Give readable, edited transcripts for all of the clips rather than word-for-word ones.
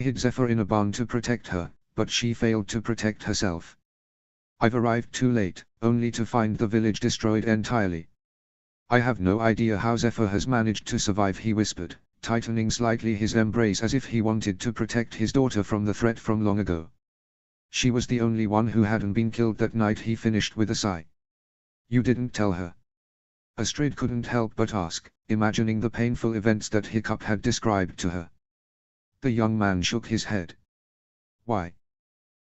hid Zephyr in a barn to protect her, but she failed to protect herself. I've arrived too late, only to find the village destroyed entirely. I have no idea how Zephyr has managed to survive, he whispered, tightening slightly his embrace as if he wanted to protect his daughter from the threat from long ago. She was the only one who hadn't been killed that night, he finished with a sigh. You didn't tell her? Astrid couldn't help but ask, imagining the painful events that Hiccup had described to her. The young man shook his head. Why?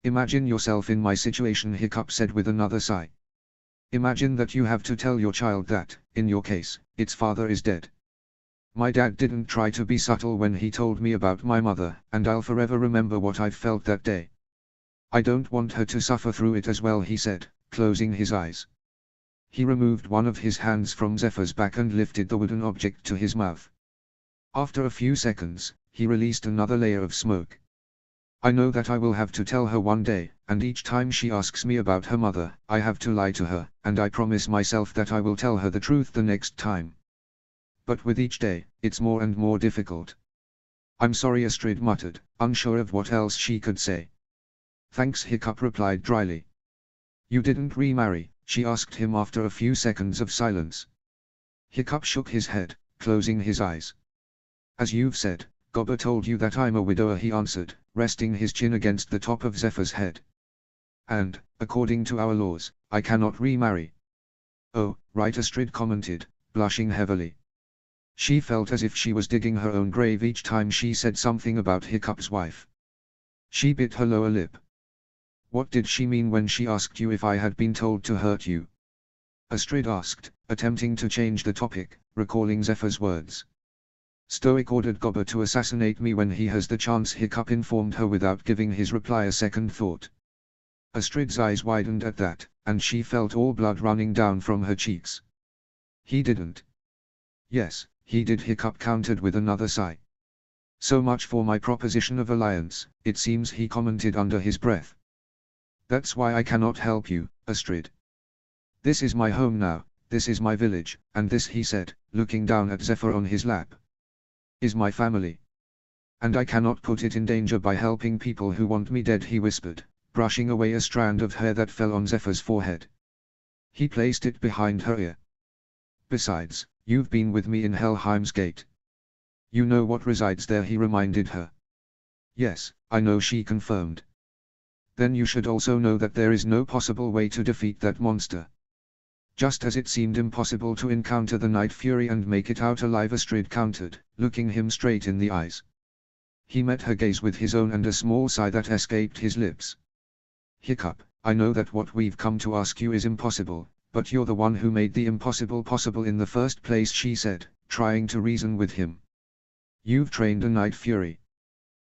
Imagine yourself in my situation, Hiccup said with another sigh. Imagine that you have to tell your child that, in your case, its father is dead. My dad didn't try to be subtle when he told me about my mother, and I'll forever remember what I felt that day. I don't want her to suffer through it as well, he said, closing his eyes. He removed one of his hands from Zephyr's back and lifted the wooden object to his mouth. After a few seconds, he released another layer of smoke. I know that I will have to tell her one day, and each time she asks me about her mother, I have to lie to her, and I promise myself that I will tell her the truth the next time. But with each day, it's more and more difficult. I'm sorry, Astrid muttered, unsure of what else she could say. Thanks, Hiccup replied dryly. You didn't remarry, she asked him after a few seconds of silence. Hiccup shook his head, closing his eyes. As you've said, Gobber told you that I'm a widower, he answered, resting his chin against the top of Zephyr's head. And, according to our laws, I cannot remarry. Oh, right, Astrid commented, blushing heavily. She felt as if she was digging her own grave each time she said something about Hiccup's wife. She bit her lower lip. What did she mean when she asked you if I had been told to hurt you? Astrid asked, attempting to change the topic, recalling Zephyr's words. Stoic ordered Gobber to assassinate me when he has the chance, Hiccup informed her without giving his reply a second thought. Astrid's eyes widened at that, and she felt all blood running down from her cheeks. He didn't. Yes, he did, Hiccup countered with another sigh. So much for my proposition of alliance, it seems, he commented under his breath. That's why I cannot help you, Astrid. This is my home now, this is my village, and this, he said, looking down at Zephyr on his lap, is my family. And I cannot put it in danger by helping people who want me dead, he whispered, brushing away a strand of hair that fell on Zephyr's forehead. He placed it behind her ear. Besides, you've been with me in Helheim's Gate. You know what resides there, he reminded her. Yes, I know, she confirmed. Then you should also know that there is no possible way to defeat that monster. Just as it seemed impossible to encounter the Night Fury and make it out alive, Astrid countered, looking him straight in the eyes. He met her gaze with his own and a small sigh that escaped his lips. Hiccup, I know that what we've come to ask you is impossible, but you're the one who made the impossible possible in the first place, she said, trying to reason with him. You've trained a Night Fury.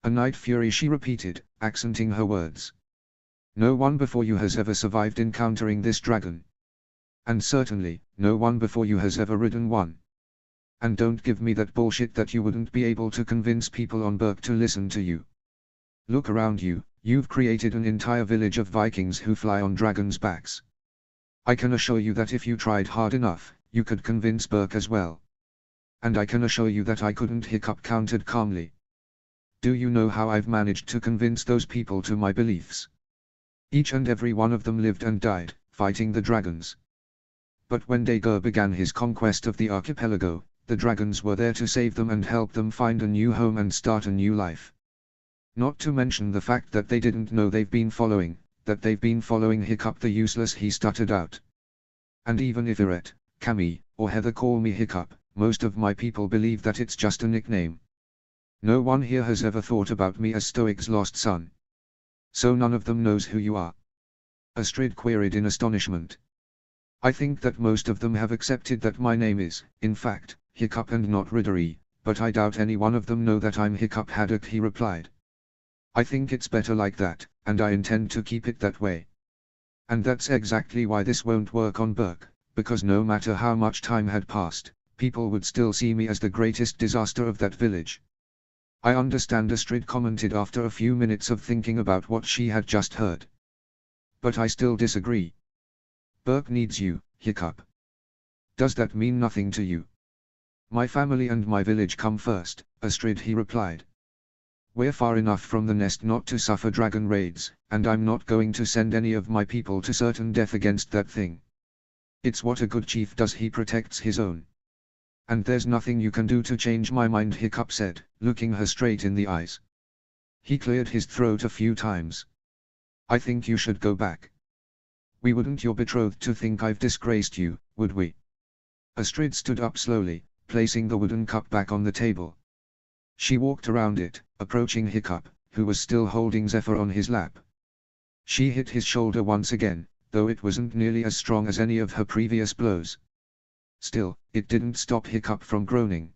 A Night Fury, she repeated, accenting her words. No one before you has ever survived encountering this dragon. And certainly, no one before you has ever ridden one. And don't give me that bullshit that you wouldn't be able to convince people on Berk to listen to you. Look around you, you've created an entire village of Vikings who fly on dragons' backs. I can assure you that if you tried hard enough, you could convince Berk as well. And I can assure you that I couldn't, Hiccup countered calmly. Do you know how I've managed to convince those people to my beliefs? Each and every one of them lived and died, fighting the dragons. But when Dagur began his conquest of the archipelago, the dragons were there to save them and help them find a new home and start a new life. Not to mention the fact that they didn't know they've been following Hiccup the useless, he stuttered out. And even if Eret, Camille, or Heather call me Hiccup, most of my people believe that it's just a nickname. No one here has ever thought about me as Stoic's lost son. So none of them knows who you are? Astrid queried in astonishment. I think that most of them have accepted that my name is, in fact, Hiccup and not Riddery, but I doubt any one of them know that I'm Hiccup Haddock, he replied. I think it's better like that, and I intend to keep it that way. And that's exactly why this won't work on Berk, because no matter how much time had passed, people would still see me as the greatest disaster of that village. I understand, Astrid commented after a few minutes of thinking about what she had just heard. But I still disagree. Berk needs you, Hiccup. Does that mean nothing to you? My family and my village come first, Astrid, he replied. We're far enough from the nest not to suffer dragon raids, and I'm not going to send any of my people to certain death against that thing. It's what a good chief does, he protects his own. And there's nothing you can do to change my mind, Hiccup said, looking her straight in the eyes. He cleared his throat a few times. I think you should go back. We wouldn't your betrothed to think I've disgraced you, would we? Astrid stood up slowly, placing the wooden cup back on the table. She walked around it, approaching Hiccup, who was still holding Zephyr on his lap. She hit his shoulder once again, though it wasn't nearly as strong as any of her previous blows. Still, it didn't stop Hiccup from groaning.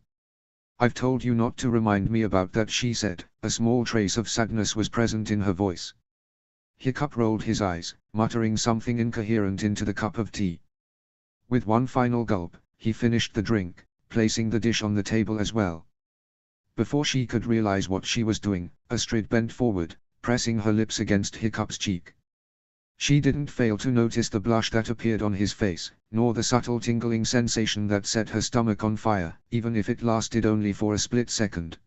I've told you not to remind me about that, she said. A small trace of sadness was present in her voice. Hiccup rolled his eyes, muttering something incoherent into the cup of tea. With one final gulp, he finished the drink, placing the dish on the table as well. Before she could realize what she was doing, Astrid bent forward, pressing her lips against Hiccup's cheek. She didn't fail to notice the blush that appeared on his face, nor the subtle tingling sensation that set her stomach on fire, even if it lasted only for a split second.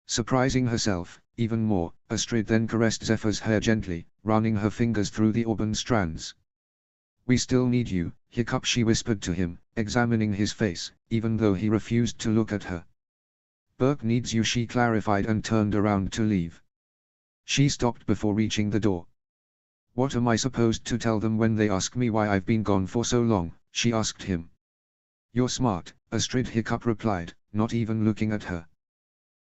Surprising herself, even more, Astrid then caressed Zephyr's hair gently, running her fingers through the auburn strands. We still need you, Hiccup, she whispered to him, examining his face, even though he refused to look at her. Burke needs you, she clarified and turned around to leave. She stopped before reaching the door. What am I supposed to tell them when they ask me why I've been gone for so long, she asked him. You're smart, Astrid, Hiccup replied, not even looking at her.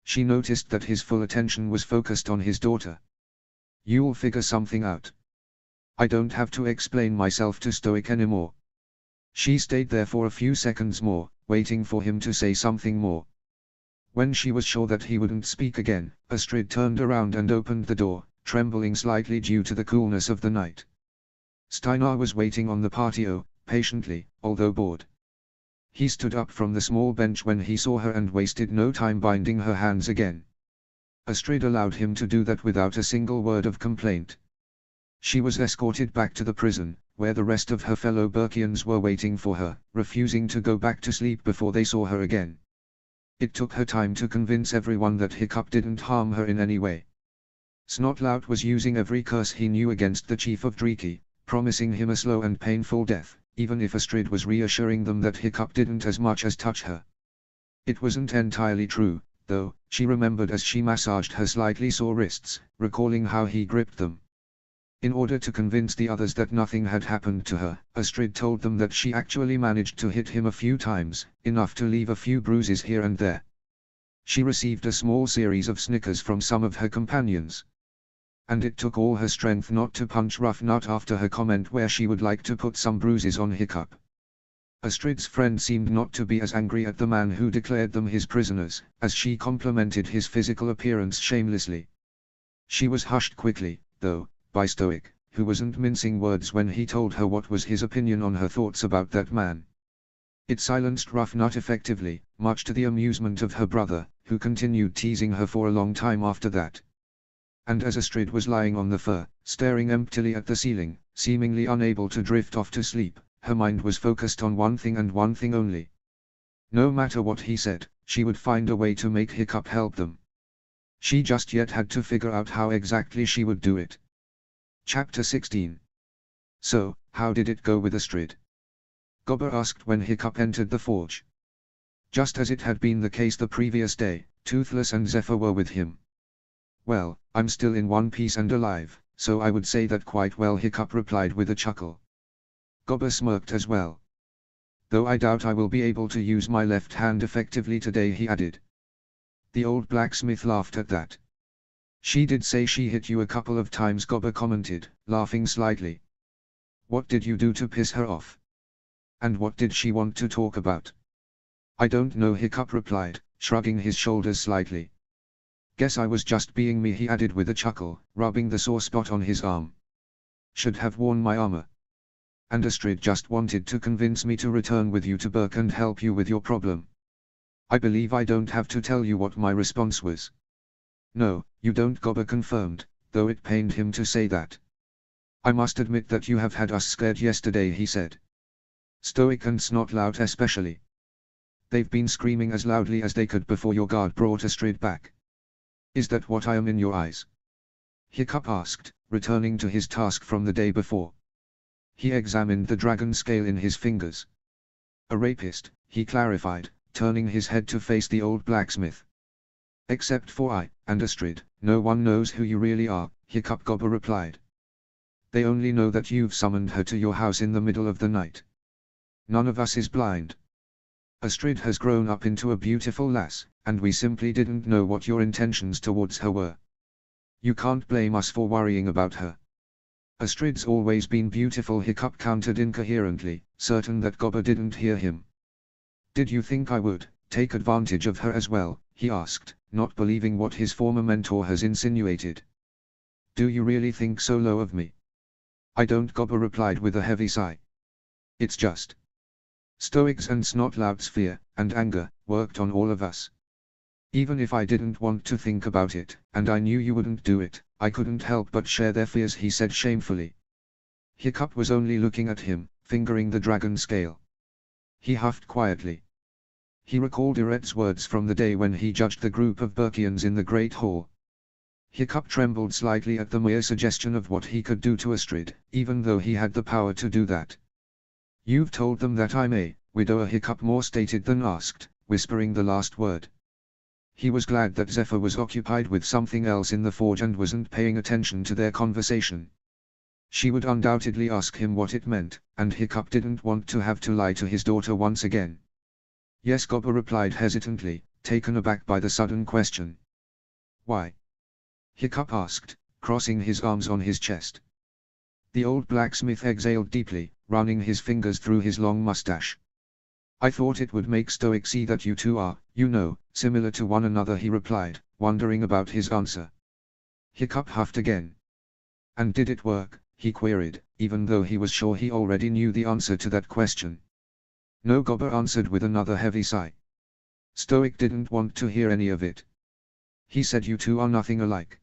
She noticed that his full attention was focused on his daughter. You'll figure something out. I don't have to explain myself to Stoic anymore. She stayed there for a few seconds more, waiting for him to say something more. When she was sure that he wouldn't speak again, Astrid turned around and opened the door, trembling slightly due to the coolness of the night. Steinar was waiting on the patio, patiently, although bored. He stood up from the small bench when he saw her and wasted no time binding her hands again. Astrid allowed him to do that without a single word of complaint. She was escorted back to the prison, where the rest of her fellow Burkians were waiting for her, refusing to go back to sleep before they saw her again. It took her time to convince everyone that Hiccup didn't harm her in any way. Snotlout was using every curse he knew against the chief of Driki, promising him a slow and painful death, even if Astrid was reassuring them that Hiccup didn't as much as touch her. It wasn't entirely true, though, she remembered as she massaged her slightly sore wrists, recalling how he gripped them. In order to convince the others that nothing had happened to her, Astrid told them that she actually managed to hit him a few times, enough to leave a few bruises here and there. She received a small series of snickers from some of her companions. And it took all her strength not to punch Roughnut after her comment where she would like to put some bruises on Hiccup. Astrid's friend seemed not to be as angry at the man who declared them his prisoners, as she complimented his physical appearance shamelessly. She was hushed quickly, though, by Stoic, who wasn't mincing words when he told her what was his opinion on her thoughts about that man. It silenced Roughnut effectively, much to the amusement of her brother, who continued teasing her for a long time after that. And as Astrid was lying on the fur, staring emptily at the ceiling, seemingly unable to drift off to sleep, her mind was focused on one thing and one thing only. No matter what he said, she would find a way to make Hiccup help them. She just yet had to figure out how exactly she would do it. Chapter 16. So, how did it go with Astrid? Gobber asked when Hiccup entered the forge. Just as it had been the case the previous day, Toothless and Zephyr were with him. Well, I'm still in one piece and alive, so I would say that quite well, Hiccup replied with a chuckle. Gobber smirked as well. Though I doubt I will be able to use my left hand effectively today, he added. The old blacksmith laughed at that. She did say she hit you a couple of times, Gobber commented, laughing slightly. What did you do to piss her off? And what did she want to talk about? I don't know, Hiccup replied, shrugging his shoulders slightly. Guess I was just being me, he added with a chuckle, rubbing the sore spot on his arm. Should have worn my armor. And Astrid just wanted to convince me to return with you to Burke and help you with your problem. I believe I don't have to tell you what my response was. No, you don't, Gobber confirmed, though it pained him to say that. I must admit that you have had us scared yesterday, he said. Stoic and Snotlout especially. They've been screaming as loudly as they could before your guard brought Astrid back. Is that what I am in your eyes? Hiccup asked, returning to his task from the day before. He examined the dragon scale in his fingers. A rapist, he clarified, turning his head to face the old blacksmith. Except for I, and Astrid, no one knows who you really are, Hiccup Gobber replied. They only know that you've summoned her to your house in the middle of the night. None of us is blind. Astrid has grown up into a beautiful lass, and we simply didn't know what your intentions towards her were. You can't blame us for worrying about her. Astrid's always been beautiful, Hiccup countered incoherently, certain that Gobber didn't hear him. Did you think I would take advantage of her as well, he asked, not believing what his former mentor has insinuated. Do you really think so low of me? I don't, Gobber replied with a heavy sigh. It's just Stoics and Snotlout's fear and anger worked on all of us. Even if I didn't want to think about it, and I knew you wouldn't do it, I couldn't help but share their fears, he said shamefully. Hiccup was only looking at him, fingering the dragon scale. He huffed quietly. He recalled Iret's words from the day when he judged the group of Burkians in the Great Hall. Hiccup trembled slightly at the mere suggestion of what he could do to Astrid, even though he had the power to do that. You've told them that I'm a widower, Hiccup more stated than asked, whispering the last word. He was glad that Zephyr was occupied with something else in the forge and wasn't paying attention to their conversation. She would undoubtedly ask him what it meant, and Hiccup didn't want to have to lie to his daughter once again. Yes, Gobber replied hesitantly, taken aback by the sudden question. Why? Hiccup asked, crossing his arms on his chest. The old blacksmith exhaled deeply, running his fingers through his long mustache. I thought it would make Stoic see that you two are, you know, similar to one another, he replied, wondering about his answer. Hiccup huffed again. And did it work, he queried, even though he was sure he already knew the answer to that question. No, Gobber answered with another heavy sigh. Stoic didn't want to hear any of it. He said you two are nothing alike.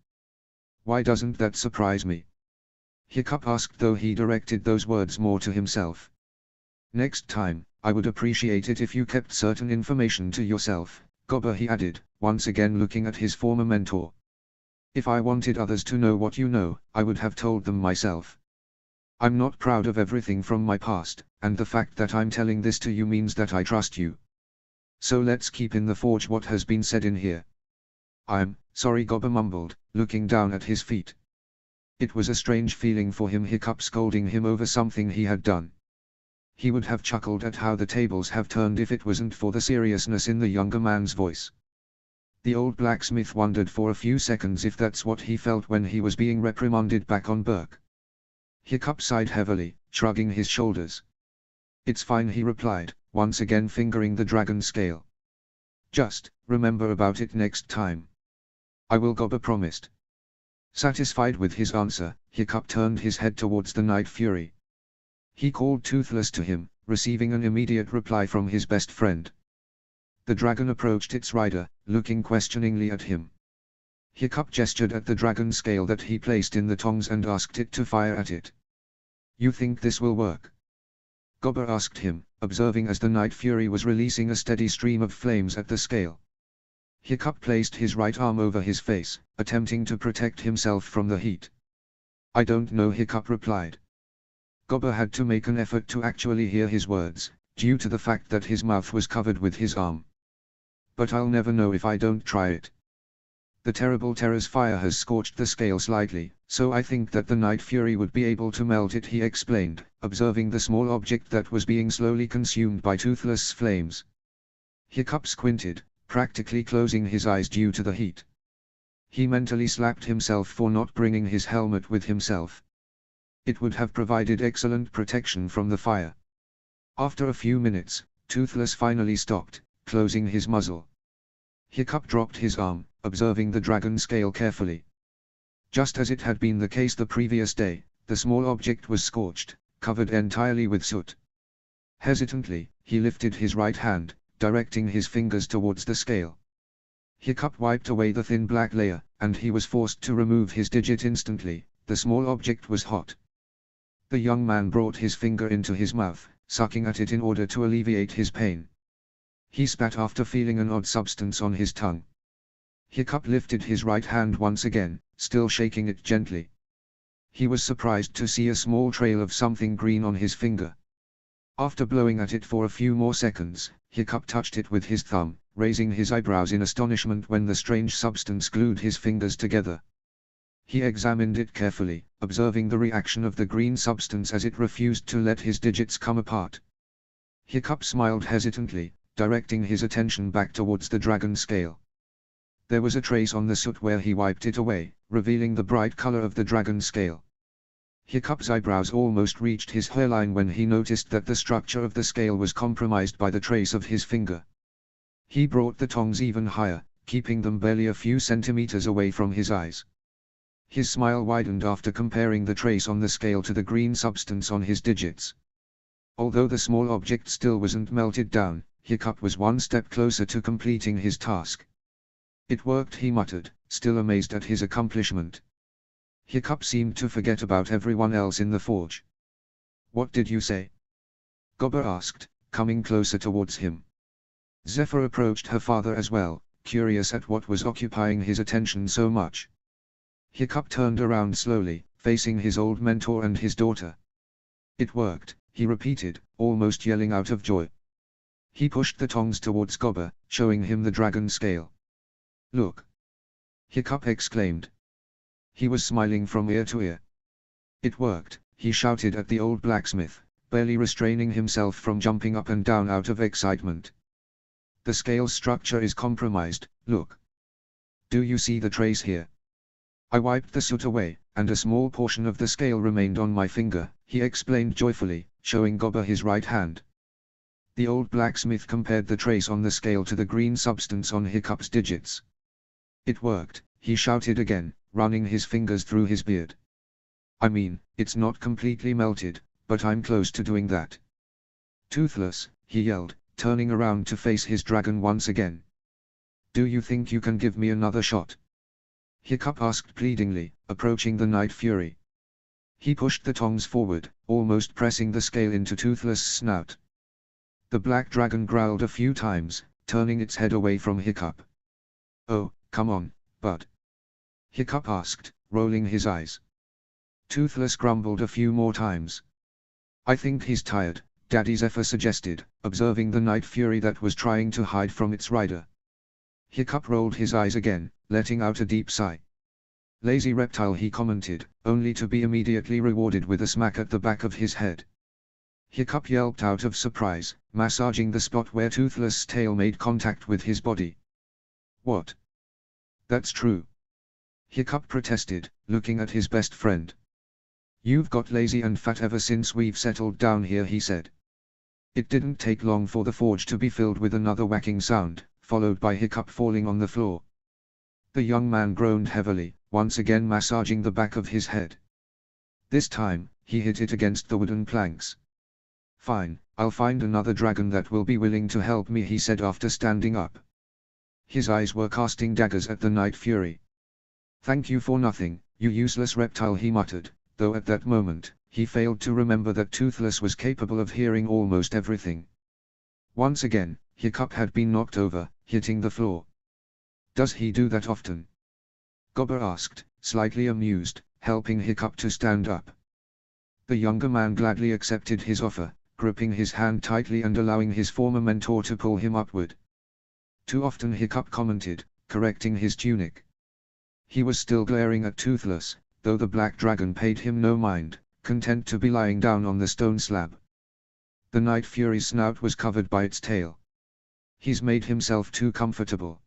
Why doesn't that surprise me? Hiccup asked, though he directed those words more to himself. Next time, I would appreciate it if you kept certain information to yourself, Gobber, he added, once again looking at his former mentor. If I wanted others to know what you know, I would have told them myself. I'm not proud of everything from my past, and the fact that I'm telling this to you means that I trust you. So let's keep in the forge what has been said in here. I'm sorry, Gobber mumbled, looking down at his feet. It was a strange feeling for him, Hiccup scolding him over something he had done. He would have chuckled at how the tables have turned if it wasn't for the seriousness in the younger man's voice. The old blacksmith wondered for a few seconds if that's what he felt when he was being reprimanded back on Burke. Hiccup sighed heavily, shrugging his shoulders. It's fine, he replied, once again fingering the dragon scale. Just remember about it next time. I will, Gobber promised. Satisfied with his answer, Hiccup turned his head towards the Night Fury. He called Toothless to him, receiving an immediate reply from his best friend. The dragon approached its rider, looking questioningly at him. Hiccup gestured at the dragon scale that he placed in the tongs and asked it to fire at it. You think this will work? Gobber asked him, observing as the Night Fury was releasing a steady stream of flames at the scale. Hiccup placed his right arm over his face, attempting to protect himself from the heat. I don't know, Hiccup replied. Gobber had to make an effort to actually hear his words, due to the fact that his mouth was covered with his arm. But I'll never know if I don't try it. The terrible terror's fire has scorched the scale slightly, so I think that the Night Fury would be able to melt it, he explained, observing the small object that was being slowly consumed by Toothless' flames. Hiccup squinted, practically closing his eyes due to the heat. He mentally slapped himself for not bringing his helmet with himself. It would have provided excellent protection from the fire. After a few minutes, Toothless finally stopped, closing his muzzle. Hiccup dropped his arm, observing the dragon scale carefully. Just as it had been the case the previous day, the small object was scorched, covered entirely with soot. Hesitantly, he lifted his right hand, directing his fingers towards the scale. Hiccup wiped away the thin black layer, and he was forced to remove his digit instantly. The small object was hot. The young man brought his finger into his mouth, sucking at it in order to alleviate his pain. He spat after feeling an odd substance on his tongue. Hiccup lifted his right hand once again, still shaking it gently. He was surprised to see a small trail of something green on his finger. After blowing at it for a few more seconds, Hiccup touched it with his thumb, raising his eyebrows in astonishment when the strange substance glued his fingers together. He examined it carefully, observing the reaction of the green substance as it refused to let his digits come apart. Hiccup smiled hesitantly, directing his attention back towards the dragon scale. There was a trace on the soot where he wiped it away, revealing the bright color of the dragon scale. Hiccup's eyebrows almost reached his hairline when he noticed that the structure of the scale was compromised by the trace of his finger. He brought the tongs even higher, keeping them barely a few centimeters away from his eyes. His smile widened after comparing the trace on the scale to the green substance on his digits. Although the small object still wasn't melted down, Hiccup was one step closer to completing his task. "It worked," he muttered, still amazed at his accomplishment. Hiccup seemed to forget about everyone else in the forge. "What did you say?" Gobber asked, coming closer towards him. Zephyr approached her father as well, curious at what was occupying his attention so much. Hiccup turned around slowly, facing his old mentor and his daughter. "It worked," he repeated, almost yelling out of joy. He pushed the tongs towards Gobber, showing him the dragon scale. "Look!" Hiccup exclaimed. He was smiling from ear to ear. "It worked," he shouted at the old blacksmith, barely restraining himself from jumping up and down out of excitement. "The scale's structure is compromised, look. Do you see the trace here? I wiped the soot away, and a small portion of the scale remained on my finger," he explained joyfully, showing Gobber his right hand. The old blacksmith compared the trace on the scale to the green substance on Hiccup's digits. "It worked," he shouted again, running his fingers through his beard. "I mean, it's not completely melted, but I'm close to doing that." "Toothless," he yelled, turning around to face his dragon once again. "Do you think you can give me another shot?" Hiccup asked pleadingly, approaching the Night Fury. He pushed the tongs forward, almost pressing the scale into Toothless' snout. The black dragon growled a few times, turning its head away from Hiccup. "Oh, come on, bud," Hiccup asked, rolling his eyes. Toothless grumbled a few more times. "I think he's tired," Daddy Zephyr suggested, observing the Night Fury that was trying to hide from its rider. Hiccup rolled his eyes again, letting out a deep sigh. "Lazy reptile," he commented, only to be immediately rewarded with a smack at the back of his head. Hiccup yelped out of surprise, massaging the spot where Toothless' tail made contact with his body. "What? That's true," Hiccup protested, looking at his best friend. "You've got lazy and fat ever since we've settled down here," he said. It didn't take long for the forge to be filled with another whacking sound, followed by Hiccup falling on the floor. The young man groaned heavily, once again massaging the back of his head. This time, he hit it against the wooden planks. "Fine, I'll find another dragon that will be willing to help me," he said after standing up. His eyes were casting daggers at the Night Fury. "Thank you for nothing, you useless reptile," he muttered, though at that moment, he failed to remember that Toothless was capable of hearing almost everything. Once again, Hiccup had been knocked over, hitting the floor. "Does he do that often?" Gobber asked, slightly amused, helping Hiccup to stand up. The younger man gladly accepted his offer, gripping his hand tightly and allowing his former mentor to pull him upward. "Too often," Hiccup commented, correcting his tunic. He was still glaring at Toothless, though the black dragon paid him no mind, content to be lying down on the stone slab. The Night Fury's snout was covered by its tail. "He's made himself too comfortable.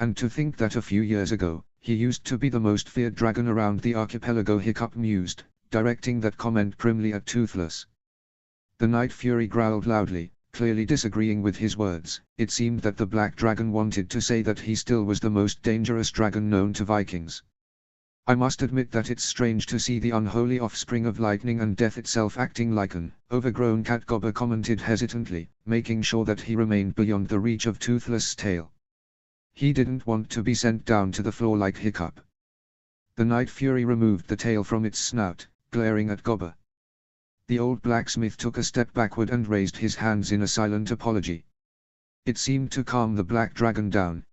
And to think that a few years ago, he used to be the most feared dragon around the archipelago," Hiccup mused, directing that comment primly at Toothless. The Night Fury growled loudly, clearly disagreeing with his words. It seemed that the black dragon wanted to say that he still was the most dangerous dragon known to Vikings. "I must admit that it's strange to see the unholy offspring of lightning and death itself acting like an overgrown cat," Gobber commented hesitantly, making sure that he remained beyond the reach of Toothless' tail. He didn't want to be sent down to the floor like Hiccup. The Night Fury removed the tail from its snout, glaring at Gobber. The old blacksmith took a step backward and raised his hands in a silent apology. It seemed to calm the black dragon down,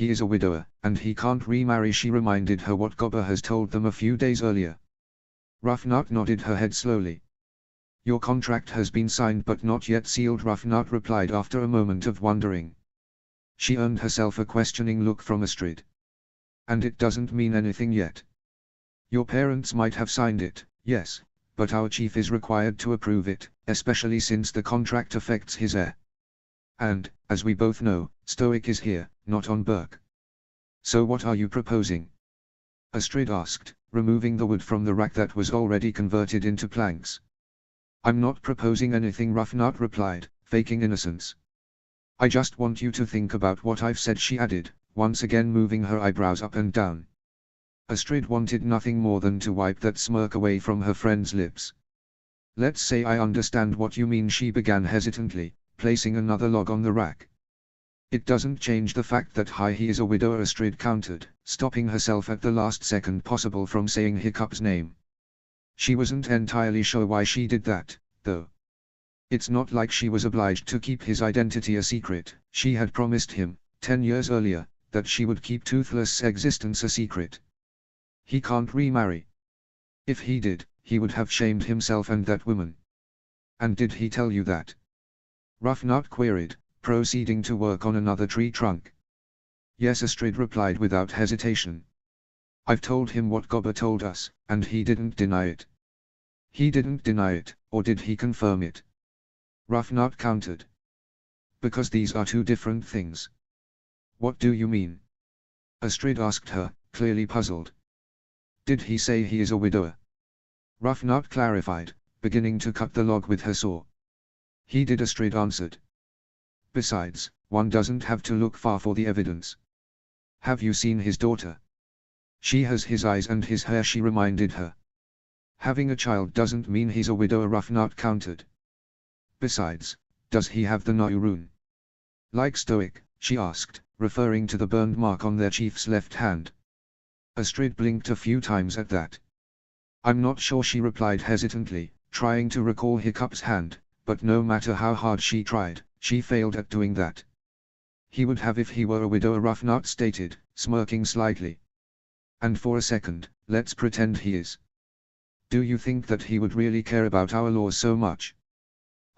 He is a widower, and he can't remarry. She reminded her what Gobber has told them a few days earlier. Rufnut nodded her head slowly. Your contract has been signed but not yet sealed, Rufnut replied after a moment of wondering. She earned herself a questioning look from Astrid. And it doesn't mean anything yet. Your parents might have signed it, yes, but our chief is required to approve it, especially since the contract affects his heir. And, as we both know, Stoic is here, not on Berk. So what are you proposing? Astrid asked, removing the wood from the rack that was already converted into planks. I'm not proposing anything, Rufnut replied, faking innocence. I just want you to think about what I've said, she added, once again moving her eyebrows up and down. Astrid wanted nothing more than to wipe that smirk away from her friend's lips. Let's say I understand what you mean, she began hesitantly, placing another log on the rack. It doesn't change the fact that he is a widower, Astrid countered, stopping herself at the last second possible from saying Hiccup's name. She wasn't entirely sure why she did that, though. It's not like she was obliged to keep his identity a secret. She had promised him, 10 years earlier, that she would keep Toothless' existence a secret. He can't remarry. If he did, he would have shamed himself and that woman. And did he tell you that? Rufnut queried, proceeding to work on another tree trunk. Yes, Astrid replied without hesitation. I've told him what Gobber told us, and he didn't deny it. He didn't deny it, or did he confirm it? Rufnut countered. Because these are two different things. What do you mean? Astrid asked her, clearly puzzled. Did he say he is a widower? Rufnut clarified, beginning to cut the log with her saw. He did, Astrid answered. Besides, one doesn't have to look far for the evidence. Have you seen his daughter? She has his eyes and his hair, she reminded her. Having a child doesn't mean he's a widower, Rufnut countered. Besides, does he have the Na'u rune? Like Stoic, she asked, referring to the burned mark on their chief's left hand. Astrid blinked a few times at that. I'm not sure, she replied hesitantly, trying to recall Hiccup's hand, but no matter how hard she tried, she failed at doing that. He would have if he were a widower, Rufnut stated, smirking slightly. And for a second, let's pretend he is. Do you think that he would really care about our laws so much?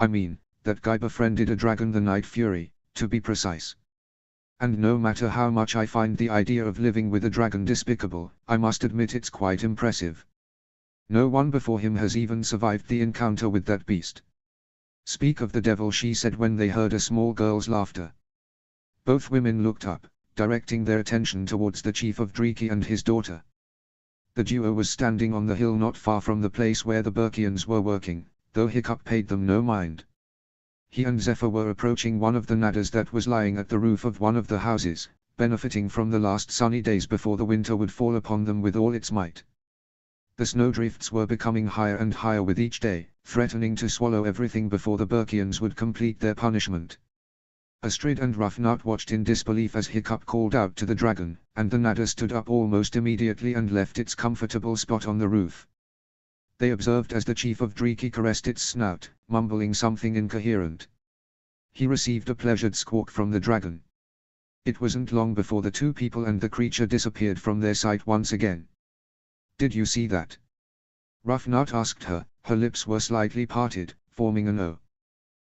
I mean, that guy befriended a dragon, the Night Fury, to be precise. And no matter how much I find the idea of living with a dragon despicable, I must admit it's quite impressive. No one before him has even survived the encounter with that beast. Speak of the devil, she said when they heard a small girl's laughter. Both women looked up, directing their attention towards the chief of Dreki and his daughter. The duo was standing on the hill not far from the place where the Berkians were working, though Hiccup paid them no mind. He and Zephyr were approaching one of the nadders that was lying at the roof of one of the houses, benefiting from the last sunny days before the winter would fall upon them with all its might. The snowdrifts were becoming higher and higher with each day, threatening to swallow everything before the Berkians would complete their punishment. Astrid and Rufnut watched in disbelief as Hiccup called out to the dragon, and the nadder stood up almost immediately and left its comfortable spot on the roof. They observed as the chief of Dreki caressed its snout, mumbling something incoherent. He received a pleasured squawk from the dragon. It wasn't long before the two people and the creature disappeared from their sight once again. Did you see that? Rufnut asked her, her lips were slightly parted, forming an O.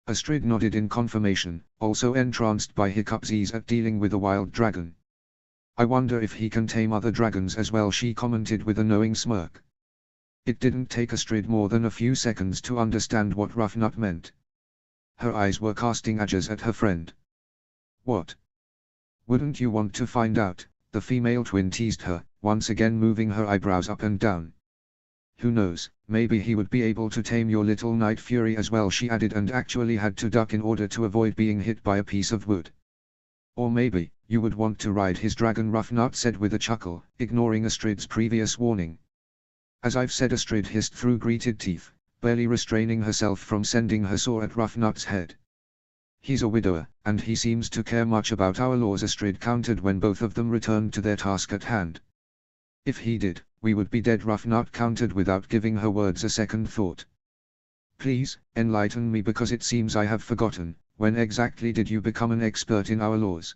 Astrid nodded in confirmation, also entranced by Hiccup's ease at dealing with a wild dragon. I wonder if he can tame other dragons as well, she commented with a knowing smirk. It didn't take Astrid more than a few seconds to understand what Rufnut meant. Her eyes were casting daggers at her friend. What? Wouldn't you want to find out? The female twin teased her, once again moving her eyebrows up and down. Who knows, maybe he would be able to tame your little Night Fury as well, she added, and actually had to duck in order to avoid being hit by a piece of wood. Or maybe, you would want to ride his dragon, Rufnut said with a chuckle, ignoring Astrid's previous warning. As I've said, Astrid hissed through gritted teeth, barely restraining herself from sending her saw at Rufnut's head. He's a widower, and he seems to care much about our laws, Astrid countered when both of them returned to their task at hand. If he did, we would be dead, Rufnut countered without giving her words a second thought. Please, enlighten me, because it seems I have forgotten. When exactly did you become an expert in our laws?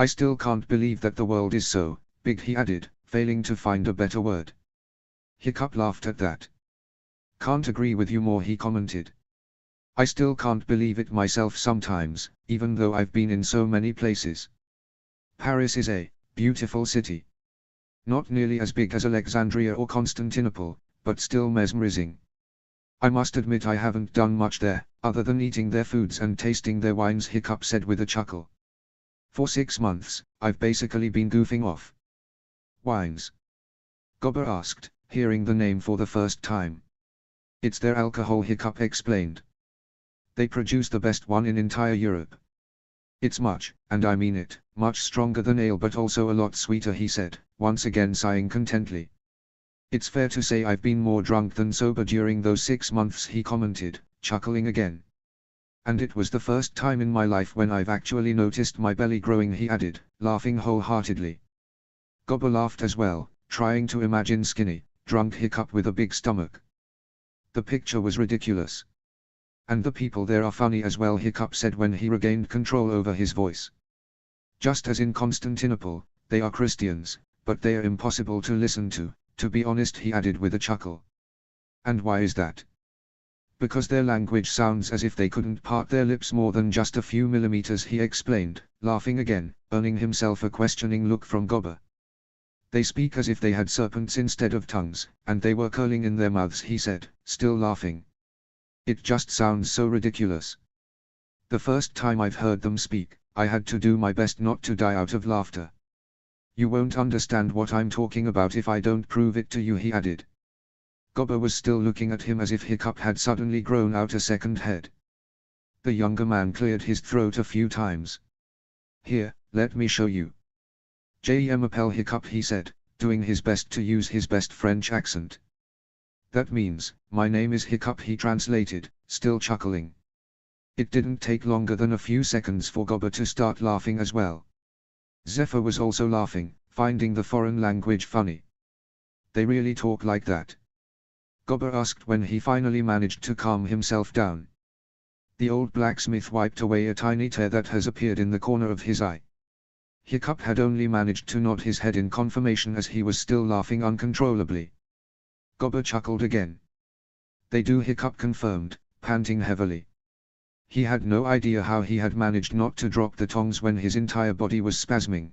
I still can't believe that the world is so big, he added, failing to find a better word. Hiccup laughed at that. Can't agree with you more, he commented. I still can't believe it myself sometimes, even though I've been in so many places. Paris is a beautiful city. Not nearly as big as Alexandria or Constantinople, but still mesmerizing. I must admit I haven't done much there, other than eating their foods and tasting their wines, Hiccup said with a chuckle. For 6 months, I've basically been goofing off. Wines? Gobber asked, hearing the name for the first time. It's their alcohol, Hiccup explained. They produce the best one in entire Europe. It's much, and I mean it, much stronger than ale, but also a lot sweeter, he said, once again sighing contently. It's fair to say I've been more drunk than sober during those 6 months, he commented, chuckling again. And it was the first time in my life when I've actually noticed my belly growing, he added, laughing wholeheartedly. Gobber laughed as well, trying to imagine skinny, drunk Hiccup with a big stomach. The picture was ridiculous. And the people there are funny as well, Hiccup said when he regained control over his voice. Just as in Constantinople, they are Christians, but they are impossible to listen to be honest, he added with a chuckle. And why is that? Because their language sounds as if they couldn't part their lips more than just a few millimeters, he explained, laughing again, earning himself a questioning look from Gobber. They speak as if they had serpents instead of tongues, and they were curling in their mouths, he said, still laughing. It just sounds so ridiculous. The first time I've heard them speak, I had to do my best not to die out of laughter. You won't understand what I'm talking about if I don't prove it to you, he added. Gobber was still looking at him as if Hiccup had suddenly grown out a second head. The younger man cleared his throat a few times. Here, let me show you. Je m'appelle Hiccup, he said, doing his best to use his best French accent. That means, my name is Hiccup, he translated, still chuckling. It didn't take longer than a few seconds for Gobber to start laughing as well. Zephyr was also laughing, finding the foreign language funny. They really talk like that? Gobber asked when he finally managed to calm himself down. The old blacksmith wiped away a tiny tear that has appeared in the corner of his eye. Hiccup had only managed to nod his head in confirmation as he was still laughing uncontrollably. Gobber chuckled again. They do, Hiccup confirmed, panting heavily. He had no idea how he had managed not to drop the tongs when his entire body was spasming.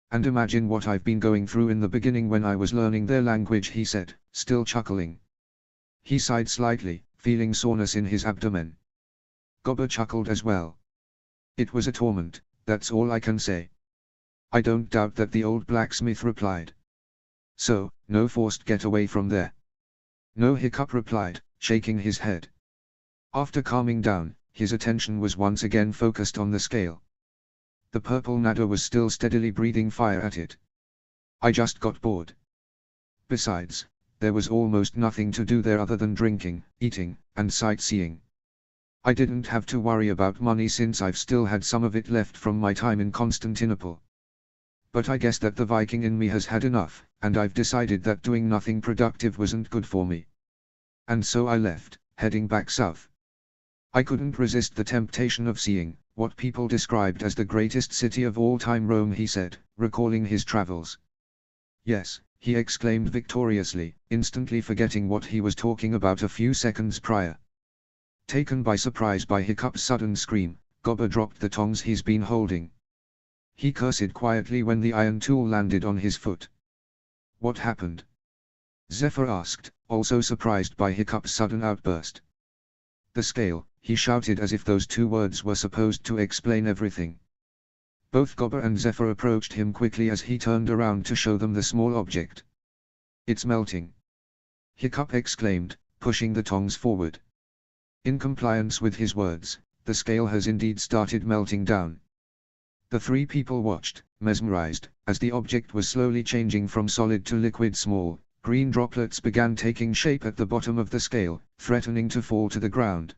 And imagine what I've been going through in the beginning when I was learning their language, he said, still chuckling. He sighed slightly, feeling soreness in his abdomen. Gobber chuckled as well. It was a torment, that's all I can say. I don't doubt that, the old blacksmith replied. So, no forced getaway from there? No, Hiccup replied, shaking his head. After calming down, his attention was once again focused on the scale. The purple nada was still steadily breathing fire at it. I just got bored. Besides, there was almost nothing to do there other than drinking, eating, and sightseeing. I didn't have to worry about money since I've still had some of it left from my time in Constantinople. But I guess that the Viking in me has had enough, and I've decided that doing nothing productive wasn't good for me. And so I left, heading back south. I couldn't resist the temptation of seeing what people described as the greatest city of all time, Rome, he said, recalling his travels. Yes, he exclaimed victoriously, instantly forgetting what he was talking about a few seconds prior. Taken by surprise by Hiccup's sudden scream, Gobber dropped the tongs he's been holding. He cursed quietly when the iron tool landed on his foot. What happened? Zephyr asked, also surprised by Hiccup's sudden outburst. The scale, he shouted as if those 2 words were supposed to explain everything. Both Gobber and Zephyr approached him quickly as he turned around to show them the small object. It's melting! Hiccup exclaimed, pushing the tongs forward. In compliance with his words, the scale has indeed started melting down. The 3 people watched, mesmerized, as the object was slowly changing from solid to liquid. Small, green droplets began taking shape at the bottom of the scale, threatening to fall to the ground.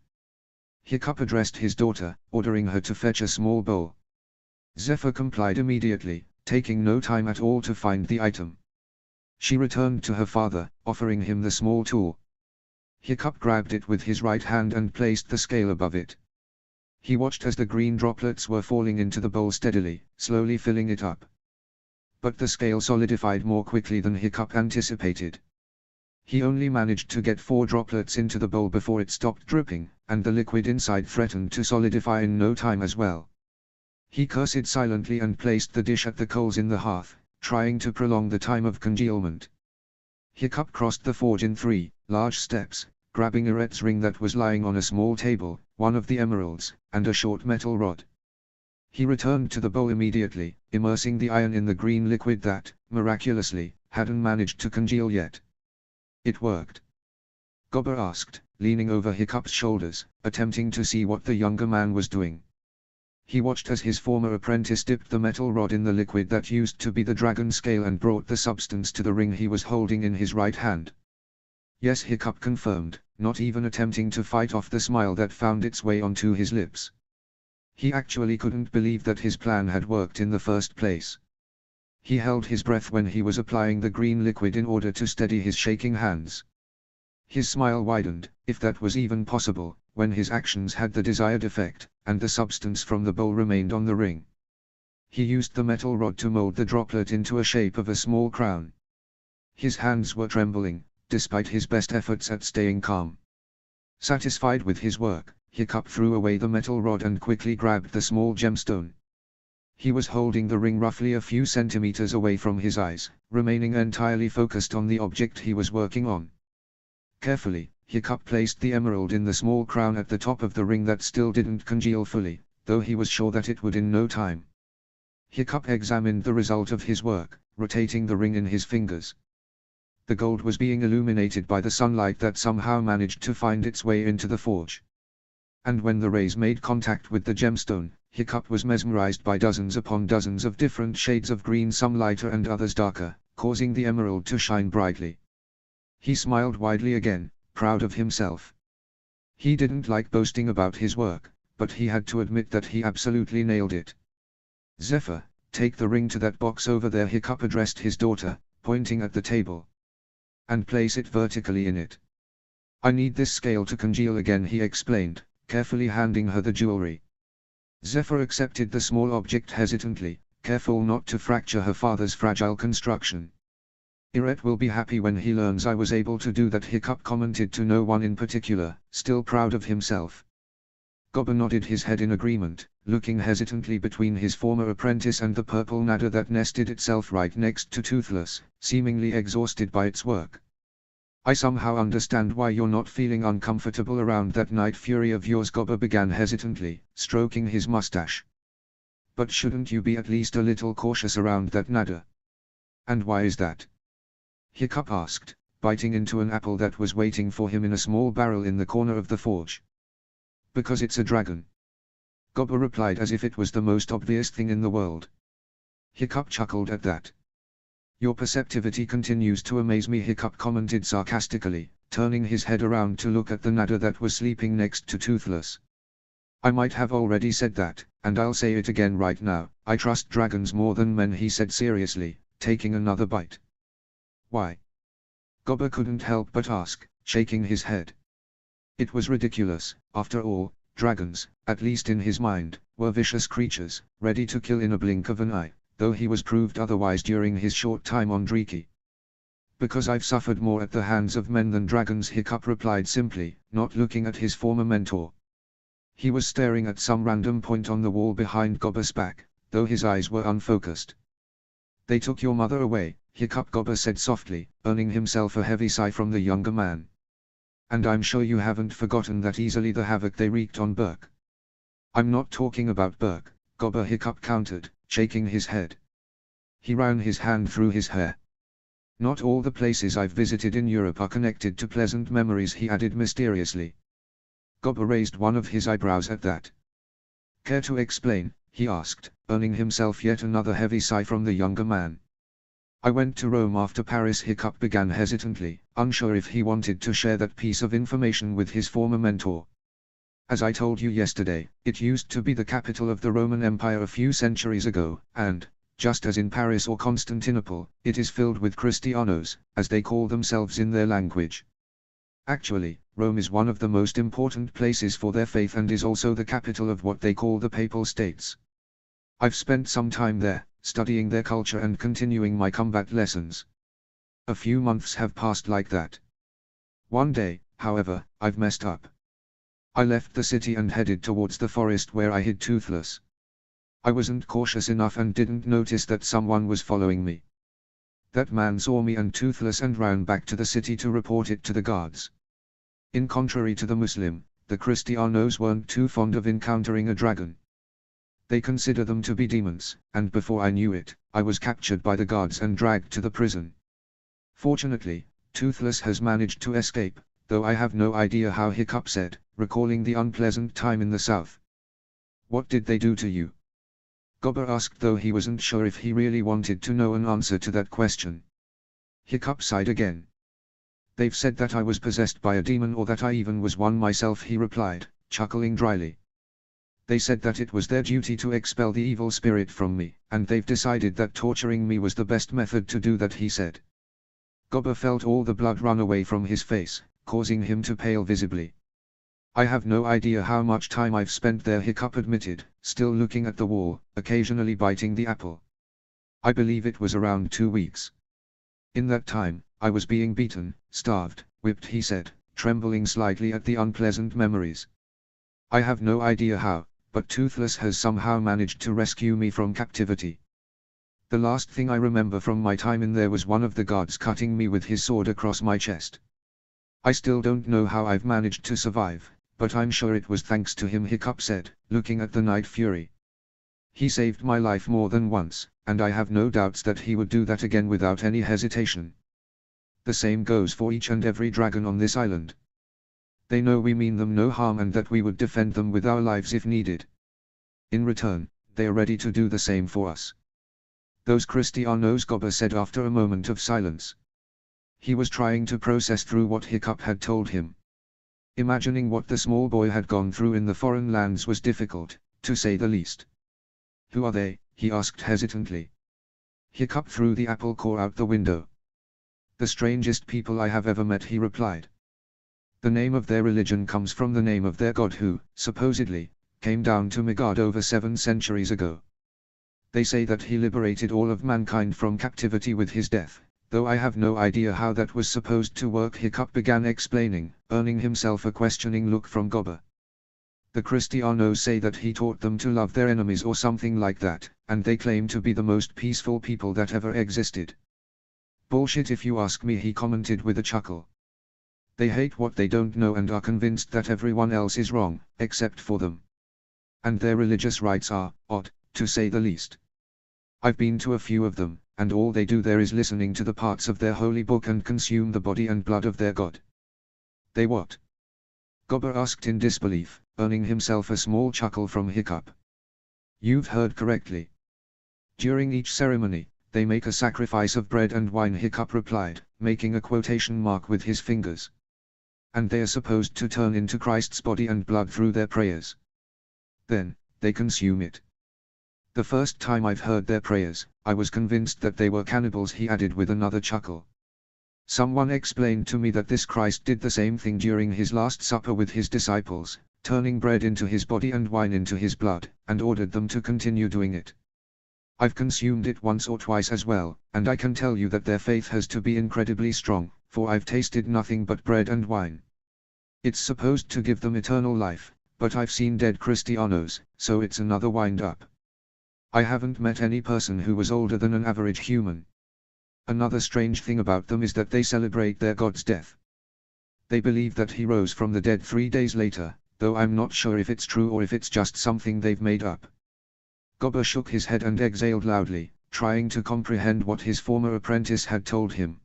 Hiccup addressed his daughter, ordering her to fetch a small bowl. Zephyr complied immediately, taking no time at all to find the item. She returned to her father, offering him the small tool. Hiccup grabbed it with his right hand and placed the scale above it. He watched as the green droplets were falling into the bowl steadily, slowly filling it up. But the scale solidified more quickly than Hiccup anticipated. He only managed to get 4 droplets into the bowl before it stopped dripping, and the liquid inside threatened to solidify in no time as well. He cursed silently and placed the dish at the coals in the hearth, trying to prolong the time of congealment. Hiccup crossed the forge in 3 large steps, grabbing Irette's ring that was lying on a small table, one of the emeralds, and a short metal rod. He returned to the bowl immediately, immersing the iron in the green liquid that, miraculously, hadn't managed to congeal yet. It worked? Gobber asked, leaning over Hiccup's shoulders, attempting to see what the younger man was doing. He watched as his former apprentice dipped the metal rod in the liquid that used to be the dragon scale and brought the substance to the ring he was holding in his right hand. Yes, Hiccup confirmed, not even attempting to fight off the smile that found its way onto his lips. He actually couldn't believe that his plan had worked in the first place. He held his breath when he was applying the green liquid in order to steady his shaking hands. His smile widened, if that was even possible, when his actions had the desired effect, and the substance from the bowl remained on the ring. He used the metal rod to mold the droplet into a shape of a small crown. His hands were trembling, despite his best efforts at staying calm. Satisfied with his work, Hiccup threw away the metal rod and quickly grabbed the small gemstone. He was holding the ring roughly a few centimeters away from his eyes, remaining entirely focused on the object he was working on. Carefully, Hiccup placed the emerald in the small crown at the top of the ring that still didn't congeal fully, though he was sure that it would in no time. Hiccup examined the result of his work, rotating the ring in his fingers. The gold was being illuminated by the sunlight that somehow managed to find its way into the forge. And when the rays made contact with the gemstone, Hiccup was mesmerized by dozens upon dozens of different shades of green, some lighter and others darker, causing the emerald to shine brightly. He smiled widely again, proud of himself. He didn't like boasting about his work, but he had to admit that he absolutely nailed it. "Zephyr, take the ring to that box over there," Hiccup addressed his daughter, pointing at the table. "And place it vertically in it. I need this scale to congeal again," he explained, carefully handing her the jewelry. Zephyr accepted the small object hesitantly, careful not to fracture her father's fragile construction. "Irette will be happy when he learns I was able to do that," Hiccup commented to no one in particular, still proud of himself. Gobber nodded his head in agreement, looking hesitantly between his former apprentice and the purple nadder that nested itself right next to Toothless, seemingly exhausted by its work. "I somehow understand why you're not feeling uncomfortable around that Night Fury of yours," Gobber began hesitantly, stroking his mustache. "But shouldn't you be at least a little cautious around that nadder?" "And why is that?" Hiccup asked, biting into an apple that was waiting for him in a small barrel in the corner of the forge. "Because it's a dragon," Gobber replied as if it was the most obvious thing in the world. Hiccup chuckled at that. "Your perceptivity continues to amaze me," Hiccup commented sarcastically, turning his head around to look at the nadder that was sleeping next to Toothless. "I might have already said that, and I'll say it again right now, I trust dragons more than men," he said seriously, taking another bite. "Why?" Gobber couldn't help but ask, shaking his head. It was ridiculous. After all, dragons, at least in his mind, were vicious creatures, ready to kill in a blink of an eye, though he was proved otherwise during his short time on Dreki. "Because I've suffered more at the hands of men than dragons," Hiccup replied simply, not looking at his former mentor. He was staring at some random point on the wall behind Gobber's back, though his eyes were unfocused. "They took your mother away," Hiccup, Gobber said softly, earning himself a heavy sigh from the younger man. "And I'm sure you haven't forgotten that easily the havoc they wreaked on Berk." "I'm not talking about Berk," Gobber, Hiccup countered, shaking his head. He ran his hand through his hair. "Not all the places I've visited in Europe are connected to pleasant memories," he added mysteriously. Gobber raised one of his eyebrows at that. "Care to explain?" he asked, earning himself yet another heavy sigh from the younger man. "I went to Rome after Paris," Hiccup began hesitantly, unsure if he wanted to share that piece of information with his former mentor. "As I told you yesterday, it used to be the capital of the Roman Empire a few centuries ago, and, just as in Paris or Constantinople, it is filled with Cristianos, as they call themselves in their language." Actually, Rome is one of the most important places for their faith and is also the capital of what they call the Papal States. I've spent some time there, studying their culture and continuing my combat lessons. A few months have passed like that. One day, however, I've messed up. I left the city and headed towards the forest where I hid Toothless. I wasn't cautious enough and didn't notice that someone was following me. That man saw me and Toothless and ran back to the city to report it to the guards. In contrary to the Muslim, the Cristianos weren't too fond of encountering a dragon. They consider them to be demons, and before I knew it, I was captured by the guards and dragged to the prison. Fortunately, Toothless has managed to escape, though I have no idea how, Hiccup said, recalling the unpleasant time in the south. What did they do to you? Gobber asked, though he wasn't sure if he really wanted to know an answer to that question. Hiccup sighed again. They've said that I was possessed by a demon or that I even was one myself, he replied, chuckling dryly. They said that it was their duty to expel the evil spirit from me, and they've decided that torturing me was the best method to do that, he said. Gobber felt all the blood run away from his face, causing him to pale visibly. I have no idea how much time I've spent there, Hiccup admitted, still looking at the wall, occasionally biting the apple. I believe it was around 2 weeks. In that time, I was being beaten, starved, whipped, he said, trembling slightly at the unpleasant memories. I have no idea how, but Toothless has somehow managed to rescue me from captivity. The last thing I remember from my time in there was one of the guards cutting me with his sword across my chest. I still don't know how I've managed to survive, but I'm sure it was thanks to him, Hiccup said, looking at the Night Fury. He saved my life more than once, and I have no doubts that he would do that again without any hesitation. The same goes for each and every dragon on this island. They know we mean them no harm and that we would defend them with our lives if needed. In return, they are ready to do the same for us. Those Cristianos, Gobber said after a moment of silence. He was trying to process through what Hiccup had told him. Imagining what the small boy had gone through in the foreign lands was difficult, to say the least. Who are they? He asked hesitantly. Hiccup threw the apple core out the window. The strangest people I have ever met, he replied. The name of their religion comes from the name of their god who, supposedly, came down to Midgard over 7 centuries ago. They say that he liberated all of mankind from captivity with his death, though I have no idea how that was supposed to work, Hiccup began explaining, earning himself a questioning look from Gobber. The Cristianos say that he taught them to love their enemies or something like that, and they claim to be the most peaceful people that ever existed. Bullshit if you ask me, he commented with a chuckle. They hate what they don't know and are convinced that everyone else is wrong, except for them. And their religious rites are odd, to say the least. I've been to a few of them, and all they do there is listening to the parts of their holy book and consume the body and blood of their god. They what? Gobber asked in disbelief, earning himself a small chuckle from Hiccup. You've heard correctly. During each ceremony, they make a sacrifice of bread and wine, Hiccup replied, making a quotation mark with his fingers. And they are supposed to turn into Christ's body and blood through their prayers. Then, they consume it. The first time I've heard their prayers, I was convinced that they were cannibals, he added with another chuckle. Someone explained to me that this Christ did the same thing during his Last Supper with his disciples, turning bread into his body and wine into his blood, and ordered them to continue doing it. I've consumed it once or twice as well, and I can tell you that their faith has to be incredibly strong, for I've tasted nothing but bread and wine. It's supposed to give them eternal life, but I've seen dead Cristianos, so it's another wind-up. I haven't met any person who was older than an average human. Another strange thing about them is that they celebrate their god's death. They believe that he rose from the dead 3 days later, though I'm not sure if it's true or if it's just something they've made up. Gobber shook his head and exhaled loudly, trying to comprehend what his former apprentice had told him.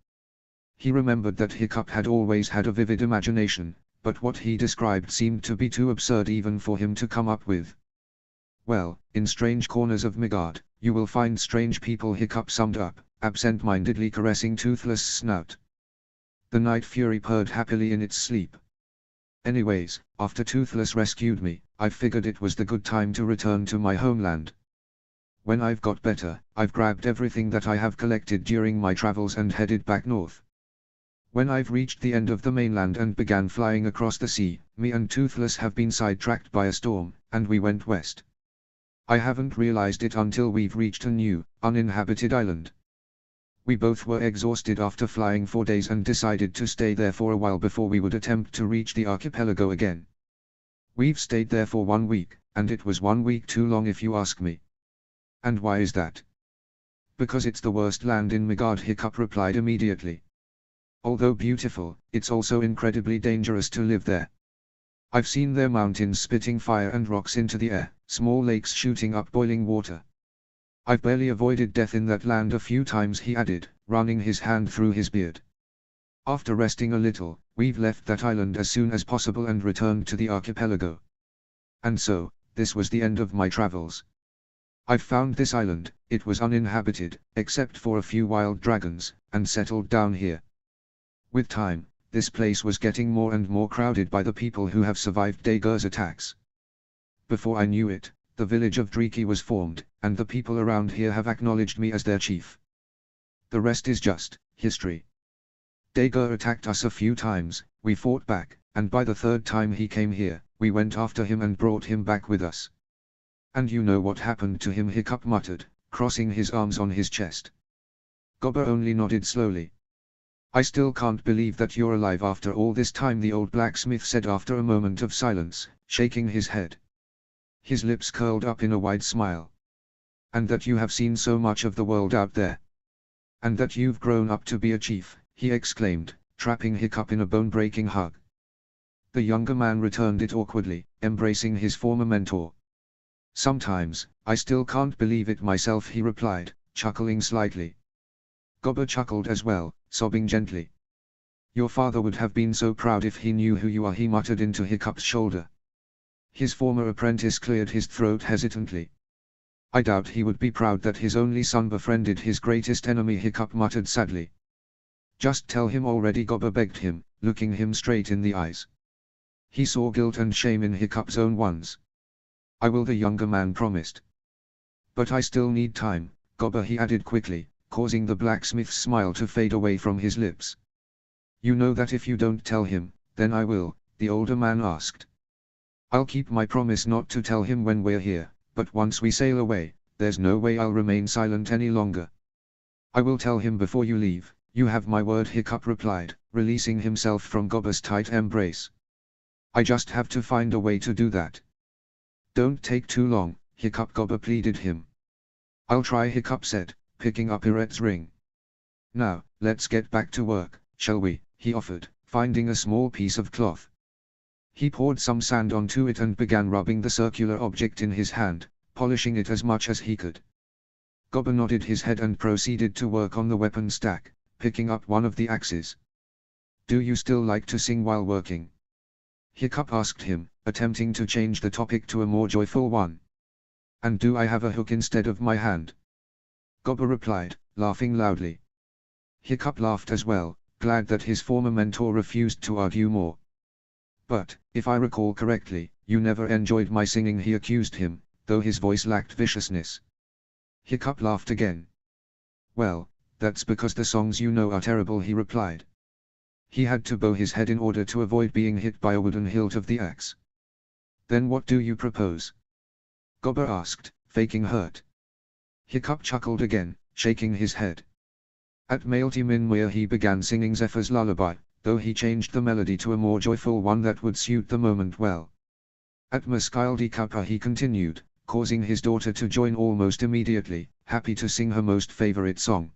He remembered that Hiccup had always had a vivid imagination, but what he described seemed to be too absurd even for him to come up with. Well, in strange corners of Midgard, you will find strange people, Hiccup summed up, absent-mindedly caressing Toothless' snout. The Night Fury purred happily in its sleep. Anyways, after Toothless rescued me, I figured it was the good time to return to my homeland. When I've got better, I've grabbed everything that I have collected during my travels and headed back north. When I've reached the end of the mainland and began flying across the sea, me and Toothless have been sidetracked by a storm, and we went west. I haven't realized it until we've reached a new, uninhabited island. We both were exhausted after flying for days and decided to stay there for a while before we would attempt to reach the archipelago again. We've stayed there for 1 week, and it was 1 week too long if you ask me. And why is that? Because it's the worst land in Midgard, Hiccup replied immediately. Although beautiful, it's also incredibly dangerous to live there. I've seen their mountains spitting fire and rocks into the air, small lakes shooting up boiling water. I've barely avoided death in that land a few times, he added, running his hand through his beard. After resting a little, we've left that island as soon as possible and returned to the archipelago. And so, this was the end of my travels. I've found this island, it was uninhabited, except for a few wild dragons, and settled down here. With time, this place was getting more and more crowded by the people who have survived Daegur's attacks. Before I knew it, the village of Driki was formed, and the people around here have acknowledged me as their chief. The rest is just history. Daegur attacked us a few times, we fought back, and by the 3rd time he came here, we went after him and brought him back with us. And you know what happened to him, Hiccup muttered, crossing his arms on his chest. Gobber only nodded slowly. I still can't believe that you're alive after all this time, the old blacksmith said after a moment of silence, shaking his head. His lips curled up in a wide smile. And that you have seen so much of the world out there. And that you've grown up to be a chief, he exclaimed, trapping Hiccup in a bone-breaking hug. The younger man returned it awkwardly, embracing his former mentor. Sometimes, I still can't believe it myself, he replied, chuckling slightly. Gobber chuckled as well, sobbing gently. Your father would have been so proud if he knew who you are, he muttered into Hiccup's shoulder. His former apprentice cleared his throat hesitantly. I doubt he would be proud that his only son befriended his greatest enemy, Hiccup muttered sadly. Just tell him already, Gobber begged him, looking him straight in the eyes. He saw guilt and shame in Hiccup's own ones. I will, the younger man promised. But I still need time, Gobber, he added quickly, causing the blacksmith's smile to fade away from his lips. You know that if you don't tell him, then I will, the older man asked. I'll keep my promise not to tell him when we're here, but once we sail away, there's no way I'll remain silent any longer. I will tell him before you leave, you have my word, Hiccup replied, releasing himself from Gobber's tight embrace. I just have to find a way to do that. Don't take too long, Hiccup, Gobber pleaded him. I'll try, Hiccup said, picking up Iret's ring. Now, let's get back to work, shall we, he offered, finding a small piece of cloth. He poured some sand onto it and began rubbing the circular object in his hand, polishing it as much as he could. Gobber nodded his head and proceeded to work on the weapon stack, picking up one of the axes. Do you still like to sing while working? Hiccup asked him, attempting to change the topic to a more joyful one. And do I have a hook instead of my hand? Gobber replied, laughing loudly. Hiccup laughed as well, glad that his former mentor refused to argue more. But, if I recall correctly, you never enjoyed my singing, he accused him, though his voice lacked viciousness. Hiccup laughed again. Well, that's because the songs you know are terrible, he replied. He had to bow his head in order to avoid being hit by a wooden hilt of the axe. Then what do you propose? Gobber asked, faking hurt. Hiccup chuckled again, shaking his head. At Maelty Minmir he began singing Zephyr's lullaby, though he changed the melody to a more joyful one that would suit the moment well. At Muskildi Kappa he continued, causing his daughter to join almost immediately, happy to sing her most favorite song.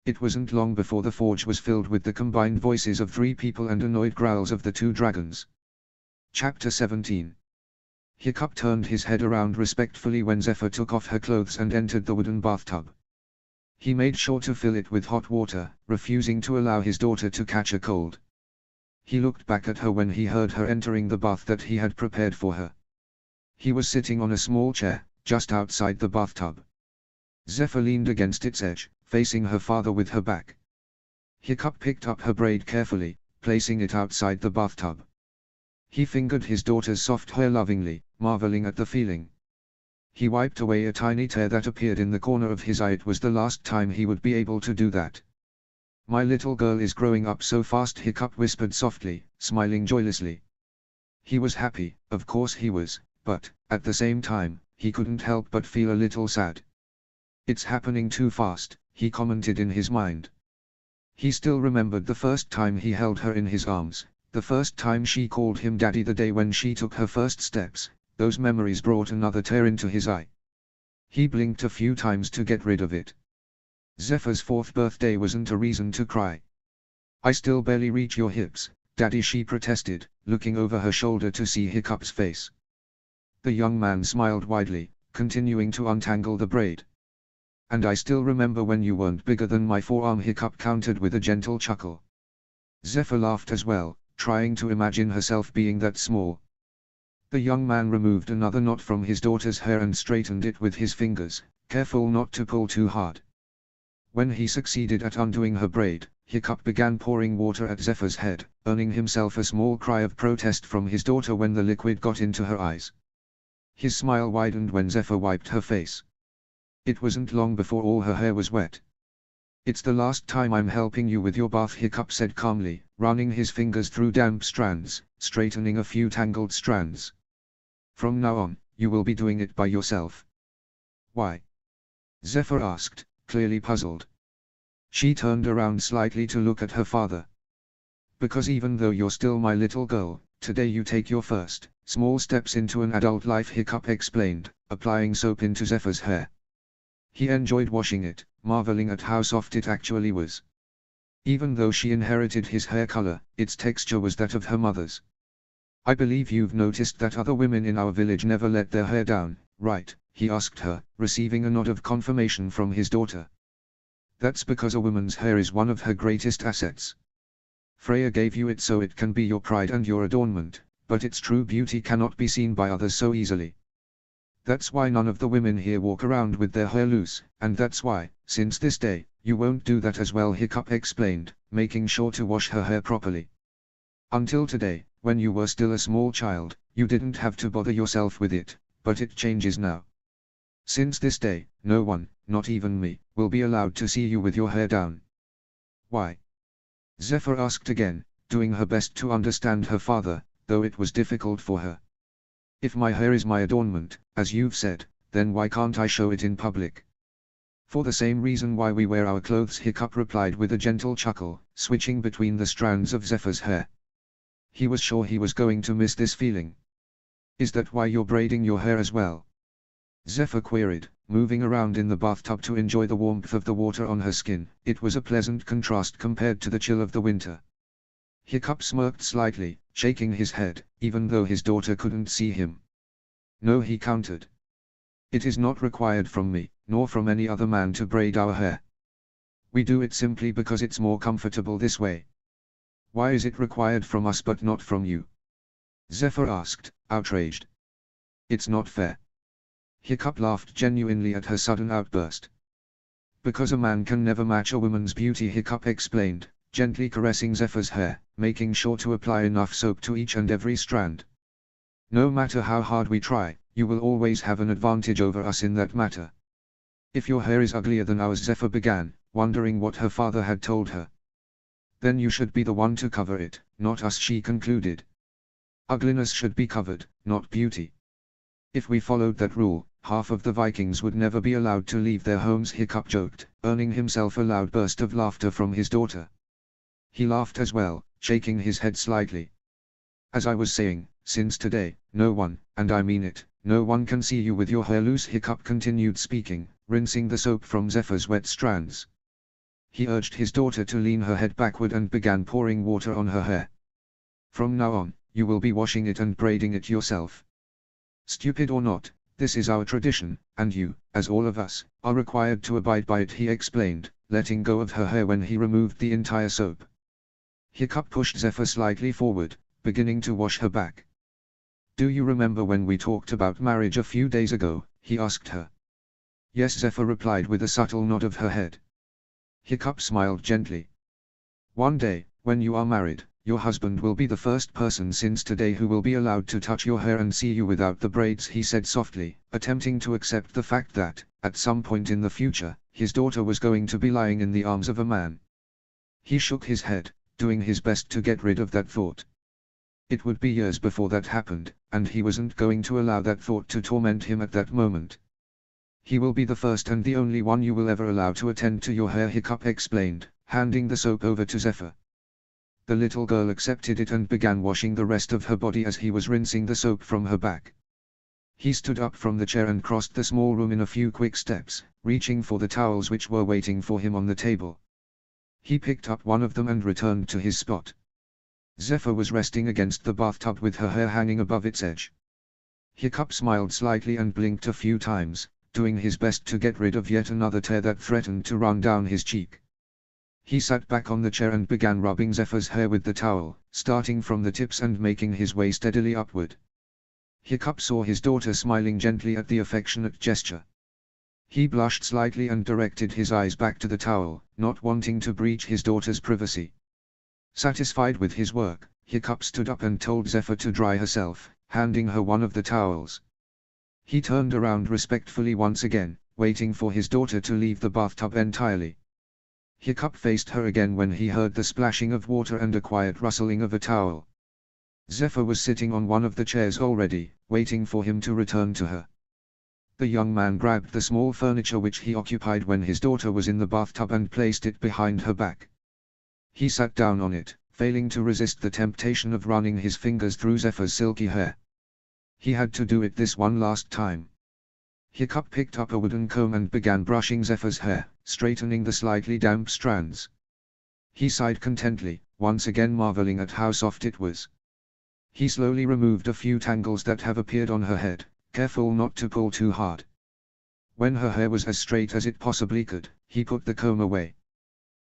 It wasn't long before the forge was filled with the combined voices of 3 people and annoyed growls of the 2 dragons. Chapter 17. Hiccup turned his head around respectfully when Zephyr took off her clothes and entered the wooden bathtub. He made sure to fill it with hot water, refusing to allow his daughter to catch a cold. He looked back at her when he heard her entering the bath that he had prepared for her. He was sitting on a small chair, just outside the bathtub. Zephyr leaned against its edge, facing her father with her back. Hiccup picked up her braid carefully, placing it outside the bathtub. He fingered his daughter's soft hair lovingly, marveling at the feeling. He wiped away a tiny tear that appeared in the corner of his eye. It was the last time he would be able to do that. My little girl is growing up so fast, Hiccup whispered softly, smiling joyously. He was happy, of course he was, but, at the same time, he couldn't help but feel a little sad. It's happening too fast, he commented in his mind. He still remembered the first time he held her in his arms, the first time she called him daddy, the day when she took her first steps. Those memories brought another tear into his eye. He blinked a few times to get rid of it. Zephyr's 4th birthday wasn't a reason to cry. I still barely reach your hips, Daddy, she protested, looking over her shoulder to see Hiccup's face. The young man smiled widely, continuing to untangle the braid. And I still remember when you weren't bigger than my forearm, Hiccup countered with a gentle chuckle. Zephyr laughed as well, trying to imagine herself being that small. The young man removed another knot from his daughter's hair and straightened it with his fingers, careful not to pull too hard. When he succeeded at undoing her braid, Hiccup began pouring water at Zephyr's head, earning himself a small cry of protest from his daughter when the liquid got into her eyes. His smile widened when Zephyr wiped her face. It wasn't long before all her hair was wet. It's the last time I'm helping you with your bath, Hiccup said calmly, running his fingers through damp strands, straightening a few tangled strands. From now on, you will be doing it by yourself. Why? Zephyr asked, clearly puzzled. She turned around slightly to look at her father. Because even though you're still my little girl, today you take your first, small steps into an adult life, Hiccup explained, applying soap into Zephyr's hair. He enjoyed washing it, marveling at how soft it actually was. Even though she inherited his hair color, its texture was that of her mother's. I believe you've noticed that other women in our village never let their hair down, right? He asked her, receiving a nod of confirmation from his daughter. That's because a woman's hair is one of her greatest assets. Freya gave you it so it can be your pride and your adornment, but its true beauty cannot be seen by others so easily. That's why none of the women here walk around with their hair loose, and that's why, since this day, you won't do that as well, Hiccup explained, making sure to wash her hair properly. Until today, when you were still a small child, you didn't have to bother yourself with it, but it changes now. Since this day, no one, not even me, will be allowed to see you with your hair down. Why? Zephyr asked again, doing her best to understand her father, though it was difficult for her. If my hair is my adornment, as you've said, then why can't I show it in public? For the same reason why we wear our clothes, Hiccup replied with a gentle chuckle, switching between the strands of Zephyr's hair. He was sure he was going to miss this feeling. Is that why you're braiding your hair as well? Zephyr queried, moving around in the bathtub to enjoy the warmth of the water on her skin. It was a pleasant contrast compared to the chill of the winter. Hiccup smirked slightly, shaking his head, even though his daughter couldn't see him. No, he countered. It is not required from me, nor from any other man to braid our hair. We do it simply because it's more comfortable this way. Why is it required from us but not from you? Zephyr asked, outraged. It's not fair. Hiccup laughed genuinely at her sudden outburst. Because a man can never match a woman's beauty, Hiccup explained, gently caressing Zephyr's hair, making sure to apply enough soap to each and every strand. No matter how hard we try, you will always have an advantage over us in that matter. If your hair is uglier than ours, Zephyr began, wondering what her father had told her. Then you should be the one to cover it, not us, she concluded. Ugliness should be covered, not beauty. If we followed that rule, half of the Vikings would never be allowed to leave their homes, Hiccup joked, earning himself a loud burst of laughter from his daughter. He laughed as well, shaking his head slightly. As I was saying, since today, no one, and I mean it, no one can see you with your hair loose, Hiccup continued speaking, rinsing the soap from Zephyr's wet strands. He urged his daughter to lean her head backward and began pouring water on her hair. From now on, you will be washing it and braiding it yourself. Stupid or not, this is our tradition, and you, as all of us, are required to abide by it, he explained, letting go of her hair when he removed the entire soap. Hiccup pushed Zephyr slightly forward, beginning to wash her back. Do you remember when we talked about marriage a few days ago? He asked her. Yes, Zephyr replied with a subtle nod of her head. Hiccup smiled gently. One day, when you are married, your husband will be the first person since today who will be allowed to touch your hair and see you without the braids, he said softly, attempting to accept the fact that, at some point in the future, his daughter was going to be lying in the arms of a man. He shook his head, doing his best to get rid of that thought. It would be years before that happened, and he wasn't going to allow that thought to torment him at that moment. He will be the first and the only one you will ever allow to attend to your hair, Hiccup explained, handing the soap over to Zephyr. The little girl accepted it and began washing the rest of her body as he was rinsing the soap from her back. He stood up from the chair and crossed the small room in a few quick steps, reaching for the towels which were waiting for him on the table. He picked up one of them and returned to his spot. Zephyr was resting against the bathtub with her hair hanging above its edge. Hiccup smiled slightly and blinked a few times, doing his best to get rid of yet another tear that threatened to run down his cheek. He sat back on the chair and began rubbing Zephyr's hair with the towel, starting from the tips and making his way steadily upward. Hiccup saw his daughter smiling gently at the affectionate gesture. He blushed slightly and directed his eyes back to the towel, not wanting to breach his daughter's privacy. Satisfied with his work, Hiccup stood up and told Zephyr to dry herself, handing her one of the towels. He turned around respectfully once again, waiting for his daughter to leave the bathtub entirely. Hiccup faced her again when he heard the splashing of water and a quiet rustling of a towel. Zephyr was sitting on one of the chairs already, waiting for him to return to her. The young man grabbed the small furniture which he occupied when his daughter was in the bathtub and placed it behind her back. He sat down on it, failing to resist the temptation of running his fingers through Zephyr's silky hair. He had to do it this one last time. Hiccup picked up a wooden comb and began brushing Zephyr's hair, straightening the slightly damp strands. He sighed contentedly, once again marveling at how soft it was. He slowly removed a few tangles that have appeared on her head, careful not to pull too hard. When her hair was as straight as it possibly could, he put the comb away.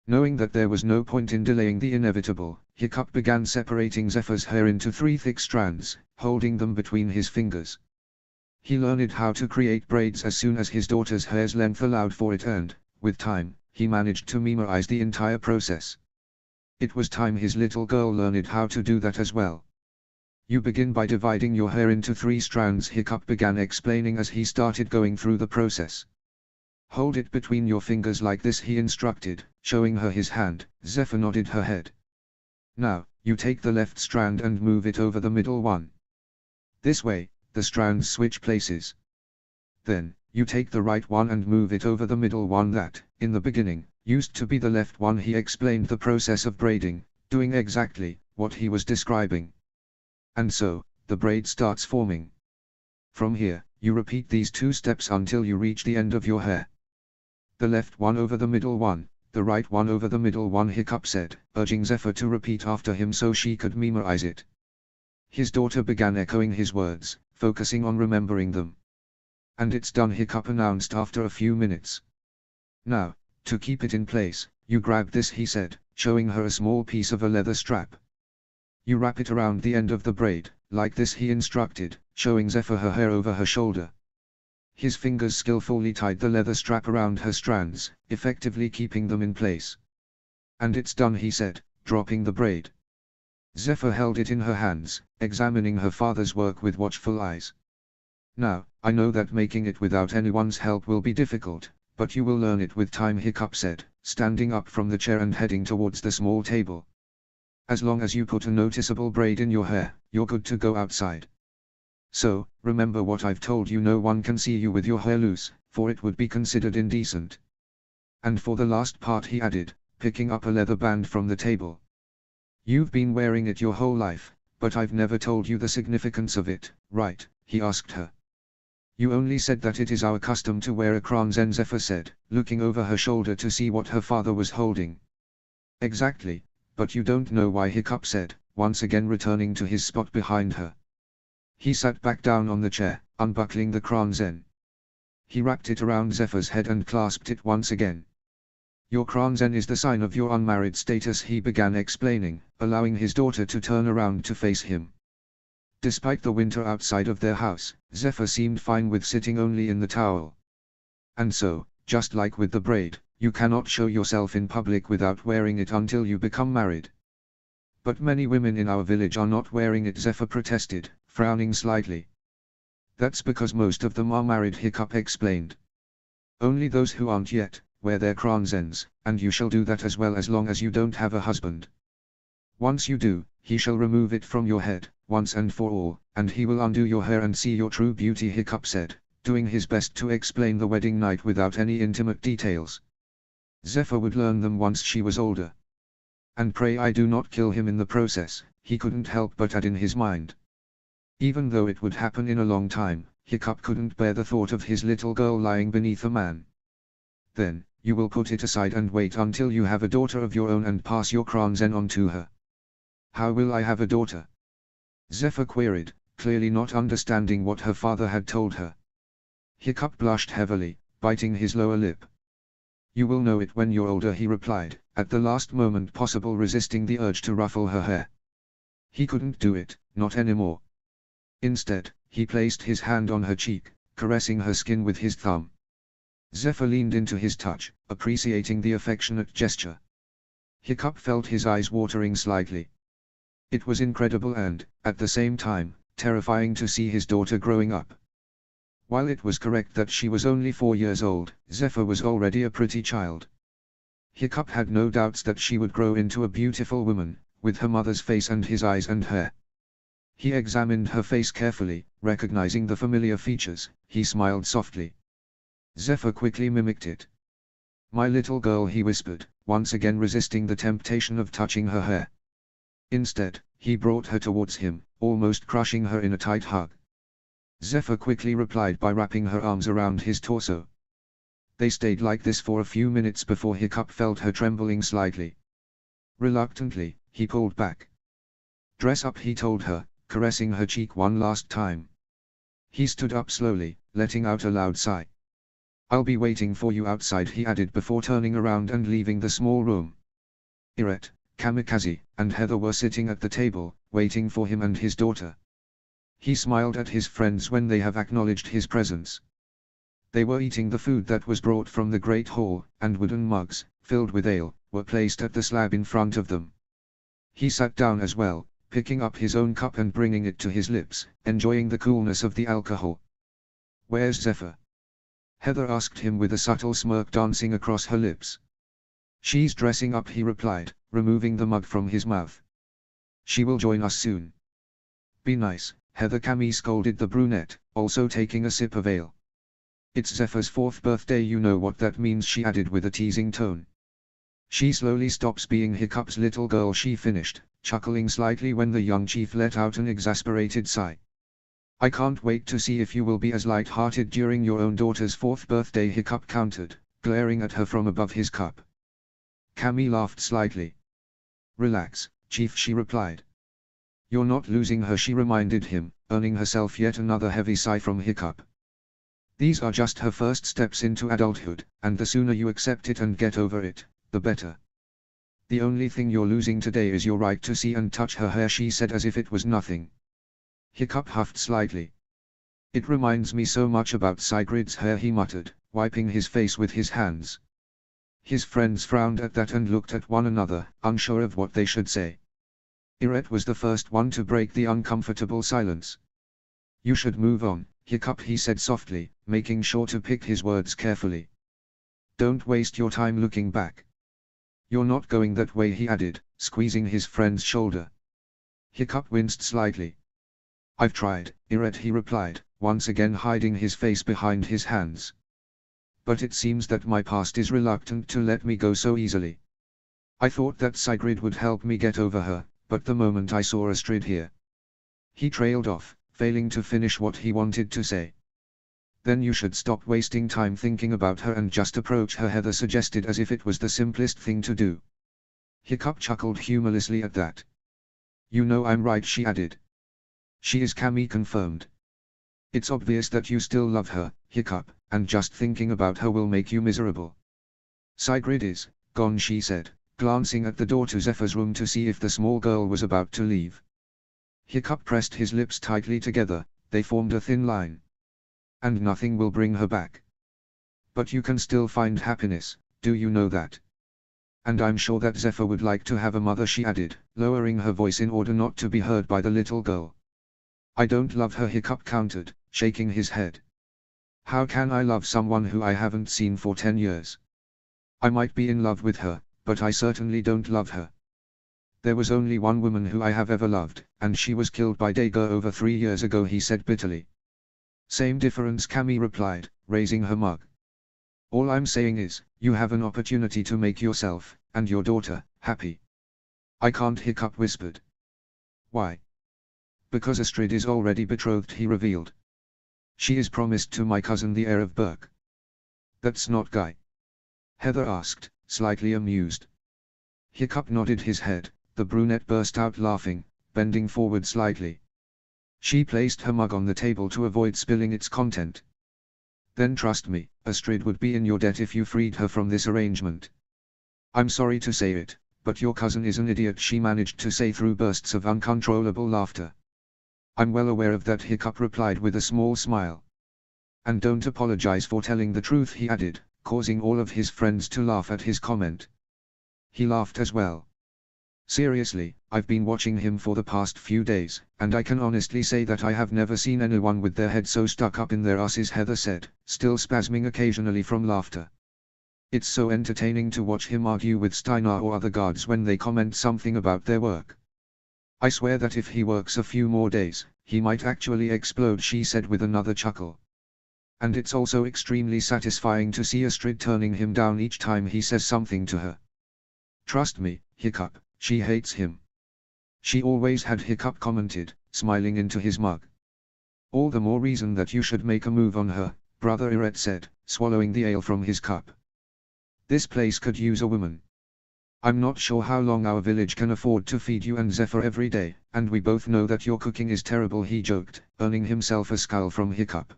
Knowing that there was no point in delaying the inevitable, Hiccup began separating Zephyr's hair into 3 thick strands, holding them between his fingers. He learned how to create braids as soon as his daughter's hair's length allowed for it and, with time, he managed to memorize the entire process. It was time his little girl learned how to do that as well. You begin by dividing your hair into 3 strands, Hiccup began explaining as he started going through the process. Hold it between your fingers like this, he instructed, showing her his hand. Zephyr nodded her head. Now, you take the left strand and move it over the middle one. This way, the strands switch places. Then, you take the right one and move it over the middle one that, in the beginning, used to be the left one. He explained the process of braiding, doing exactly what he was describing. And so, the braid starts forming. From here, you repeat these 2 steps until you reach the end of your hair. The left one over the middle one, the right one over the middle one, Hiccup said, urging Zephyr to repeat after him so she could memorize it. His daughter began echoing his words, focusing on remembering them. And it's done, Hiccup announced after a few minutes. Now, to keep it in place, you grab this, he said, showing her a small piece of a leather strap. You wrap it around the end of the braid, like this, he instructed, showing Zephyr her hair over her shoulder. His fingers skillfully tied the leather strap around her strands, effectively keeping them in place. And it's done, he said, dropping the braid. Zephyr held it in her hands, examining her father's work with watchful eyes. Now, I know that making it without anyone's help will be difficult, but you will learn it with time, Hiccup said, standing up from the chair and heading towards the small table. As long as you put a noticeable braid in your hair, you're good to go outside. So, remember what I've told you, no one can see you with your hair loose, for it would be considered indecent. And for the last part, he added, picking up a leather band from the table. You've been wearing it your whole life, but I've never told you the significance of it, right? He asked her. You only said that it is our custom to wear a crown, Zephyr said, looking over her shoulder to see what her father was holding. Exactly, but you don't know why, Hiccup said, once again returning to his spot behind her. He sat back down on the chair, unbuckling the crown. He wrapped it around Zephyr's head and clasped it once again. Your crown is the sign of your unmarried status, he began explaining, allowing his daughter to turn around to face him. Despite the winter outside of their house, Zephyr seemed fine with sitting only in the towel. And so, just like with the braid, you cannot show yourself in public without wearing it until you become married. But many women in our village are not wearing it, Zephyr protested, frowning slightly. That's because most of them are married, Hiccup explained. Only those who aren't yet, where their crowns ends, and you shall do that as well as long as you don't have a husband. Once you do, he shall remove it from your head, once and for all, and he will undo your hair and see your true beauty," Hiccup said, doing his best to explain the wedding night without any intimate details. Zephyr would learn them once she was older. "And pray I do not kill him in the process," he couldn't help but add in his mind. Even though it would happen in a long time, Hiccup couldn't bear the thought of his little girl lying beneath a man. "Then, you will put it aside and wait until you have a daughter of your own and pass your crown zen on to her." "How will I have a daughter?" Zephyr queried, clearly not understanding what her father had told her. Hiccup blushed heavily, biting his lower lip. "You will know it when you're older," he replied, at the last moment possible resisting the urge to ruffle her hair. He couldn't do it, not anymore. Instead, he placed his hand on her cheek, caressing her skin with his thumb. Zephyr leaned into his touch, appreciating the affectionate gesture. Hiccup felt his eyes watering slightly. It was incredible and, at the same time, terrifying to see his daughter growing up. While it was correct that she was only 4 years old, Zephyr was already a pretty child. Hiccup had no doubts that she would grow into a beautiful woman, with her mother's face and his eyes and hair. He examined her face carefully, recognizing the familiar features. He smiled softly. Zephyr quickly mimicked it. "My little girl," he whispered, once again resisting the temptation of touching her hair. Instead, he brought her towards him, almost crushing her in a tight hug. Zephyr quickly replied by wrapping her arms around his torso. They stayed like this for a few minutes before Hiccup felt her trembling slightly. Reluctantly, he pulled back. "Dress up," he told her, caressing her cheek one last time. He stood up slowly, letting out a loud sigh. "I'll be waiting for you outside," he added before turning around and leaving the small room. Irette, Kamikaze, and Heather were sitting at the table, waiting for him and his daughter. He smiled at his friends when they have acknowledged his presence. They were eating the food that was brought from the great hall, and wooden mugs, filled with ale, were placed at the slab in front of them. He sat down as well, picking up his own cup and bringing it to his lips, enjoying the coolness of the alcohol. "Where's Zephyr?" Heather asked him with a subtle smirk dancing across her lips. "She's dressing up," he replied, removing the mug from his mouth. "She will join us soon." "Be nice," Heather Camille scolded the brunette, also taking a sip of ale. "It's Zephyr's 4th birthday, you know what that means," she added with a teasing tone. "She slowly stops being Hiccup's little girl," she finished, chuckling slightly when the young chief let out an exasperated sigh. "I can't wait to see if you will be as light-hearted during your own daughter's 4th birthday," Hiccup countered, glaring at her from above his cup. Camille laughed slightly. "Relax, Chief," she replied. "You're not losing her," she reminded him, earning herself yet another heavy sigh from Hiccup. "These are just her first steps into adulthood, and the sooner you accept it and get over it, the better. The only thing you're losing today is your right to see and touch her hair," she said as if it was nothing. Hiccup huffed slightly. "It reminds me so much about Sigrid's hair," he muttered, wiping his face with his hands. His friends frowned at that and looked at one another, unsure of what they should say. Irette was the first one to break the uncomfortable silence. "You should move on, Hiccup," he said softly, making sure to pick his words carefully. "Don't waste your time looking back." "You're not going that way," he added, squeezing his friend's shoulder. Hiccup winced slightly. "I've tried, Irette," he replied, once again hiding his face behind his hands. "But it seems that my past is reluctant to let me go so easily. I thought that Sigrid would help me get over her, but the moment I saw Astrid here..." He trailed off, failing to finish what he wanted to say. "Then you should stop wasting time thinking about her and just approach her," Heather suggested as if it was the simplest thing to do. Hiccup chuckled humorlessly at that. "You know I'm right," she added. "She is," Camille confirmed. "It's obvious that you still love her, Hiccup, and just thinking about her will make you miserable." "Sigrid is gone," she said, glancing at the door to Zephyr's room to see if the small girl was about to leave. Hiccup pressed his lips tightly together, they formed a thin line. "And nothing will bring her back. But you can still find happiness, do you know that? And I'm sure that Zephyr would like to have a mother," she added, lowering her voice in order not to be heard by the little girl. "I don't love her," Hiccup countered, shaking his head. "How can I love someone who I haven't seen for 10 years? I might be in love with her, but I certainly don't love her. There was only one woman who I have ever loved, and she was killed by Dager over 3 years ago, he said bitterly. Same difference, Camille replied, raising her mug. All I'm saying is, you have an opportunity to make yourself, and your daughter, happy. I can't, Hiccup whispered. Why? Because Astrid is already betrothed, he revealed. She is promised to my cousin, the heir of Burke. That's not Guy? Heather asked, slightly amused. Hiccup nodded his head. The brunette burst out laughing, bending forward slightly. She placed her mug on the table to avoid spilling its content. Then trust me, Astrid would be in your debt if you freed her from this arrangement. I'm sorry to say it, but your cousin is an idiot, she managed to say through bursts of uncontrollable laughter. I'm well aware of that, Hiccup replied with a small smile. And don't apologize for telling the truth, he added, causing all of his friends to laugh at his comment. He laughed as well. Seriously, I've been watching him for the past few days, and I can honestly say that I have never seen anyone with their head so stuck up in their asses, Heather said, still spasming occasionally from laughter. It's so entertaining to watch him argue with Steinar or other guards when they comment something about their work. I swear that if he works a few more days, he might actually explode, she said with another chuckle. And it's also extremely satisfying to see Astrid turning him down each time he says something to her. Trust me, Hiccup. She hates him. She always had, Hiccup commented, smiling into his mug. All the more reason that you should make a move on her, Brother Iret said, swallowing the ale from his cup. This place could use a woman. I'm not sure how long our village can afford to feed you and Zephyr every day, and we both know that your cooking is terrible, he joked, earning himself a scowl from Hiccup.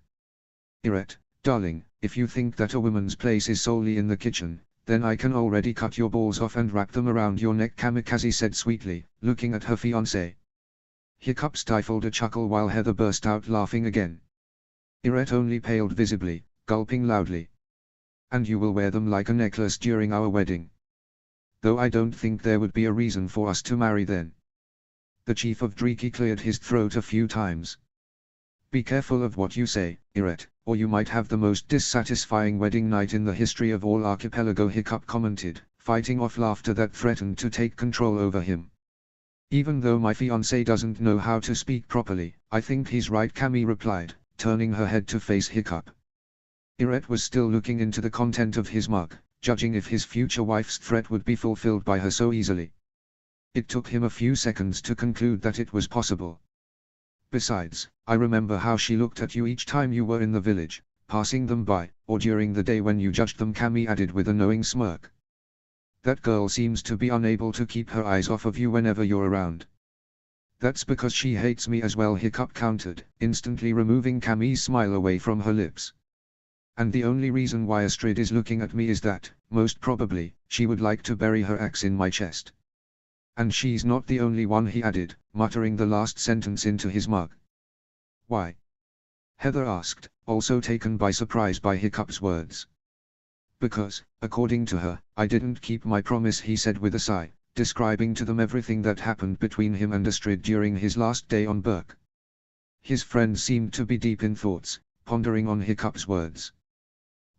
Iret, darling, if you think that a woman's place is solely in the kitchen, then I can already cut your balls off and wrap them around your neck, Kamikaze said sweetly, looking at her fiancé. Hiccup stifled a chuckle while Heather burst out laughing again. Iret only paled visibly, gulping loudly. And you will wear them like a necklace during our wedding. Though I don't think there would be a reason for us to marry then. The chief of Driki cleared his throat a few times. Be careful of what you say, Iret, or you might have the most dissatisfying wedding night in the history of all archipelago, Hiccup commented, fighting off laughter that threatened to take control over him. Even though my fiancé doesn't know how to speak properly, I think he's right, Camille replied, turning her head to face Hiccup. Iret was still looking into the content of his mug, judging if his future wife's threat would be fulfilled by her so easily. It took him a few seconds to conclude that it was possible. Besides, I remember how she looked at you each time you were in the village, passing them by, or during the day when you judged them, Camille added with a knowing smirk. That girl seems to be unable to keep her eyes off of you whenever you're around. That's because she hates me as well, Hiccup countered, instantly removing Camille's smile away from her lips. And the only reason why Astrid is looking at me is that, most probably, she would like to bury her axe in my chest. And she's not the only one, he added, muttering the last sentence into his mug. Why? Heather asked, also taken by surprise by Hiccup's words. Because, according to her, I didn't keep my promise, he said with a sigh, describing to them everything that happened between him and Astrid during his last day on Burke. His friend seemed to be deep in thoughts, pondering on Hiccup's words.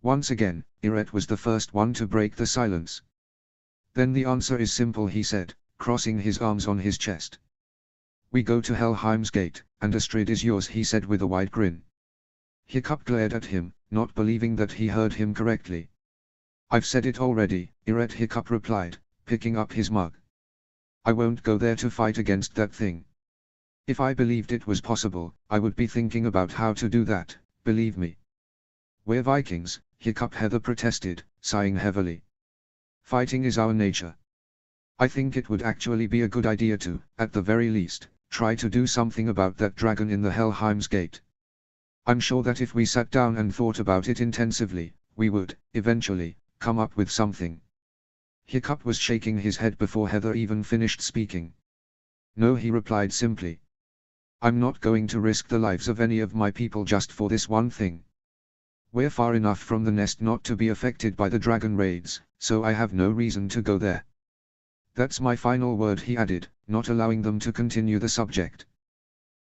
Once again, Iret was the first one to break the silence. Then the answer is simple, he said, crossing his arms on his chest. We go to Helheim's Gate, and Astrid is yours, he said with a wide grin. Hiccup glared at him, not believing that he heard him correctly. I've said it already, Iret, Hiccup replied, picking up his mug. I won't go there to fight against that thing. If I believed it was possible, I would be thinking about how to do that, believe me. We're Vikings, Hiccup, Heather protested, sighing heavily. Fighting is our nature. I think it would actually be a good idea to, at the very least, try to do something about that dragon in the Helheim's Gate. I'm sure that if we sat down and thought about it intensively, we would, eventually, come up with something. Hiccup was shaking his head before Heather even finished speaking. No, he replied simply. I'm not going to risk the lives of any of my people just for this one thing. We're far enough from the nest not to be affected by the dragon raids, so I have no reason to go there. That's my final word, he added, not allowing them to continue the subject.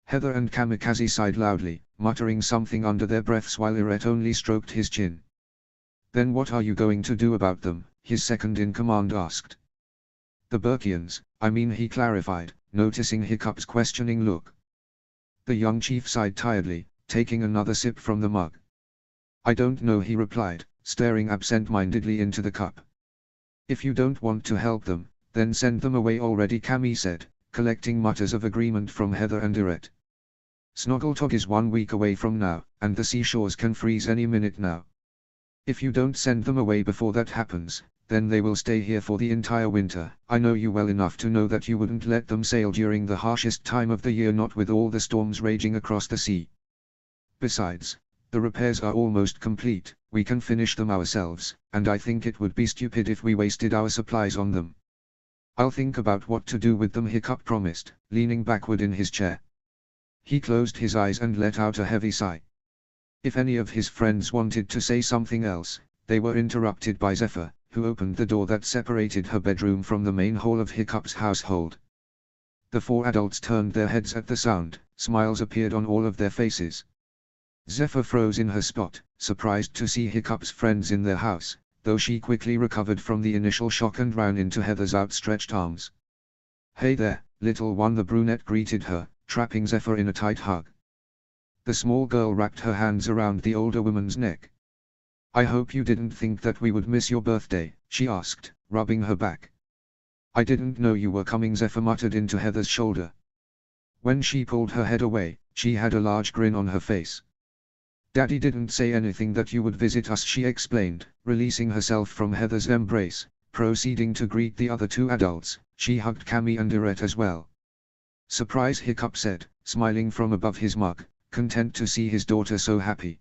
Heather and Kamikaze sighed loudly, muttering something under their breaths while Iret only stroked his chin. Then what are you going to do about them, his second-in-command asked. The Burkians, I mean, he clarified, noticing Hiccup's questioning look. The young chief sighed tiredly, taking another sip from the mug. I don't know, he replied, staring absent-mindedly into the cup. If you don't want to help them, then send them away already, Cammy said, collecting mutters of agreement from Heather and Irette. Snoggletog is 1 week away from now, and the seashores can freeze any minute now. If you don't send them away before that happens, then they will stay here for the entire winter. I know you well enough to know that you wouldn't let them sail during the harshest time of the year, not with all the storms raging across the sea. Besides, the repairs are almost complete, we can finish them ourselves, and I think it would be stupid if we wasted our supplies on them. I'll think about what to do with them, Hiccup promised, leaning backward in his chair. He closed his eyes and let out a heavy sigh. If any of his friends wanted to say something else, they were interrupted by Zephyr, who opened the door that separated her bedroom from the main hall of Hiccup's household. The 4 adults turned their heads at the sound, smiles appeared on all of their faces. Zephyr froze in her spot, surprised to see Hiccup's friends in their house, though she quickly recovered from the initial shock and ran into Heather's outstretched arms. Hey there, little one, the brunette greeted her, trapping Zephyr in a tight hug. The small girl wrapped her hands around the older woman's neck. I hope you didn't think that we would miss your birthday, she asked, rubbing her back. I didn't know you were coming, Zephyr muttered into Heather's shoulder. When she pulled her head away, she had a large grin on her face. Daddy didn't say anything that you would visit us, she explained, releasing herself from Heather's embrace, proceeding to greet the other 2 adults. She hugged Cammy and Irette as well. Surprise, Hiccup said, smiling from above his mug, content to see his daughter so happy.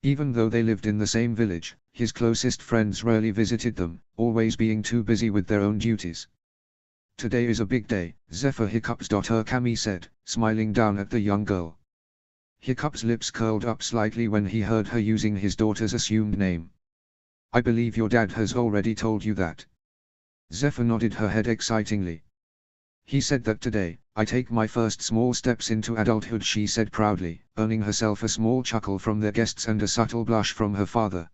Even though they lived in the same village, his closest friends rarely visited them, always being too busy with their own duties. Today is a big day, Zephyr, Hiccup's daughter Cammy said, smiling down at the young girl. Hiccup's lips curled up slightly when he heard her using his daughter's assumed name. I believe your dad has already told you that. Zephyr nodded her head excitingly. He said that today, I take my first small steps into adulthood, she said proudly, earning herself a small chuckle from their guests and a subtle blush from her father.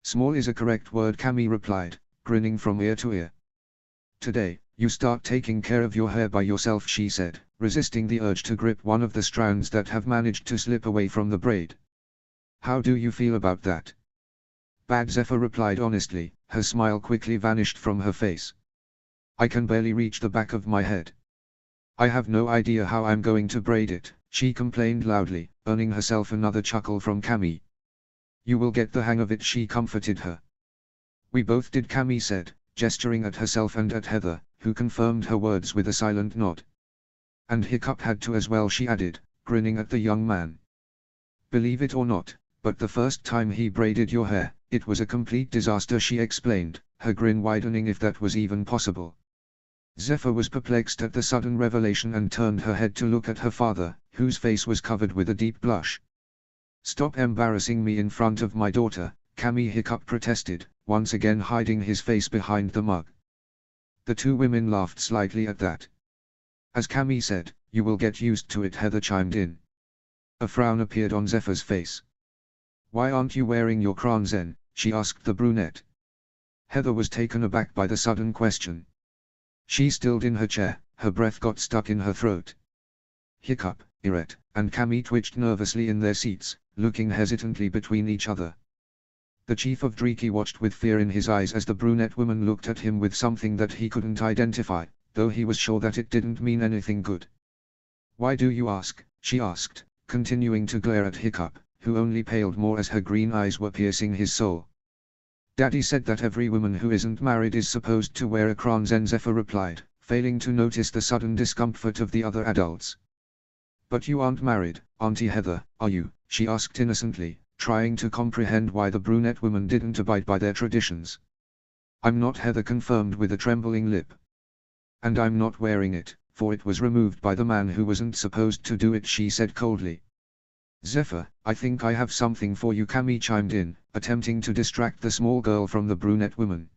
Small is a correct word, Cammy replied, grinning from ear to ear. Today, you start taking care of your hair by yourself, she said, resisting the urge to grip one of the strands that have managed to slip away from the braid. How do you feel about that? Bad, Zephyr replied honestly, her smile quickly vanished from her face. I can barely reach the back of my head. I have no idea how I'm going to braid it, she complained loudly, earning herself another chuckle from Cammy. You will get the hang of it, she comforted her. We both did, Cammy said, gesturing at herself and at Heather, who confirmed her words with a silent nod. And Hiccup had to as well, she added, grinning at the young man. Believe it or not, but the first time he braided your hair, it was a complete disaster, she explained, her grin widening if that was even possible. Zephyr was perplexed at the sudden revelation and turned her head to look at her father, whose face was covered with a deep blush. Stop embarrassing me in front of my daughter, Cammy, Hiccup protested, once again hiding his face behind the mug. The 2 women laughed slightly at that. As Cammy said, you will get used to it, Heather chimed in. A frown appeared on Zephyr's face. Why aren't you wearing your crown then? She asked the brunette. Heather was taken aback by the sudden question. She stilled in her chair, her breath got stuck in her throat. Hiccup, Irette, and Cammy twitched nervously in their seats, looking hesitantly between each other. The chief of Dreeki watched with fear in his eyes as the brunette woman looked at him with something that he couldn't identify, though he was sure that it didn't mean anything good. Why do you ask? She asked, continuing to glare at Hiccup, who only paled more as her green eyes were piercing his soul. Daddy said that every woman who isn't married is supposed to wear a crown, Zephyr replied, failing to notice the sudden discomfort of the other adults. But you aren't married, Auntie Heather, are you? She asked innocently, trying to comprehend why the brunette woman didn't abide by their traditions. I'm not, Heather confirmed with a trembling lip. And I'm not wearing it, for it was removed by the man who wasn't supposed to do it, she said coldly. Zephyr, I think I have something for you, Cammy chimed in, attempting to distract the small girl from the brunette woman.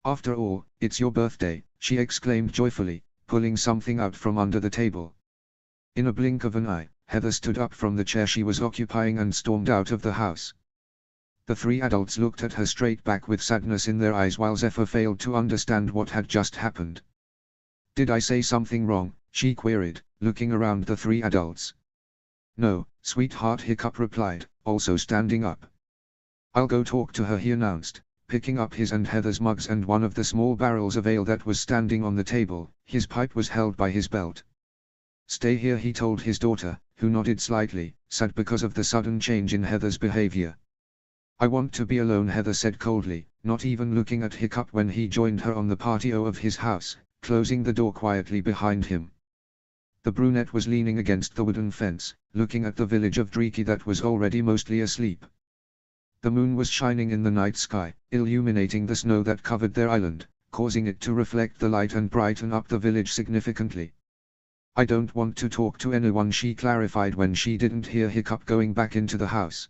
After all, it's your birthday, she exclaimed joyfully, pulling something out from under the table. In a blink of an eye, Heather stood up from the chair she was occupying and stormed out of the house. The three adults looked at her straight back with sadness in their eyes while Zephyr failed to understand what had just happened. "Did I say something wrong?" she queried, looking around the three adults. "No, sweetheart," Hiccup replied, also standing up. "I'll go talk to her," he announced, picking up his and Heather's mugs and one of the small barrels of ale that was standing on the table. His pipe was held by his belt. "Stay here," he told his daughter, who nodded slightly, sad because of the sudden change in Heather's behavior. "I want to be alone," Heather said coldly, not even looking at Hiccup when he joined her on the patio of his house, closing the door quietly behind him. The brunette was leaning against the wooden fence, looking at the village of Driki that was already mostly asleep. The moon was shining in the night sky, illuminating the snow that covered their island, causing it to reflect the light and brighten up the village significantly. "I don't want to talk to anyone," she clarified when she didn't hear Hiccup going back into the house.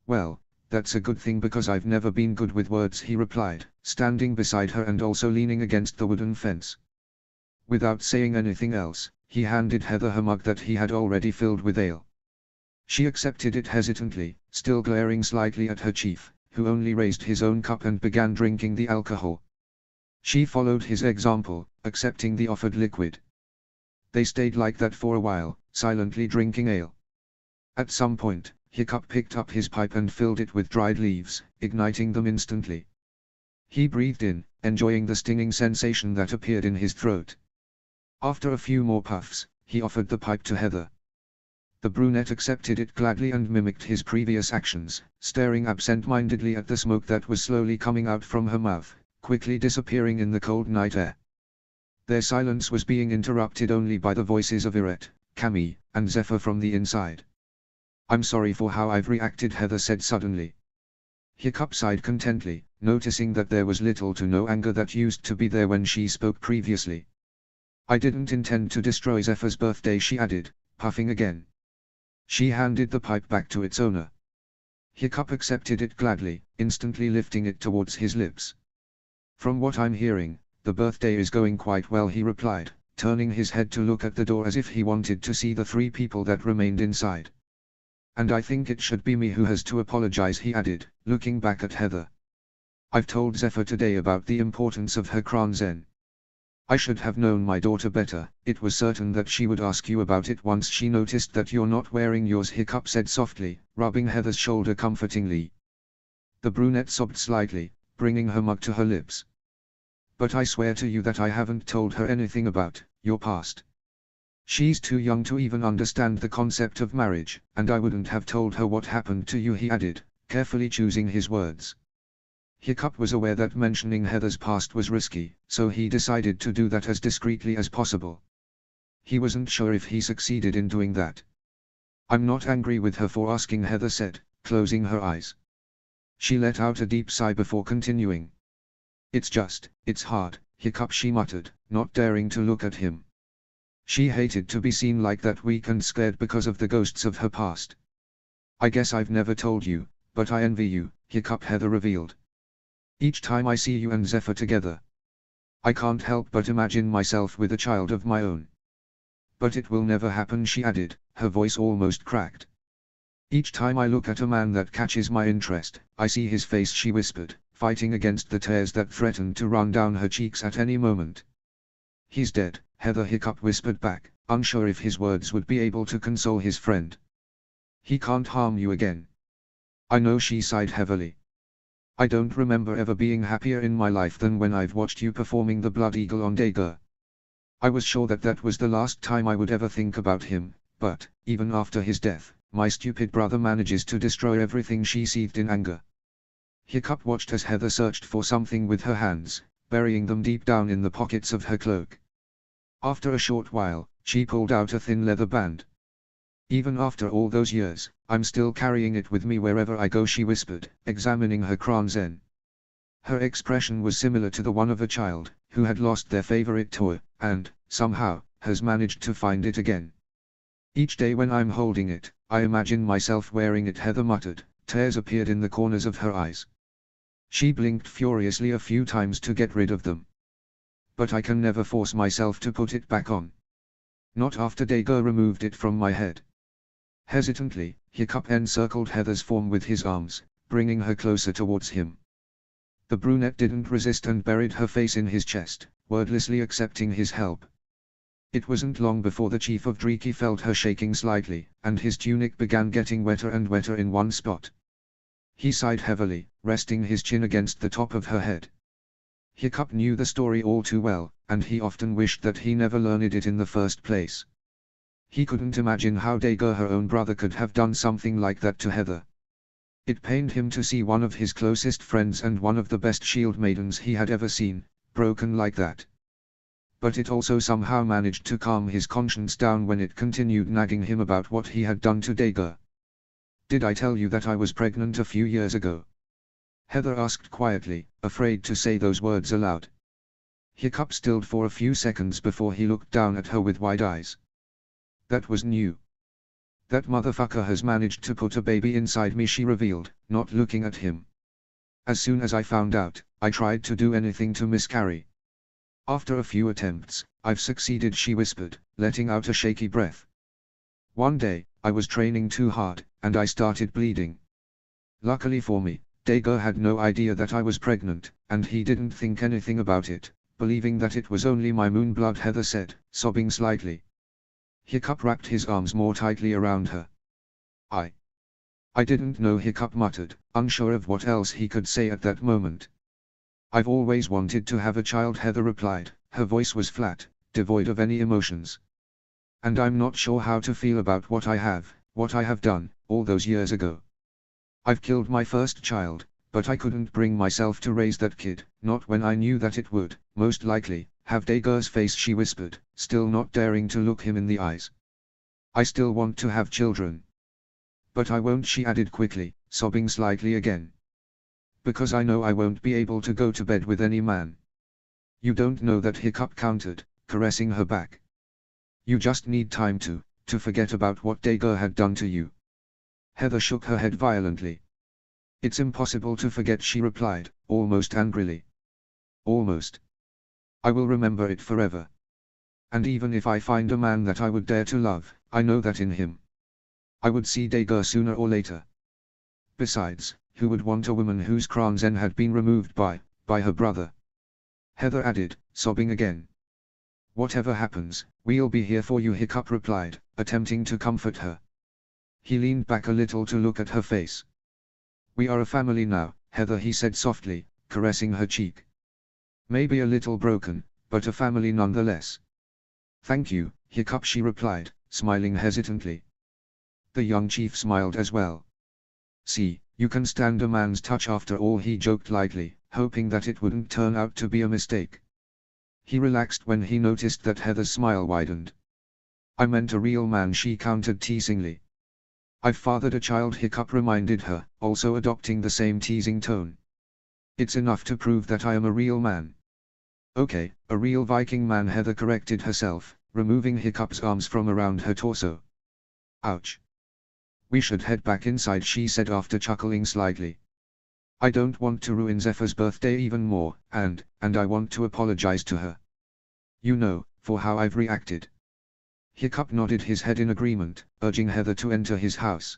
"Well, that's a good thing because I've never been good with words," he replied, standing beside her and also leaning against the wooden fence. Without saying anything else, he handed Heather her mug that he had already filled with ale. She accepted it hesitantly, still glaring slightly at her chief, who only raised his own cup and began drinking the alcohol. She followed his example, accepting the offered liquid. They stayed like that for a while, silently drinking ale. At some point, Hiccup picked up his pipe and filled it with dried leaves, igniting them instantly. He breathed in, enjoying the stinging sensation that appeared in his throat. After a few more puffs, he offered the pipe to Heather. The brunette accepted it gladly and mimicked his previous actions, staring absent-mindedly at the smoke that was slowly coming out from her mouth, quickly disappearing in the cold night air. Their silence was being interrupted only by the voices of Irette, Camille, and Zephyr from the inside. "I'm sorry for how I've reacted," Heather said suddenly. Hiccup sighed contently, noticing that there was little to no anger that used to be there when she spoke previously. "I didn't intend to destroy Zephyr's birthday," she added, puffing again. She handed the pipe back to its owner. Hiccup accepted it gladly, instantly lifting it towards his lips. "From what I'm hearing, the birthday is going quite well," he replied, turning his head to look at the door as if he wanted to see the three people that remained inside. "And I think it should be me who has to apologize," he added, looking back at Heather. "I've told Zephyr today about the importance of her Crown Zen. I should have known my daughter better. It was certain that she would ask you about it once she noticed that you're not wearing yours," Hiccup said softly, rubbing Heather's shoulder comfortingly. The brunette sobbed slightly, bringing her mug to her lips. "But I swear to you that I haven't told her anything about your past. She's too young to even understand the concept of marriage, and I wouldn't have told her what happened to you," he added, carefully choosing his words. Hiccup was aware that mentioning Heather's past was risky, so he decided to do that as discreetly as possible. He wasn't sure if he succeeded in doing that. "I'm not angry with her for asking," Heather said, closing her eyes. She let out a deep sigh before continuing. It's hard," Hiccup she muttered, not daring to look at him. She hated to be seen like that, weak and scared because of the ghosts of her past. "I guess I've never told you, but I envy you," Hiccup Heather revealed. "Each time I see you and Zephyr together, I can't help but imagine myself with a child of my own. But it will never happen," she added, her voice almost cracked. "Each time I look at a man that catches my interest, I see his face," she whispered, fighting against the tears that threatened to run down her cheeks at any moment. "He's dead," Heather Hiccup whispered back, unsure if his words would be able to console his friend. "He can't harm you again." "I know," she sighed heavily. "I don't remember ever being happier in my life than when I've watched you performing the Blood Eagle on Dagur. I was sure that that was the last time I would ever think about him, but, even after his death, my stupid brother manages to destroy everything," she seethed in anger. Hiccup watched as Heather searched for something with her hands, burying them deep down in the pockets of her cloak. After a short while, she pulled out a thin leather band. "Even after all those years, I'm still carrying it with me wherever I go," she whispered, examining her Crown Zen. Her expression was similar to the one of a child, who had lost their favorite toy, and, somehow, has managed to find it again. "Each day when I'm holding it, I imagine myself wearing it," Heather muttered. Tears appeared in the corners of her eyes. She blinked furiously a few times to get rid of them. "But I can never force myself to put it back on. Not after Dagur removed it from my head." Hesitantly, Hiccup encircled Heather's form with his arms, bringing her closer towards him. The brunette didn't resist and buried her face in his chest, wordlessly accepting his help. It wasn't long before the chief of Driki felt her shaking slightly, and his tunic began getting wetter and wetter in one spot. He sighed heavily, resting his chin against the top of her head. Hiccup knew the story all too well, and he often wished that he never learned it in the first place. He couldn't imagine how Dager, her own brother, could have done something like that to Heather. It pained him to see one of his closest friends and one of the best shield maidens he had ever seen, broken like that. But it also somehow managed to calm his conscience down when it continued nagging him about what he had done to Dager. "Did I tell you that I was pregnant a few years ago?" Heather asked quietly, afraid to say those words aloud. Hiccup stilled for a few seconds before he looked down at her with wide eyes. "That was new. That motherfucker has managed to put a baby inside me," she revealed, not looking at him. "As soon as I found out, I tried to do anything to miscarry. After a few attempts, I've succeeded," she whispered, letting out a shaky breath. "One day, I was training too hard, and I started bleeding. Luckily for me, Dager had no idea that I was pregnant, and he didn't think anything about it, believing that it was only my moon blood," Heather said, sobbing slightly. Hiccup wrapped his arms more tightly around her. I didn't know," Hiccup muttered, unsure of what else he could say at that moment. "I've always wanted to have a child," Heather replied, her voice was flat, devoid of any emotions. "And I'm not sure how to feel about what I have done, all those years ago. I've killed my first child, but I couldn't bring myself to raise that kid, not when I knew that it would, most likely, have Dager's face," she whispered, still not daring to look him in the eyes. "I still want to have children. But I won't," she added quickly, sobbing slightly again. "Because I know I won't be able to go to bed with any man." "You don't know that," Hiccup countered, caressing her back. "You just need time to forget about what Dager had done to you." Heather shook her head violently. "It's impossible to forget," she replied, almost angrily. "Almost. I will remember it forever. And even if I find a man that I would dare to love, I know that in him I would see Dager sooner or later. Besides, who would want a woman whose Kranzen had been removed by her brother?" Heather added, sobbing again. "Whatever happens, we'll be here for you," Hiccup replied, attempting to comfort her. He leaned back a little to look at her face. "We are a family now, Heather," he said softly, caressing her cheek. "Maybe a little broken, but a family nonetheless." "Thank you, Hiccup," she replied, smiling hesitantly. The young chief smiled as well. "See, you can stand a man's touch after all," he joked lightly, hoping that it wouldn't turn out to be a mistake. He relaxed when he noticed that Heather's smile widened. "I meant a real man," she countered teasingly. "I've fathered a child," Hiccup reminded her, also adopting the same teasing tone. "It's enough to prove that I am a real man." "Okay, a real Viking man," Heather corrected herself, removing Hiccup's arms from around her torso. "Ouch. We should head back inside," she said after chuckling slightly. "I don't want to ruin Zephyr's birthday even more, and I want to apologize to her. You know, for how I've reacted." Hiccup nodded his head in agreement, urging Heather to enter his house.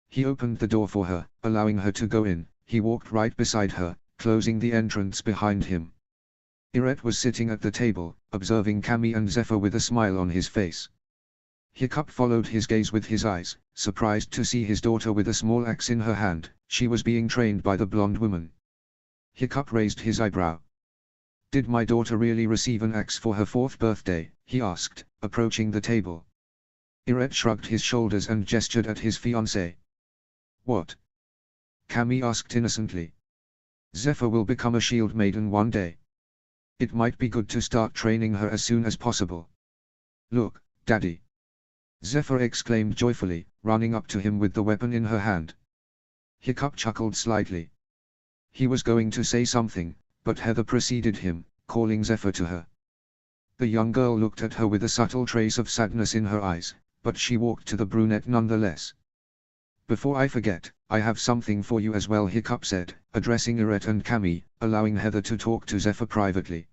He opened the door for her, allowing her to go in. He walked right beside her, closing the entrance behind him. Iret was sitting at the table, observing Cammy and Zephyr with a smile on his face. Hiccup followed his gaze with his eyes, surprised to see his daughter with a small axe in her hand. She was being trained by the blonde woman. Hiccup raised his eyebrow. "Did my daughter really receive an axe for her 4th birthday?" he asked, approaching the table. Iret shrugged his shoulders and gestured at his fiancée. "What?" Cammy asked innocently. "Zephyr will become a shield maiden one day. It might be good to start training her as soon as possible." "Look, Daddy!" Zephyr exclaimed joyfully, running up to him with the weapon in her hand. Hiccup chuckled slightly. He was going to say something, but Heather preceded him, calling Zephyr to her. The young girl looked at her with a subtle trace of sadness in her eyes, but she walked to the brunette nonetheless. "Before I forget, I have something for you as well," Hiccup said, addressing Iret and Cammy, allowing Heather to talk to Zephyr privately.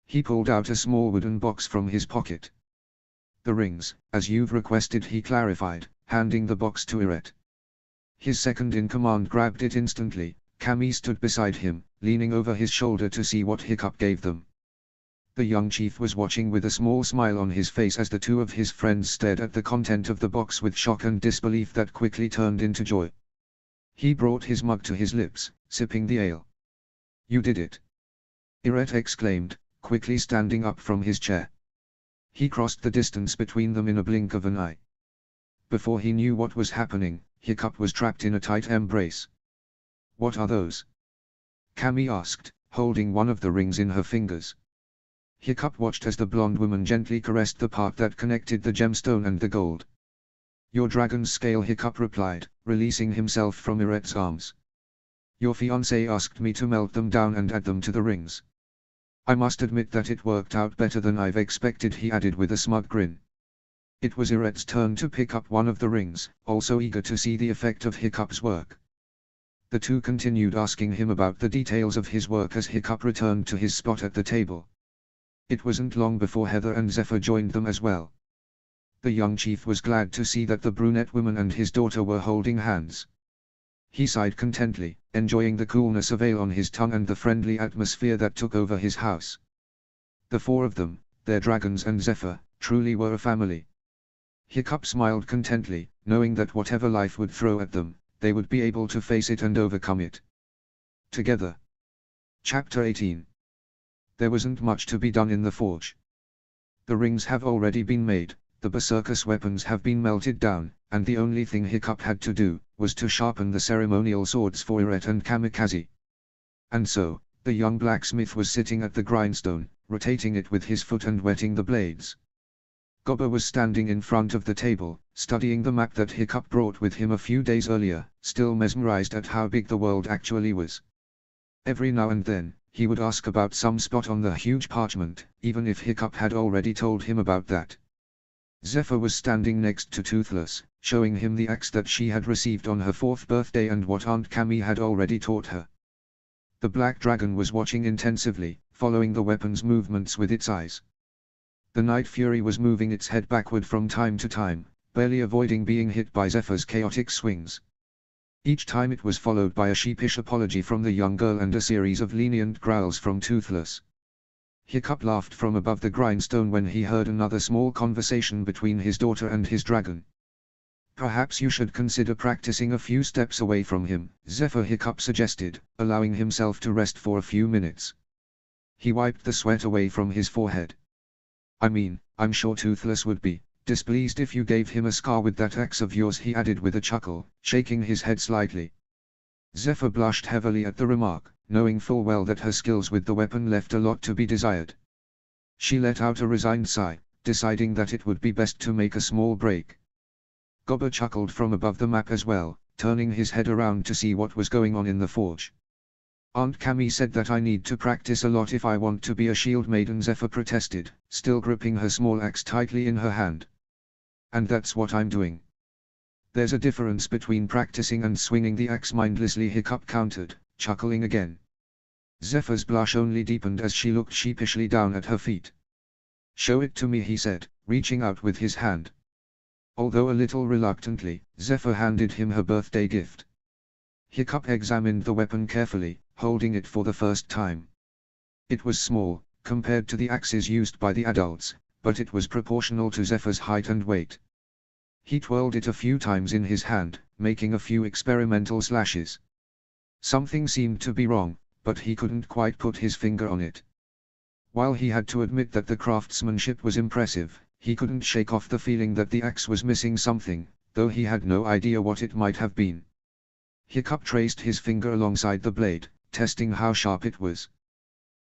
He pulled out a small wooden box from his pocket. "The rings, as you've requested," he clarified, handing the box to Iret. His second-in-command grabbed it instantly. Cammy stood beside him, leaning over his shoulder to see what Hiccup gave them. The young chief was watching with a small smile on his face as the two of his friends stared at the content of the box with shock and disbelief that quickly turned into joy. He brought his mug to his lips, sipping the ale. "You did it!" Irette exclaimed, quickly standing up from his chair. He crossed the distance between them in a blink of an eye. Before he knew what was happening, Hiccup was trapped in a tight embrace. "What are those?" Cammy asked, holding one of the rings in her fingers. Hiccup watched as the blonde woman gently caressed the part that connected the gemstone and the gold. "Your dragon's scale," Hiccup replied, releasing himself from Irette's arms. "Your fiancé asked me to melt them down and add them to the rings. I must admit that it worked out better than I've expected," he added with a smug grin. It was Irette's turn to pick up one of the rings, also eager to see the effect of Hiccup's work. The two continued asking him about the details of his work as Hiccup returned to his spot at the table. It wasn't long before Heather and Zephyr joined them as well. The young chief was glad to see that the brunette woman and his daughter were holding hands. He sighed contently, enjoying the coolness of ale on his tongue and the friendly atmosphere that took over his house. The four of them, their dragons and Zephyr, truly were a family. Hiccup smiled contently, knowing that whatever life would throw at them, they would be able to face it and overcome it. Together. Chapter 18. There wasn't much to be done in the forge. The rings have already been made, the Berserker's weapons have been melted down, and the only thing Hiccup had to do, was to sharpen the ceremonial swords for Irette and Kamikaze. And so, the young blacksmith was sitting at the grindstone, rotating it with his foot and wetting the blades. Gobber was standing in front of the table, studying the map that Hiccup brought with him a few days earlier, still mesmerized at how big the world actually was. Every now and then, he would ask about some spot on the huge parchment, even if Hiccup had already told him about that. Zephyr was standing next to Toothless, showing him the axe that she had received on her 4th birthday and what Aunt Cammy had already taught her. The black dragon was watching intensively, following the weapon's movements with its eyes. The Night Fury was moving its head backward from time to time, barely avoiding being hit by Zephyr's chaotic swings. Each time it was followed by a sheepish apology from the young girl and a series of lenient growls from Toothless. Hiccup laughed from above the grindstone when he heard another small conversation between his daughter and his dragon. "Perhaps you should consider practicing a few steps away from him," Zephyr Hiccup suggested, allowing himself to rest for a few minutes. He wiped the sweat away from his forehead. "I mean, I'm sure Toothless would be displeased if you gave him a scar with that axe of yours," he added with a chuckle, shaking his head slightly. Zephyr blushed heavily at the remark, knowing full well that her skills with the weapon left a lot to be desired. She let out a resigned sigh, deciding that it would be best to make a small break. Gobber chuckled from above the map as well, turning his head around to see what was going on in the forge. "Aunt Cammy said that I need to practice a lot if I want to be a shield maiden," Zephyr protested, still gripping her small axe tightly in her hand. "And that's what I'm doing." "There's a difference between practicing and swinging the axe mindlessly," Hiccup countered, chuckling again. Zephyr's blush only deepened as she looked sheepishly down at her feet. "Show it to me," he said, reaching out with his hand. Although a little reluctantly, Zephyr handed him her birthday gift. Hiccup examined the weapon carefully, holding it for the first time. It was small, compared to the axes used by the adults, but it was proportional to Zephyr's height and weight. He twirled it a few times in his hand, making a few experimental slashes. Something seemed to be wrong, but he couldn't quite put his finger on it. While he had to admit that the craftsmanship was impressive, he couldn't shake off the feeling that the axe was missing something, though he had no idea what it might have been. Hiccup traced his finger alongside the blade, testing how sharp it was.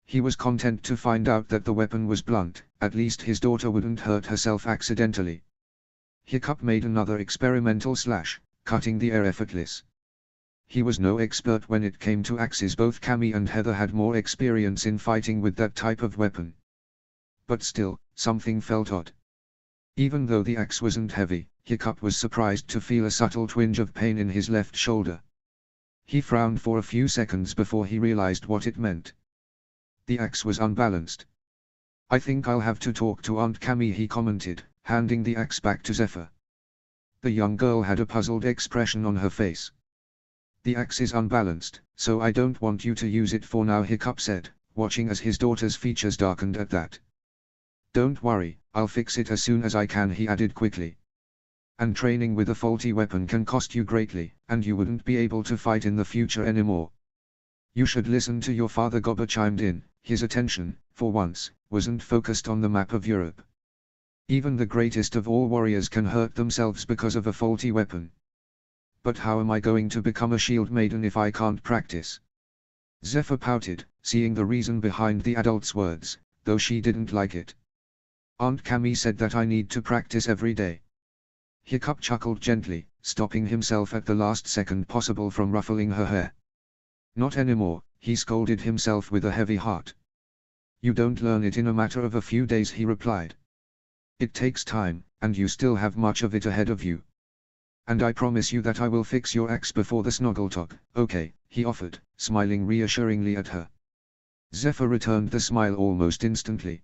He was content to find out that the weapon was blunt, at least his daughter wouldn't hurt herself accidentally. Hiccup made another experimental slash, cutting the air effortless. He was no expert when it came to axes. Both Cammy and Heather had more experience in fighting with that type of weapon. But still, something felt odd. Even though the axe wasn't heavy, Hiccup was surprised to feel a subtle twinge of pain in his left shoulder. He frowned for a few seconds before he realized what it meant. The axe was unbalanced. "I think I'll have to talk to Aunt Cammy," he commented, handing the axe back to Zephyr. The young girl had a puzzled expression on her face. The axe is unbalanced, so I don't want you to use it for now, Hiccup said, watching as his daughter's features darkened at that. Don't worry, I'll fix it as soon as I can, he added quickly. And training with a faulty weapon can cost you greatly, and you wouldn't be able to fight in the future anymore. You should listen to your father, Gobber chimed in. His attention, for once, wasn't focused on the map of Europe. Even the greatest of all warriors can hurt themselves because of a faulty weapon. But how am I going to become a shield maiden if I can't practice? Zephyr pouted, seeing the reason behind the adult's words, though she didn't like it. Aunt Cammy said that I need to practice every day. Hiccup chuckled gently, stopping himself at the last second possible from ruffling her hair. Not anymore, he scolded himself with a heavy heart. You don't learn it in a matter of a few days, he replied. It takes time, and you still have much of it ahead of you. And I promise you that I will fix your axe before the Snoggletog. Okay, he offered, smiling reassuringly at her. Zephyr returned the smile almost instantly.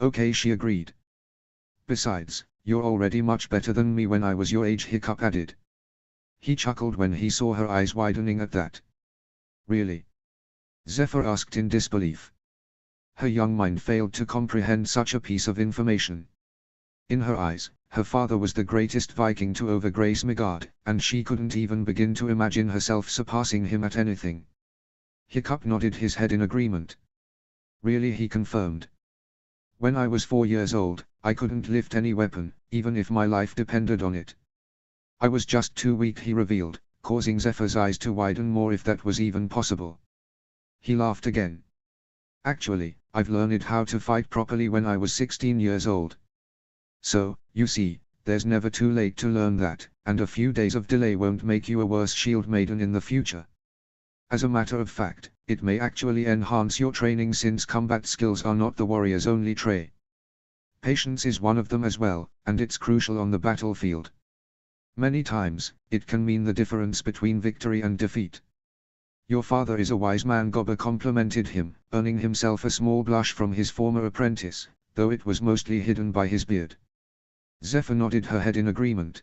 Okay, she agreed. Besides, you're already much better than me when I was your age, Hiccup added. He chuckled when he saw her eyes widening at that. Really? Zephyr asked in disbelief. Her young mind failed to comprehend such a piece of information. In her eyes, her father was the greatest Viking to over grace Midgard, and she couldn't even begin to imagine herself surpassing him at anything. Hiccup nodded his head in agreement. Really, he confirmed. When I was 4 years old, I couldn't lift any weapon, even if my life depended on it. I was just too weak, he revealed, causing Zephyr's eyes to widen more if that was even possible. He laughed again. Actually, I've learned how to fight properly when I was 16 years old. So, you see, there's never too late to learn that, and a few days of delay won't make you a worse shield maiden in the future. As a matter of fact, it may actually enhance your training since combat skills are not the warrior's only trait. Patience is one of them as well, and it's crucial on the battlefield. Many times, it can mean the difference between victory and defeat. Your father is a wise man, Gobber complimented him, earning himself a small blush from his former apprentice, though it was mostly hidden by his beard. Zephyr nodded her head in agreement.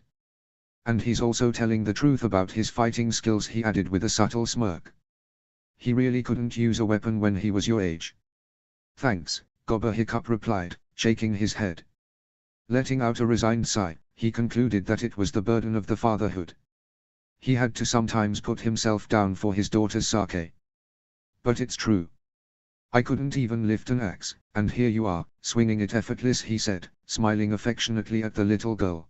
And he's also telling the truth about his fighting skills, he added with a subtle smirk. He really couldn't use a weapon when he was your age. Thanks, Gobber Hiccup replied, shaking his head. Letting out a resigned sigh, he concluded that it was the burden of the fatherhood. He had to sometimes put himself down for his daughter's sake. But it's true. I couldn't even lift an axe, and here you are, swinging it effortless, he said, smiling affectionately at the little girl.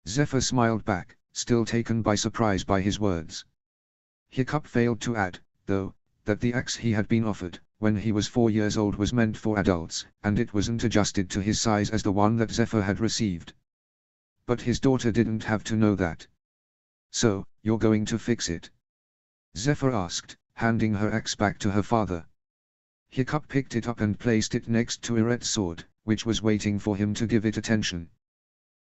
Zephyr smiled back, still taken by surprise by his words. Hiccup failed to add, though, that the axe he had been offered, when he was 4 years old, was meant for adults, and it wasn't adjusted to his size as the one that Zephyr had received. But his daughter didn't have to know that. So, you're going to fix it? Zephyr asked, handing her axe back to her father. Hiccup picked it up and placed it next to Iret's sword, which was waiting for him to give it attention.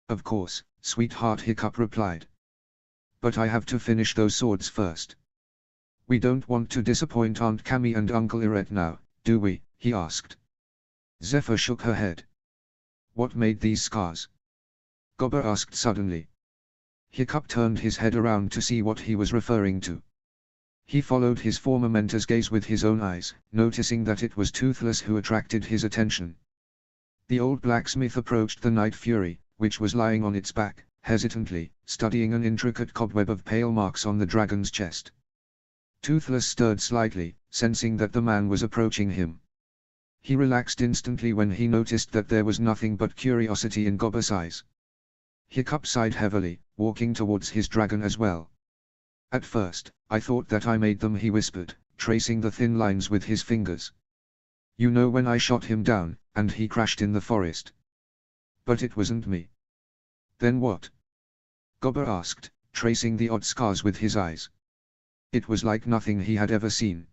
Of course, sweetheart, Hiccup replied. But I have to finish those swords first. We don't want to disappoint Aunt Cammy and Uncle Iret now, do we? He asked. Zephyr shook her head. What made these scars? Gobber asked suddenly. Hiccup turned his head around to see what he was referring to. He followed his former mentor's gaze with his own eyes, noticing that it was Toothless who attracted his attention. The old blacksmith approached the Night Fury, which was lying on its back, hesitantly, studying an intricate cobweb of pale marks on the dragon's chest. Toothless stirred slightly, sensing that the man was approaching him. He relaxed instantly when he noticed that there was nothing but curiosity in Gobber's eyes. Hiccup sighed heavily, walking towards his dragon as well. At first, I thought that I made them, he whispered, tracing the thin lines with his fingers. You know, when I shot him down, and he crashed in the forest. But it wasn't me. Then what? Gobber asked, tracing the odd scars with his eyes. It was like nothing he had ever seen.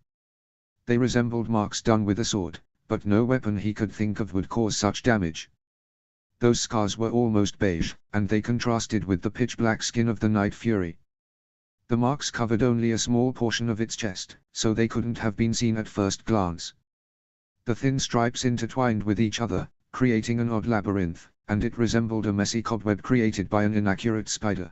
They resembled marks done with a sword, but no weapon he could think of would cause such damage. Those scars were almost beige, and they contrasted with the pitch-black skin of the Night Fury. The marks covered only a small portion of its chest, so they couldn't have been seen at first glance. The thin stripes intertwined with each other, creating an odd labyrinth, and it resembled a messy cobweb created by an inaccurate spider.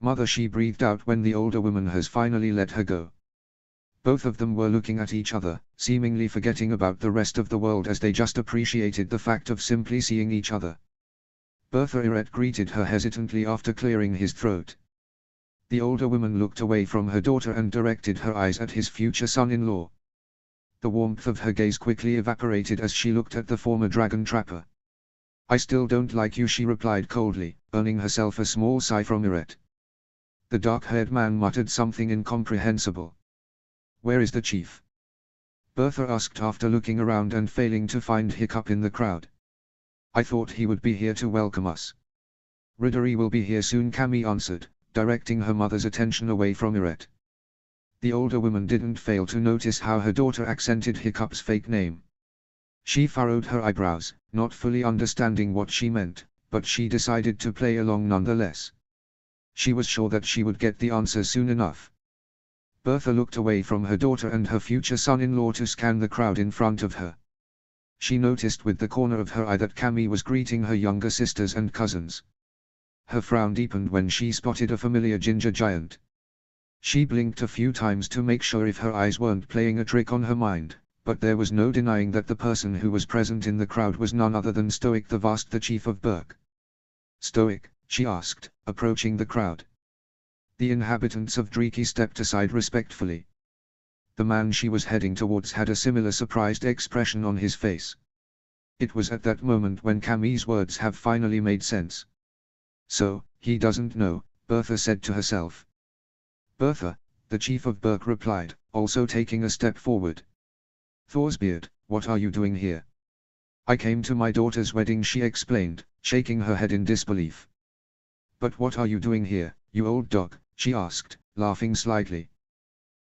Mother, she breathed out when the older woman has finally let her go. Both of them were looking at each other, seemingly forgetting about the rest of the world as they just appreciated the fact of simply seeing each other. Bertha Irette greeted her hesitantly after clearing his throat. The older woman looked away from her daughter and directed her eyes at his future son-in-law. The warmth of her gaze quickly evaporated as she looked at the former dragon trapper. "I still don't like you," she replied coldly, earning herself a small sigh from Irette. The dark-haired man muttered something incomprehensible. "Where is the chief?" Bertha asked after looking around and failing to find Hiccup in the crowd. "I thought he would be here to welcome us." "Riddery will be here soon," Camille answered, directing her mother's attention away from Irette. The older woman didn't fail to notice how her daughter accented Hiccup's fake name. She furrowed her eyebrows, not fully understanding what she meant, but she decided to play along nonetheless. She was sure that she would get the answer soon enough. Bertha looked away from her daughter and her future son-in-law to scan the crowd in front of her. She noticed with the corner of her eye that Camille was greeting her younger sisters and cousins. Her frown deepened when she spotted a familiar ginger giant. She blinked a few times to make sure if her eyes weren't playing a trick on her mind, but there was no denying that the person who was present in the crowd was none other than Stoic the Vast, the chief of Berk. "Stoic?" she asked, approaching the crowd. The inhabitants of Driki stepped aside respectfully. The man she was heading towards had a similar surprised expression on his face. It was at that moment when Camille's words have finally made sense. "So, he doesn't know," Bertha said to herself. "Bertha," the chief of Berk replied, also taking a step forward. "Thorsbeard, what are you doing here?" "I came to my daughter's wedding," she explained, shaking her head in disbelief. "But what are you doing here, you old dog?" she asked, laughing slightly.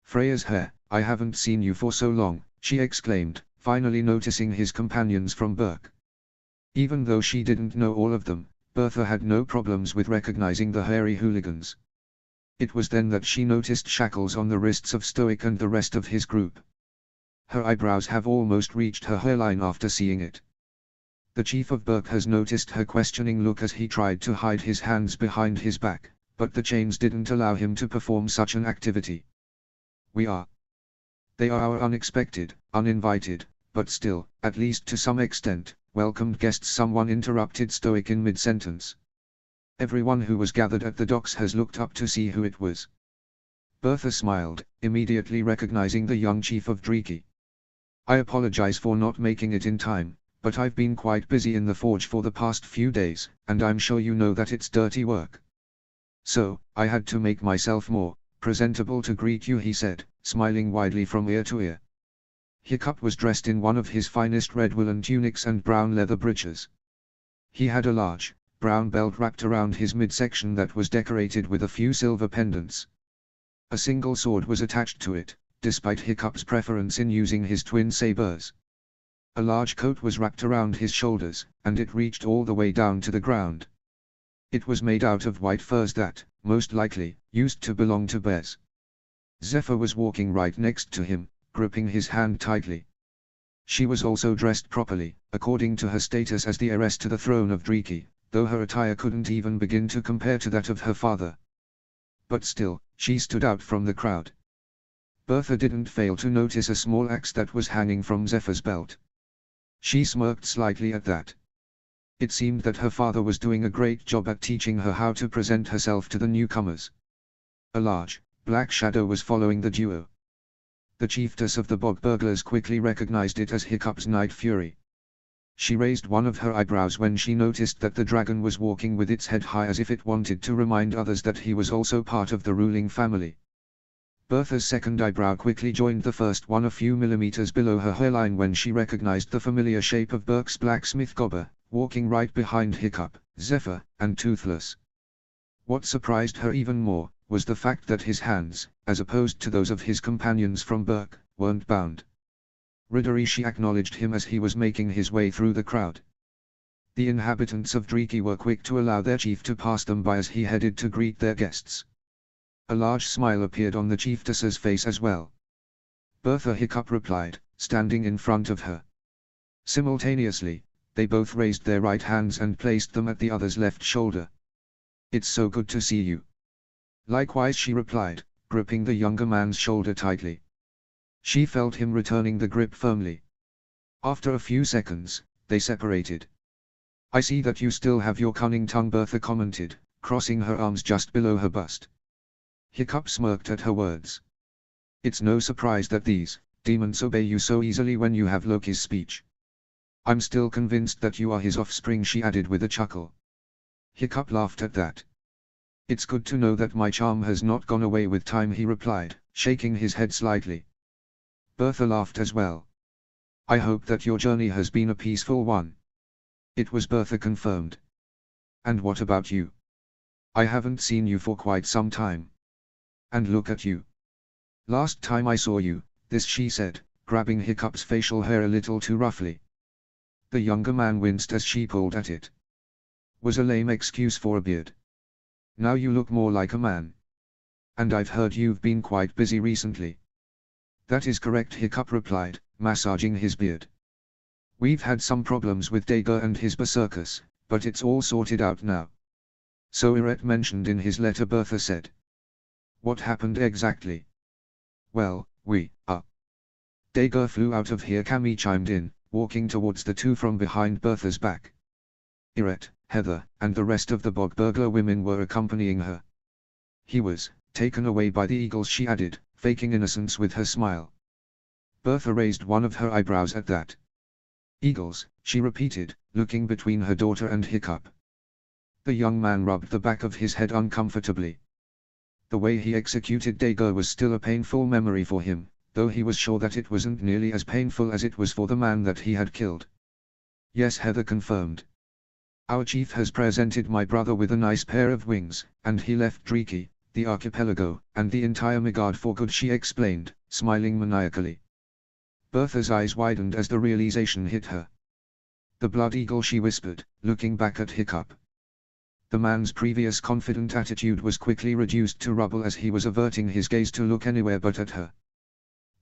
"Freya's hair, I haven't seen you for so long," she exclaimed, finally noticing his companions from Berk. Even though she didn't know all of them, Bertha had no problems with recognizing the hairy hooligans. It was then that she noticed shackles on the wrists of Stoic and the rest of his group. Her eyebrows have almost reached her hairline after seeing it. The chief of Berk has noticed her questioning look as he tried to hide his hands behind his back, but the chains didn't allow him to perform such an activity. They are our unexpected, uninvited, but still, at least to some extent, welcomed guests," someone interrupted Stoic in mid-sentence. Everyone who was gathered at the docks has looked up to see who it was. Bertha smiled, immediately recognizing the young chief of Driki. "I apologize for not making it in time, but I've been quite busy in the forge for the past few days, and I'm sure you know that it's dirty work. So, I had to make myself more presentable to greet you," he said, smiling widely from ear to ear. Hiccup was dressed in one of his finest red woolen tunics and brown leather breeches. He had a large, brown belt wrapped around his midsection that was decorated with a few silver pendants. A single sword was attached to it, despite Hiccup's preference in using his twin sabers. A large coat was wrapped around his shoulders, and it reached all the way down to the ground. It was made out of white furs that, most likely, used to belong to bears. Zephyr was walking right next to him, gripping his hand tightly. She was also dressed properly, according to her status as the heiress to the throne of Driki, though her attire couldn't even begin to compare to that of her father. But still, she stood out from the crowd. Bertha didn't fail to notice a small axe that was hanging from Zephyr's belt. She smirked slightly at that. It seemed that her father was doing a great job at teaching her how to present herself to the newcomers. A large, black shadow was following the duo. The chiefess of the Bog Burglars quickly recognized it as Hiccup's Night Fury. She raised one of her eyebrows when she noticed that the dragon was walking with its head high as if it wanted to remind others that he was also part of the ruling family. Bertha's second eyebrow quickly joined the first one a few millimeters below her hairline when she recognized the familiar shape of Berk's blacksmith Gobber, walking right behind Hiccup, Zephyr, and Toothless. What surprised her even more, was the fact that his hands, as opposed to those of his companions from Berk, weren't bound. Riddery, she acknowledged him as he was making his way through the crowd. The inhabitants of Driki were quick to allow their chief to pass them by as he headed to greet their guests. A large smile appeared on the chiefess's face as well. "Bertha," Hiccup replied, standing in front of her. Simultaneously, they both raised their right hands and placed them at the other's left shoulder. "It's so good to see you." Likewise, she replied, gripping the younger man's shoulder tightly. She felt him returning the grip firmly. After a few seconds, they separated. I see that you still have your cunning tongue, Bertha commented, crossing her arms just below her bust. Hiccup smirked at her words. It's no surprise that these demons obey you so easily when you have Loki's speech. I'm still convinced that you are his offspring, she added with a chuckle. Hiccup laughed at that. It's good to know that my charm has not gone away with time, he replied, shaking his head slightly. Bertha laughed as well. I hope that your journey has been a peaceful one. It was, Bertha confirmed. And what about you? I haven't seen you for quite some time. And look at you. Last time I saw you, this, she said, grabbing Hiccup's facial hair a little too roughly. The younger man winced as she pulled at it. Was a lame excuse for a beard. Now you look more like a man. And I've heard you've been quite busy recently. That is correct, Hiccup replied, massaging his beard. We've had some problems with Dager and his berserkers, but it's all sorted out now. So Eret mentioned in his letter, Bertha said. What happened exactly? Well, Dager flew out of here, Cammy chimed in, walking towards the two from behind Bertha's back. Eret, Heather, and the rest of the bog burglar women were accompanying her. He was taken away by the eagles, she added, faking innocence with her smile. Bertha raised one of her eyebrows at that. Eagles, she repeated, looking between her daughter and Hiccup. The young man rubbed the back of his head uncomfortably. The way he executed Dager was still a painful memory for him, though he was sure that it wasn't nearly as painful as it was for the man that he had killed. Yes, Heather confirmed. Our chief has presented my brother with a nice pair of wings, and he left Driki, the archipelago, and the entire Midgard for good, she explained, smiling maniacally. Bertha's eyes widened as the realization hit her. The Blood Eagle, she whispered, looking back at Hiccup. The man's previous confident attitude was quickly reduced to rubble as he was averting his gaze to look anywhere but at her.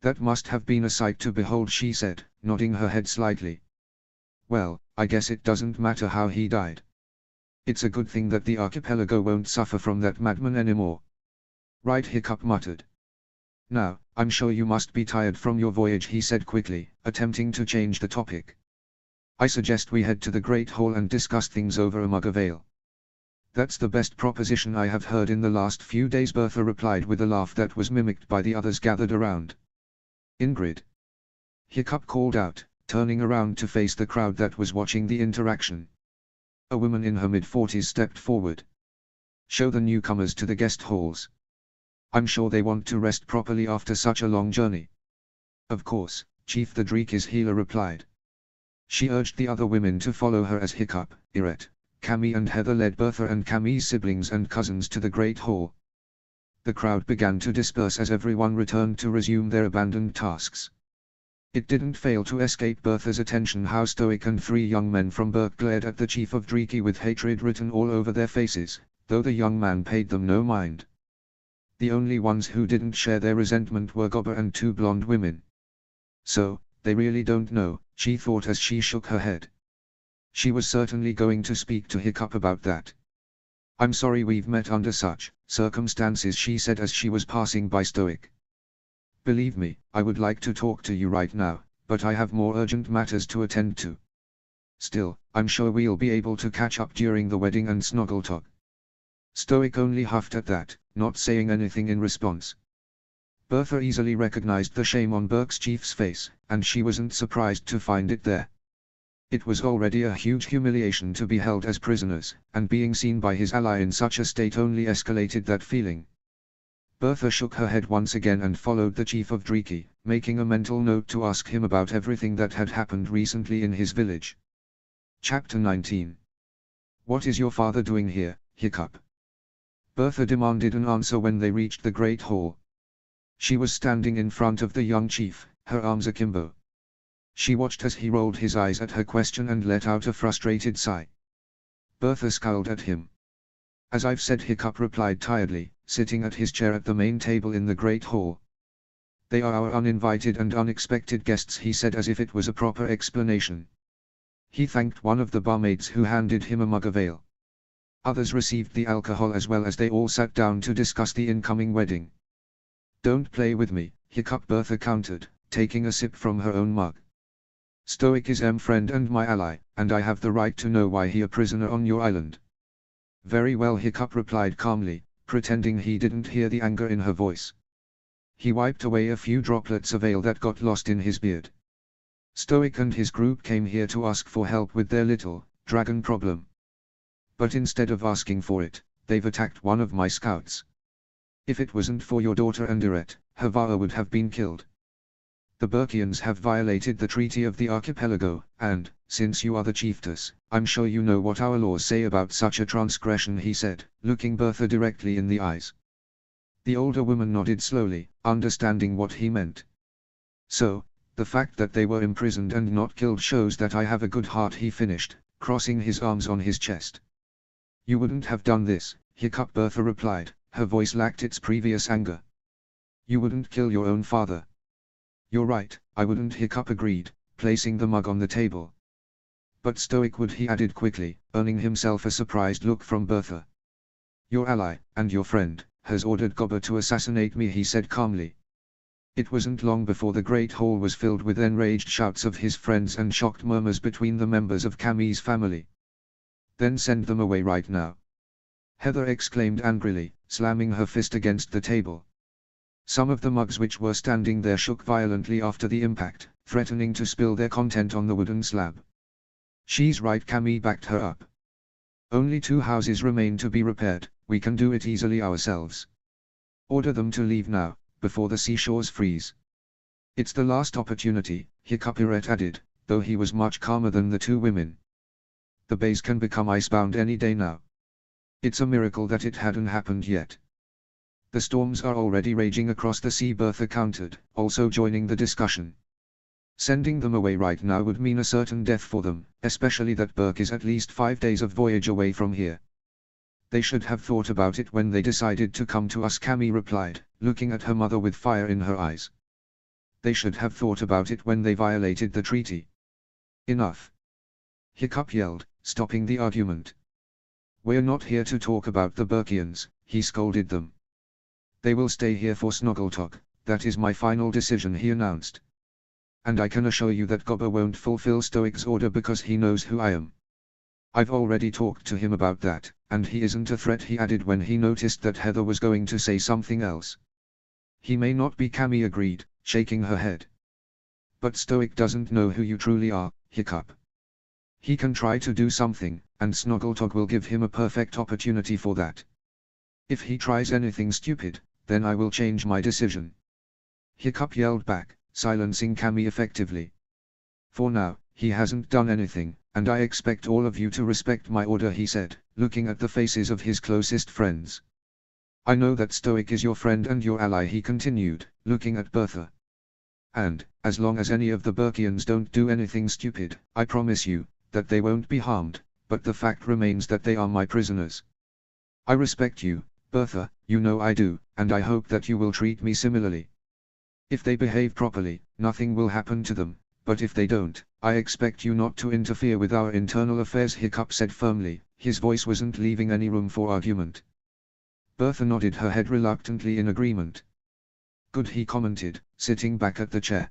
That must have been a sight to behold, she said, nodding her head slightly. Well, I guess it doesn't matter how he died. It's a good thing that the archipelago won't suffer from that madman anymore. Right, Hiccup muttered. Now, I'm sure you must be tired from your voyage, he said quickly, attempting to change the topic. I suggest we head to the Great Hall and discuss things over a mug of ale. That's the best proposition I have heard in the last few days, Bertha replied with a laugh that was mimicked by the others gathered around. Ingrid. Hiccup called out, turning around to face the crowd that was watching the interaction. A woman in her mid-40s stepped forward. Show the newcomers to the guest halls. I'm sure they want to rest properly after such a long journey. Of course, Chief the Dreek's healer replied. She urged the other women to follow her as Hiccup, Eret, Cammy and Heather led Bertha and Cammy's siblings and cousins to the Great Hall. The crowd began to disperse as everyone returned to resume their abandoned tasks. It didn't fail to escape Bertha's attention how Stoic and three young men from Berk glared at the chief of Dreeki with hatred written all over their faces, though the young man paid them no mind. The only ones who didn't share their resentment were Gobber and two blonde women. So, they really don't know, she thought as she shook her head. She was certainly going to speak to Hiccup about that. I'm sorry we've met under such circumstances, she said as she was passing by Stoic. Believe me, I would like to talk to you right now, but I have more urgent matters to attend to. Still, I'm sure we'll be able to catch up during the wedding and Snoggletalk. Stoic only huffed at that, not saying anything in response. Bertha easily recognized the shame on Berk's chief's face, and she wasn't surprised to find it there. It was already a huge humiliation to be held as prisoners, and being seen by his ally in such a state only escalated that feeling. Bertha shook her head once again and followed the chief of Dreeki, making a mental note to ask him about everything that had happened recently in his village. Chapter 19. What is your father doing here, Hiccup? Bertha demanded an answer when they reached the Great Hall. She was standing in front of the young chief, her arms akimbo. She watched as he rolled his eyes at her question and let out a frustrated sigh. Bertha scowled at him. As I've said, Hiccup replied tiredly, sitting at his chair at the main table in the Great Hall. They are our uninvited and unexpected guests, he said as if it was a proper explanation. He thanked one of the barmaids who handed him a mug of ale. Others received the alcohol as well as they all sat down to discuss the incoming wedding. "Don't play with me," hiccup Bertha countered, taking a sip from her own mug. "Stoic is my friend and my ally, and I have the right to know why he a prisoner on your island." "Very well," hiccup replied calmly, pretending he didn't hear the anger in her voice. He wiped away a few droplets of ale that got lost in his beard. "Stoic and his group came here to ask for help with their little dragon problem. But instead of asking for it, they've attacked one of my scouts. If it wasn't for your daughter Andirette, Havara would have been killed. The Burkians have violated the Treaty of the Archipelago, and, since you are the chiefess, I'm sure you know what our laws say about such a transgression," he said, looking Bertha directly in the eyes. The older woman nodded slowly, understanding what he meant. "So, the fact that they were imprisoned and not killed shows that I have a good heart," he finished, crossing his arms on his chest. "You wouldn't have done this," hiccup Bertha replied, her voice lacked its previous anger. "You wouldn't kill your own father." "You're right, I wouldn't," hiccup agreed, placing the mug on the table. "But Stoic would," he added quickly, earning himself a surprised look from Bertha. "Your ally, and your friend, has ordered Gobba to assassinate me," he said calmly. It wasn't long before the great hall was filled with enraged shouts of his friends and shocked murmurs between the members of Cammy's family. "Then send them away right now," Heather exclaimed angrily, slamming her fist against the table. Some of the mugs which were standing there shook violently after the impact, threatening to spill their content on the wooden slab. "She's right," Cammy backed her up. "Only 2 houses remain to be repaired, we can do it easily ourselves. Order them to leave now, before the seashores freeze." "It's the last opportunity," Hiccup added, though he was much calmer than the 2 women. "The bays can become icebound any day now. It's a miracle that it hadn't happened yet." "The storms are already raging across the sea," Bertha countered, also joining the discussion. "Sending them away right now would mean a certain death for them, especially that Burke is at least 5 days of voyage away from here." "They should have thought about it when they decided to come to us," Cammy replied, looking at her mother with fire in her eyes. "They should have thought about it when they violated the treaty." "Enough!" Hiccup yelled, stopping the argument. "We're not here to talk about the Burkians," he scolded them. "They will stay here for Snoggletalk, that is my final decision," he announced. "And I can assure you that Gobba won't fulfill Stoic's order because he knows who I am. I've already talked to him about that, and he isn't a threat," he added when he noticed that Heather was going to say something else. "He may not be," Cammy agreed, shaking her head. "But Stoic doesn't know who you truly are, Hiccup. He can try to do something, and Snoggletalk will give him a perfect opportunity for that. If he tries anything stupid, then I will change my decision." Hiccup yelled back, silencing Cammy effectively. "For now, he hasn't done anything, and I expect all of you to respect my order," he said, looking at the faces of his closest friends. "I know that Stoic is your friend and your ally," he continued, looking at Bertha. "And, as long as any of the Burkians don't do anything stupid, I promise you, that they won't be harmed, but the fact remains that they are my prisoners. I respect you, Bertha, you know I do, and I hope that you will treat me similarly. If they behave properly, nothing will happen to them, but if they don't, I expect you not to interfere with our internal affairs," Hiccup said firmly, his voice wasn't leaving any room for argument. Bertha nodded her head reluctantly in agreement. "Good," he commented, sitting back at the chair.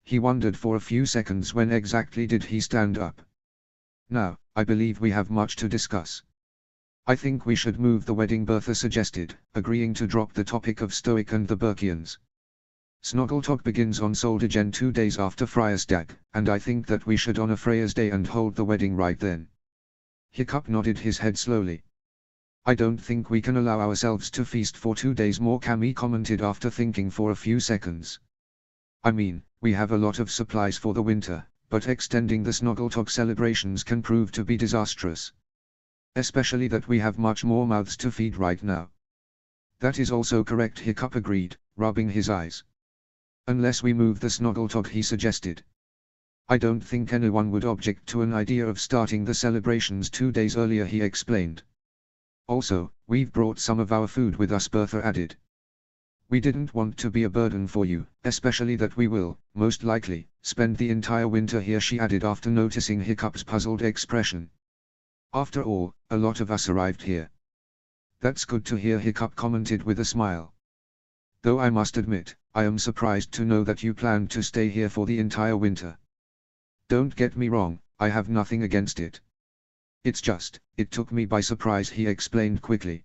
He wondered for a few seconds when exactly did he stand up. "Now, I believe we have much to discuss. I think we should move the wedding," Bertha suggested, agreeing to drop the topic of Stoic and the Burkians. "Snoggletalk begins on Soldigen 2 days after Freya's Dag, and I think that we should honor Freya's Day and hold the wedding right then." Hiccup nodded his head slowly. "I don't think we can allow ourselves to feast for 2 days more," Cammy commented after thinking for a few seconds. "I mean, we have a lot of supplies for the winter, but extending the Snoggletalk celebrations can prove to be disastrous. Especially that we have much more mouths to feed right now." "That is also correct," Hiccup agreed, rubbing his eyes. "Unless we move the Snoggletalk," he suggested. "I don't think anyone would object to an idea of starting the celebrations 2 days earlier," he explained. "Also, we've brought some of our food with us," Bertha added. "We didn't want to be a burden for you, especially that we will, most likely, spend the entire winter here," she added after noticing Hiccup's puzzled expression. After all, a lot of us arrived here. That's good to hear, Hiccup commented with a smile. Though I must admit, I am surprised to know that you planned to stay here for the entire winter. Don't get me wrong, I have nothing against it. It's just, it took me by surprise, he explained quickly.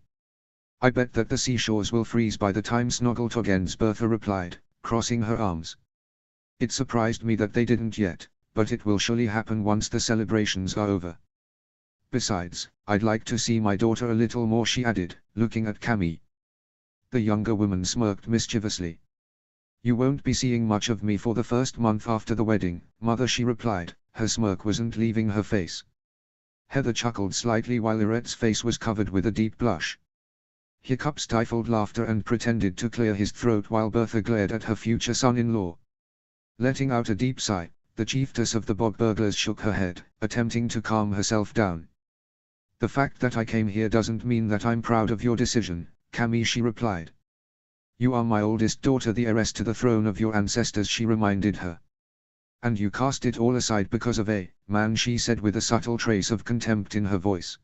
I bet that the seashores will freeze by the time Snoggletog ends, Bertha replied, crossing her arms. It surprised me that they didn't yet, but it will surely happen once the celebrations are over. Besides, I'd like to see my daughter a little more, she added, looking at Cammy. The younger woman smirked mischievously. You won't be seeing much of me for the first month after the wedding, Mother, she replied. Her smirk wasn't leaving her face. Heather chuckled slightly while Irette's face was covered with a deep blush. Hiccup stifled laughter and pretended to clear his throat while Bertha glared at her future son-in-law. Letting out a deep sigh, the chiefess of the Bog Burglars shook her head, attempting to calm herself down. The fact that I came here doesn't mean that I'm proud of your decision, Cammy, she replied. You are my oldest daughter, the heiress to the throne of your ancestors, she reminded her. And you cast it all aside because of a man, she said with a subtle trace of contempt in her voice.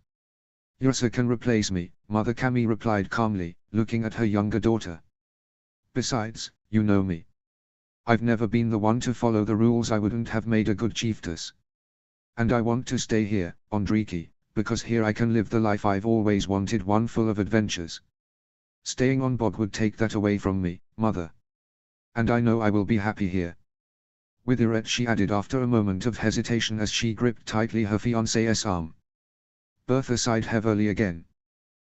Yrsa can replace me, Mother, Cammy replied calmly, looking at her younger daughter. Besides, you know me. I've never been the one to follow the rules. I wouldn't have made a good chiefess. And I want to stay here, on Driki, because here I can live the life I've always wanted, one full of adventures. Staying on Bog would take that away from me, Mother. And I know I will be happy here. With Irette, she added after a moment of hesitation as she gripped tightly her fiancé's arm. Bertha sighed heavily again.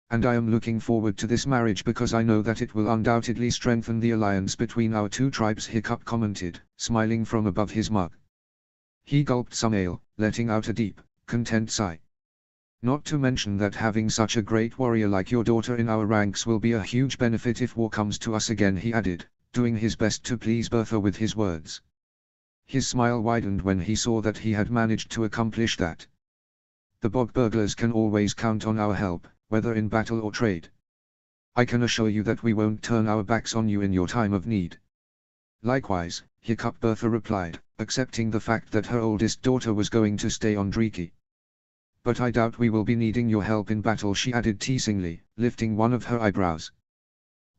And I am looking forward to this marriage because I know that it will undoubtedly strengthen the alliance between our two tribes, Hiccup commented, smiling from above his mug. He gulped some ale, letting out a deep, content sigh. Not to mention that having such a great warrior like your daughter in our ranks will be a huge benefit if war comes to us again, he added, doing his best to please Bertha with his words. His smile widened when he saw that he had managed to accomplish that. The Bog Burglars can always count on our help, whether in battle or trade. I can assure you that we won't turn our backs on you in your time of need. Likewise, Hiccup, Bertha replied, accepting the fact that her oldest daughter was going to stay on Driki. But I doubt we will be needing your help in battle, she added teasingly, lifting one of her eyebrows.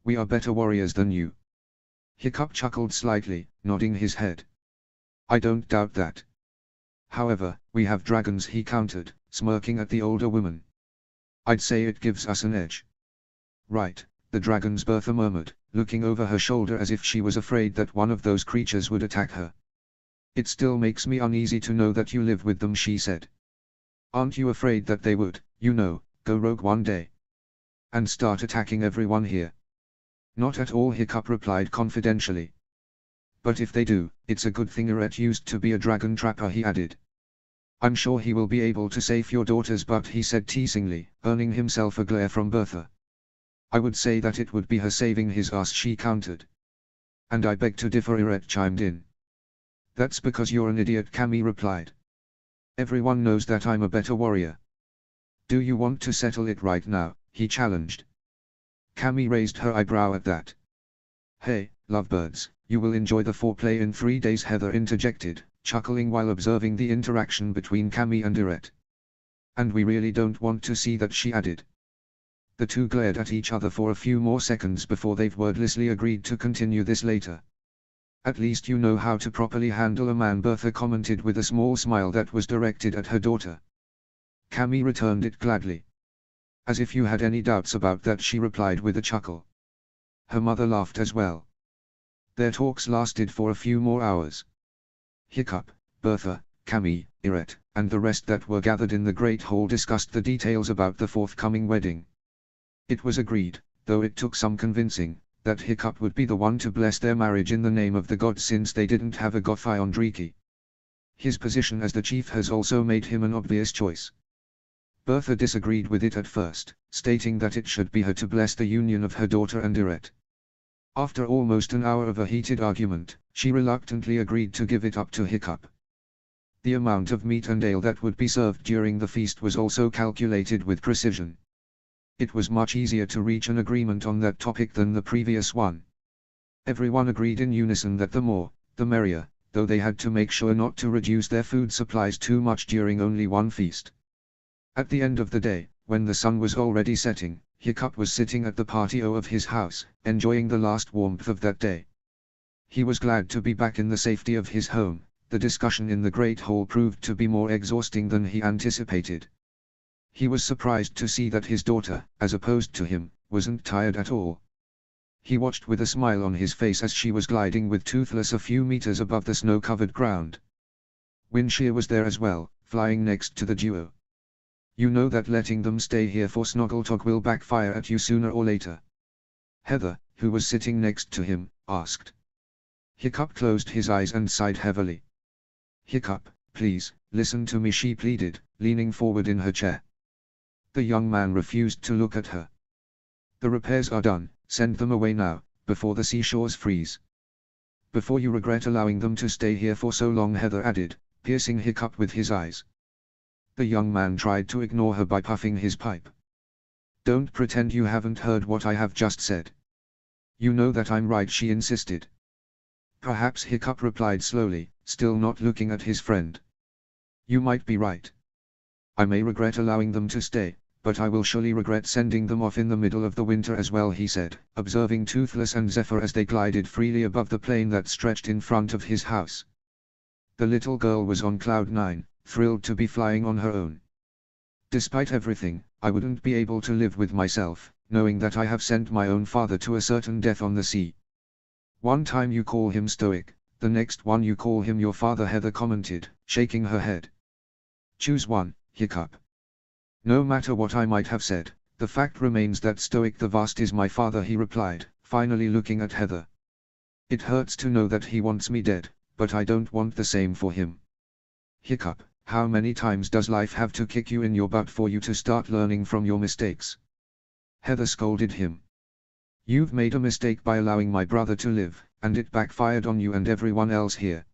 We are better warriors than you. Hiccup chuckled slightly, nodding his head. I don't doubt that. However, we have dragons, he countered, smirking at the older woman. I'd say it gives us an edge. Right, the dragons, Bertha murmured, looking over her shoulder as if she was afraid that one of those creatures would attack her. It still makes me uneasy to know that you live with them, she said. Aren't you afraid that they would, go rogue one day? And start attacking everyone here? Not at all, Hiccup replied confidentially. But if they do, it's a good thing Irette used to be a dragon trapper, he added. I'm sure he will be able to save your daughters, but he said teasingly, earning himself a glare from Bertha. I would say that it would be her saving his ass, she countered. And I beg to differ, Irette chimed in. That's because you're an idiot, Cammy replied. Everyone knows that I'm a better warrior. Do you want to settle it right now, he challenged. Cammy raised her eyebrow at that. Hey, lovebirds, you will enjoy the foreplay in 3 days, Heather interjected, chuckling while observing the interaction between Cammy and Irette. And we really don't want to see that, she added. The two glared at each other for a few more seconds before they wordlessly agreed to continue this later. At least you know how to properly handle a man, Bertha commented with a small smile that was directed at her daughter. Cammy returned it gladly. As if you had any doubts about that, she replied with a chuckle. Her mother laughed as well. Their talks lasted for a few more hours. Hiccup, Bertha, Cammy, Irette, and the rest that were gathered in the great hall discussed the details about the forthcoming wedding. It was agreed, though it took some convincing, that Hiccup would be the one to bless their marriage in the name of the gods, since they didn't have a godfather on Driki. His position as the chief has also made him an obvious choice. Bertha disagreed with it at first, stating that it should be her to bless the union of her daughter and Irette. After almost an hour of a heated argument, she reluctantly agreed to give it up to Hiccup. The amount of meat and ale that would be served during the feast was also calculated with precision. It was much easier to reach an agreement on that topic than the previous one. Everyone agreed in unison that the more, the merrier, though they had to make sure not to reduce their food supplies too much during only one feast. At the end of the day, when the sun was already setting, Hiccup was sitting at the patio of his house, enjoying the last warmth of that day. He was glad to be back in the safety of his home. The discussion in the Great Hall proved to be more exhausting than he anticipated. He was surprised to see that his daughter, as opposed to him, wasn't tired at all. He watched with a smile on his face as she was gliding with Toothless a few meters above the snow-covered ground. Windshear was there as well, flying next to the duo. You know that letting them stay here for Snoggletalk will backfire at you sooner or later? Heather, who was sitting next to him, asked. Hiccup closed his eyes and sighed heavily. Hiccup, please, listen to me, she pleaded, leaning forward in her chair. The young man refused to look at her. The repairs are done, send them away now, before the seashores freeze. Before you regret allowing them to stay here for so long, Heather added, piercing Hiccup with his eyes. The young man tried to ignore her by puffing his pipe. Don't pretend you haven't heard what I have just said. You know that I'm right, she insisted. Perhaps, Hiccup replied slowly, still not looking at his friend. You might be right. I may regret allowing them to stay, but I will surely regret sending them off in the middle of the winter as well, he said, observing Toothless and Zephyr as they glided freely above the plain that stretched in front of his house. The little girl was on cloud 9, thrilled to be flying on her own. Despite everything, I wouldn't be able to live with myself, knowing that I have sent my own father to a certain death on the sea. One time you call him stoic, the next one you call him your father, Heather commented, shaking her head. Choose one, Hiccup. No matter what I might have said, the fact remains that Stoic the Vast is my father, he replied, finally looking at Heather. It hurts to know that he wants me dead, but I don't want the same for him. Hiccup, how many times does life have to kick you in your butt for you to start learning from your mistakes? Heather scolded him. You've made a mistake by allowing my brother to live, and it backfired on you and everyone else here.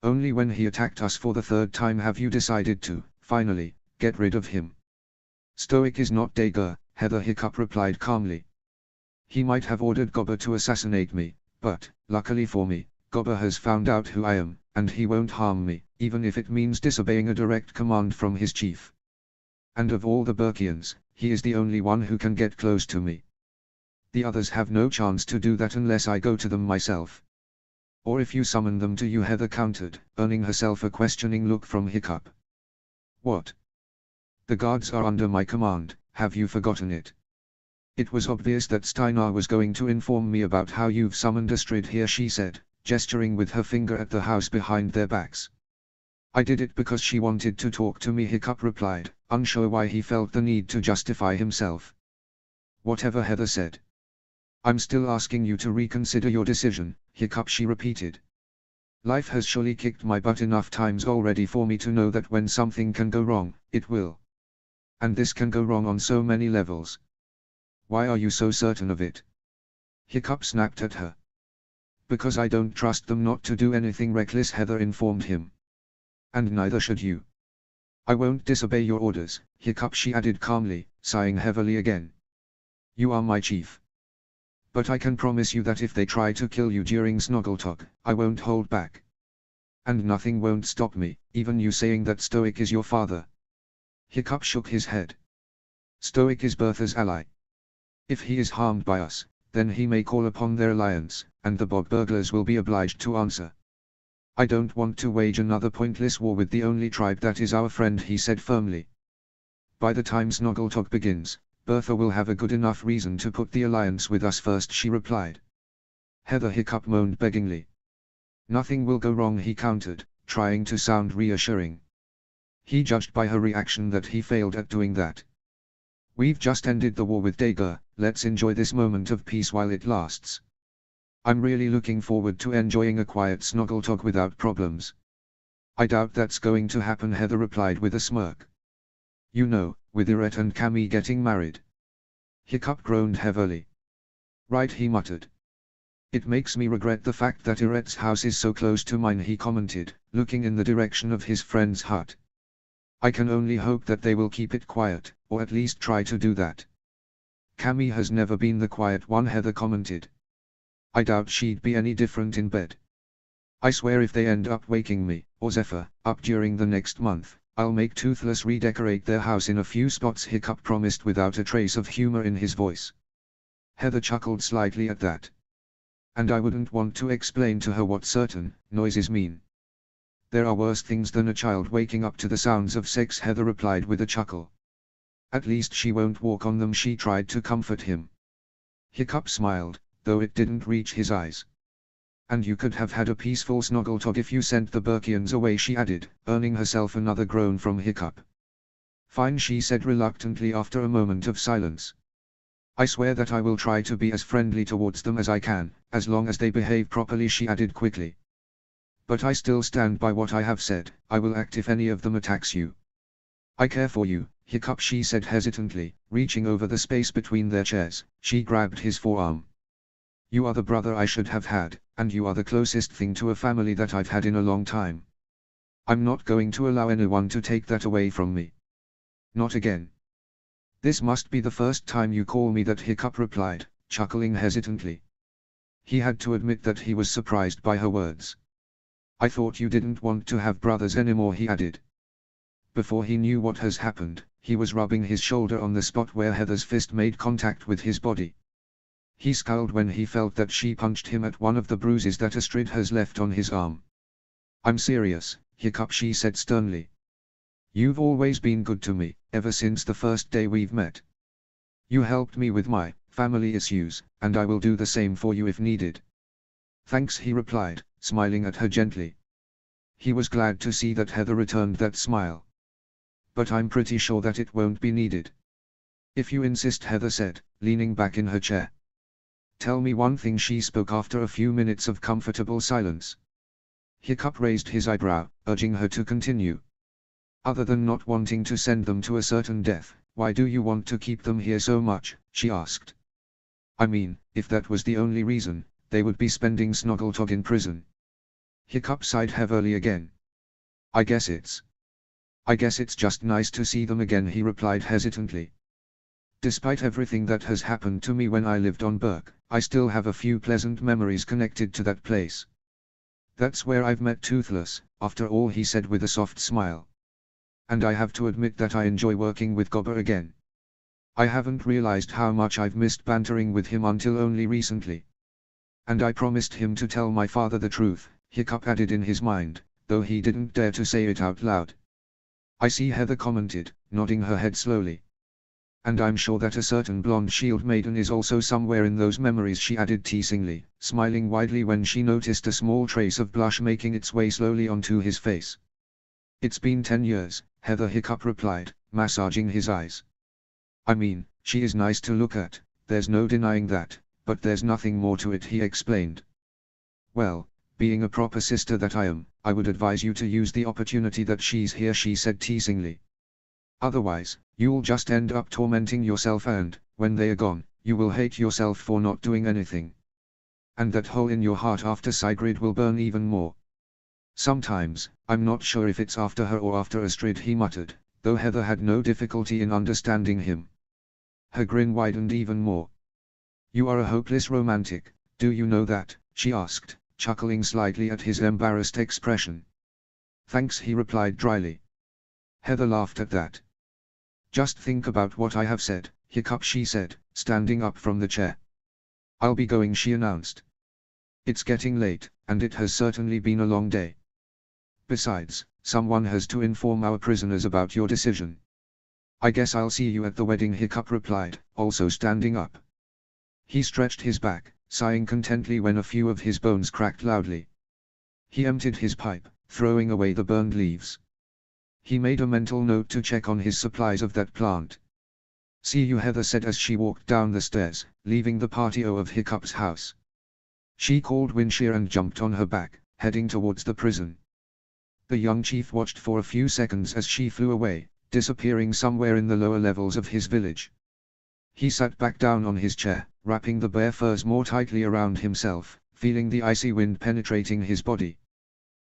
Only when he attacked us for the third time have you decided to, finally, get rid of him. Stoic is not Dagur, Heather Hiccup replied calmly. He might have ordered Gobber to assassinate me, but, luckily for me, Gobber has found out who I am, and he won't harm me, even if it means disobeying a direct command from his chief. And of all the Burkians, he is the only one who can get close to me. The others have no chance to do that unless I go to them myself. Or if you summon them to you, Heather countered, earning herself a questioning look from Hiccup. What? The guards are under my command, have you forgotten it? It was obvious that Steinar was going to inform me about how you've summoned Astrid here, she said, gesturing with her finger at the house behind their backs. I did it because she wanted to talk to me, Hiccup replied, unsure why he felt the need to justify himself. Whatever, Heather said. I'm still asking you to reconsider your decision, Hiccup, she repeated. Life has surely kicked my butt enough times already for me to know that when something can go wrong, it will. And this can go wrong on so many levels. Why are you so certain of it? Hiccup snapped at her. Because I don't trust them not to do anything reckless, Heather informed him. And neither should you. I won't disobey your orders, Hiccup, she added calmly, sighing heavily again. You are my chief. But I can promise you that if they try to kill you during Snoggletalk, I won't hold back. And nothing won't stop me, even you saying that Stoic is your father. Hiccup shook his head. Stoic is Bertha's ally. If he is harmed by us, then he may call upon their alliance, and the bog burglars will be obliged to answer. I don't want to wage another pointless war with the only tribe that is our friend, he said firmly. By the time Snoggletalk begins, Bertha will have a good enough reason to put the alliance with us first, she replied. Heather Hiccup moaned beggingly. Nothing will go wrong, he countered, trying to sound reassuring. He judged by her reaction that he failed at doing that. We've just ended the war with Dagur, let's enjoy this moment of peace while it lasts. I'm really looking forward to enjoying a quiet Snoggletalk without problems. I doubt that's going to happen, Heather replied with a smirk. You know, with Irette and Cammy getting married. Hiccup groaned heavily. Right, he muttered. It makes me regret the fact that Irette's house is so close to mine, he commented, looking in the direction of his friend's hut. I can only hope that they will keep it quiet, or at least try to do that. Cammy has never been the quiet one, Heather commented. I doubt she'd be any different in bed. I swear if they end up waking me, or Zephyr, up during the next month, I'll make Toothless redecorate their house in a few spots, Hiccup promised without a trace of humor in his voice. Heather chuckled slightly at that. And I wouldn't want to explain to her what certain noises mean. There are worse things than a child waking up to the sounds of sex, Heather replied with a chuckle. At least she won't walk on them, she tried to comfort him. Hiccup smiled, though it didn't reach his eyes. And you could have had a peaceful Snoggletog if you sent the Burkians away, she added, earning herself another groan from Hiccup. Fine, she said reluctantly after a moment of silence. I swear that I will try to be as friendly towards them as I can, as long as they behave properly, she added quickly. But I still stand by what I have said, I will act if any of them attacks you. I care for you, Hiccup, she said hesitantly, reaching over the space between their chairs. She grabbed his forearm. You are the brother I should have had, and you are the closest thing to a family that I've had in a long time. I'm not going to allow anyone to take that away from me. Not again. This must be the first time you call me that, Hiccup replied, chuckling hesitantly. He had to admit that he was surprised by her words. I thought you didn't want to have brothers anymore, he added. Before he knew what has happened, he was rubbing his shoulder on the spot where Heather's fist made contact with his body. He scowled when he felt that she punched him at one of the bruises that Astrid has left on his arm. I'm serious, Hiccup, she said sternly. You've always been good to me, ever since the first day we've met. You helped me with my family issues, and I will do the same for you if needed. Thanks, he replied, smiling at her gently. He was glad to see that Heather returned that smile. But I'm pretty sure that it won't be needed. If you insist, Heather said, leaning back in her chair. Tell me one thing, she spoke after a few minutes of comfortable silence. Hiccup raised his eyebrow, urging her to continue. Other than not wanting to send them to a certain death, why do you want to keep them here so much, she asked. I mean, if that was the only reason, they would be spending Snoggletog in prison. Hiccup sighed heavily again. I guess it's just nice to see them again, he replied hesitantly. Despite everything that has happened to me when I lived on Berk, I still have a few pleasant memories connected to that place. That's where I've met Toothless, after all, he said with a soft smile. And I have to admit that I enjoy working with Gobber again. I haven't realized how much I've missed bantering with him until only recently. And I promised him to tell my father the truth, Hiccup added in his mind, though he didn't dare to say it out loud. I see, Heather commented, nodding her head slowly. And I'm sure that a certain blonde shield maiden is also somewhere in those memories, she added teasingly, smiling widely when she noticed a small trace of blush making its way slowly onto his face. It's been 10 years, Heather, Hiccup replied, massaging his eyes. I mean, she is nice to look at, there's no denying that, but there's nothing more to it, he explained. Well, being a proper sister that I am, I would advise you to use the opportunity that she's here, she said teasingly. Otherwise, you'll just end up tormenting yourself and, when they are gone, you will hate yourself for not doing anything. And that hole in your heart after Sigrid will burn even more. Sometimes, I'm not sure if it's after her or after Astrid, he muttered, though Heather had no difficulty in understanding him. Her grin widened even more. You are a hopeless romantic, do you know that, she asked, chuckling slightly at his embarrassed expression. Thanks, he replied dryly. Heather laughed at that. Just think about what I have said, Hiccup, she said, standing up from the chair. I'll be going, she announced. It's getting late, and it has certainly been a long day. Besides, someone has to inform our prisoners about your decision. I guess I'll see you at the wedding, Hiccup replied, also standing up. He stretched his back, sighing contently when a few of his bones cracked loudly. He emptied his pipe, throwing away the burned leaves. He made a mental note to check on his supplies of that plant. See you, Heather said as she walked down the stairs, leaving the patio of Hiccup's house. She called Winshire and jumped on her back, heading towards the prison. The young chief watched for a few seconds as she flew away, disappearing somewhere in the lower levels of his village. He sat back down on his chair, wrapping the bare furs more tightly around himself, feeling the icy wind penetrating his body.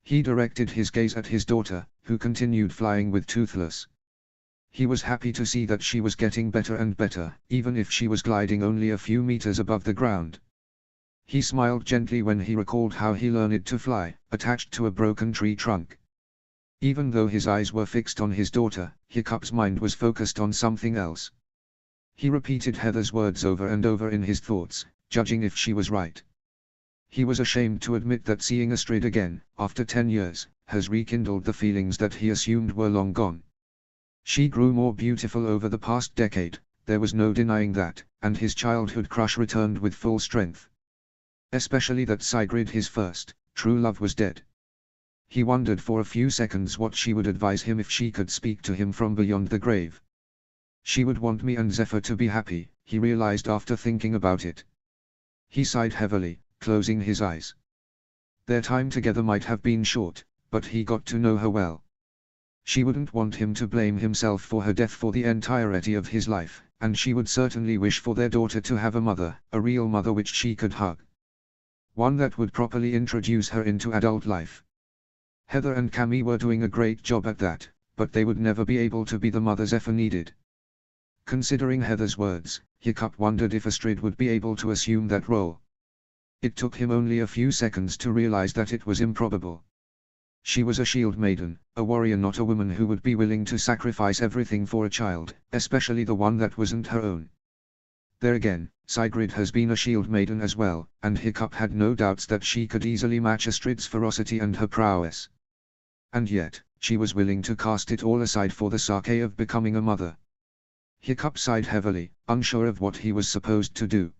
He directed his gaze at his daughter, who continued flying with Toothless. He was happy to see that she was getting better and better, even if she was gliding only a few meters above the ground. He smiled gently when he recalled how he learned to fly, attached to a broken tree trunk. Even though his eyes were fixed on his daughter, Hiccup's mind was focused on something else. He repeated Heather's words over and over in his thoughts, judging if she was right. He was ashamed to admit that seeing Astrid again, after 10 years, has rekindled the feelings that he assumed were long gone. She grew more beautiful over the past decade, there was no denying that, and his childhood crush returned with full strength. Especially that Sigrid, his first, true love, was dead. He wondered for a few seconds what she would advise him if she could speak to him from beyond the grave. She would want me and Zephyr to be happy, he realized after thinking about it. He sighed heavily, closing his eyes. Their time together might have been short, but he got to know her well. She wouldn't want him to blame himself for her death for the entirety of his life, and she would certainly wish for their daughter to have a mother, a real mother which she could hug. One that would properly introduce her into adult life. Heather and Cammy were doing a great job at that, but they would never be able to be the mother Zephyr needed. Considering Heather's words, Hiccup wondered if Astrid would be able to assume that role. It took him only a few seconds to realize that it was improbable. She was a shield maiden, a warrior, not a woman who would be willing to sacrifice everything for a child, especially the one that wasn't her own. There again, Sigrid has been a shield maiden as well, and Hiccup had no doubts that she could easily match Astrid's ferocity and her prowess. And yet, she was willing to cast it all aside for the sake of becoming a mother. Hiccup sighed heavily, unsure of what he was supposed to do.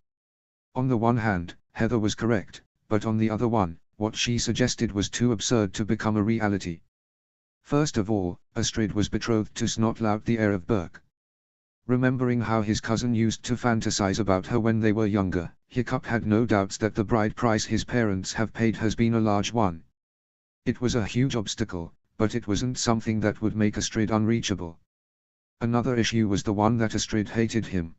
On the one hand, Heather was correct, but on the other one, what she suggested was too absurd to become a reality. First of all, Astrid was betrothed to Snotlout, the heir of Berk. Remembering how his cousin used to fantasize about her when they were younger, Hiccup had no doubts that the bride price his parents have paid has been a large one. It was a huge obstacle, but it wasn't something that would make Astrid unreachable. Another issue was the one that Astrid hated him.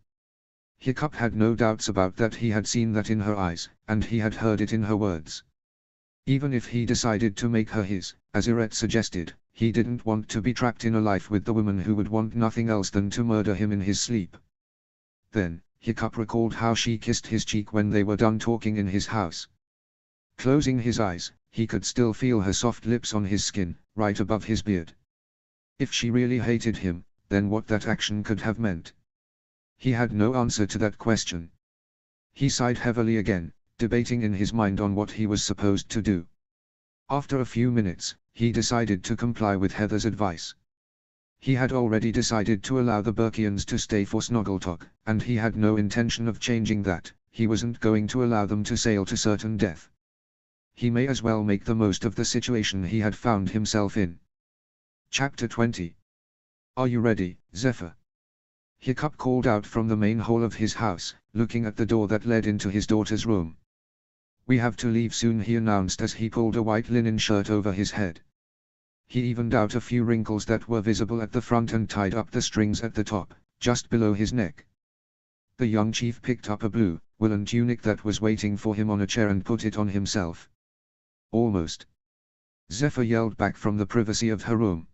Hiccup had no doubts about that. He had seen that in her eyes, and he had heard it in her words. Even if he decided to make her his, as Irette suggested, he didn't want to be trapped in a life with the woman who would want nothing else than to murder him in his sleep. Then, Hiccup recalled how she kissed his cheek when they were done talking in his house. Closing his eyes, he could still feel her soft lips on his skin, right above his beard. If she really hated him, then what that action could have meant. He had no answer to that question. He sighed heavily again, debating in his mind on what he was supposed to do. After a few minutes, he decided to comply with Heather's advice. He had already decided to allow the Berkians to stay for Snoggletok, and he had no intention of changing that. He wasn't going to allow them to sail to certain death. He may as well make the most of the situation he had found himself in. Chapter 20. Are you ready, Zephyr? Hiccup called out from the main hall of his house, looking at the door that led into his daughter's room. We have to leave soon, he announced as he pulled a white linen shirt over his head. He evened out a few wrinkles that were visible at the front and tied up the strings at the top, just below his neck. The young chief picked up a blue, woolen tunic that was waiting for him on a chair and put it on himself. Almost. Zephyr yelled back from the privacy of her room.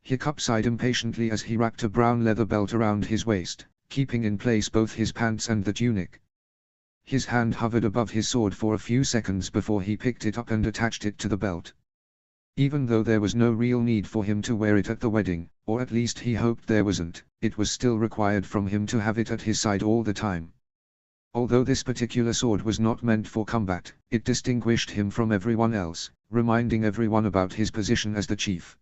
Hiccup sighed impatiently as he wrapped a brown leather belt around his waist, keeping in place both his pants and the tunic. His hand hovered above his sword for a few seconds before he picked it up and attached it to the belt. Even though there was no real need for him to wear it at the wedding, or at least he hoped there wasn't, it was still required from him to have it at his side all the time. Although this particular sword was not meant for combat, it distinguished him from everyone else, reminding everyone about his position as the chief.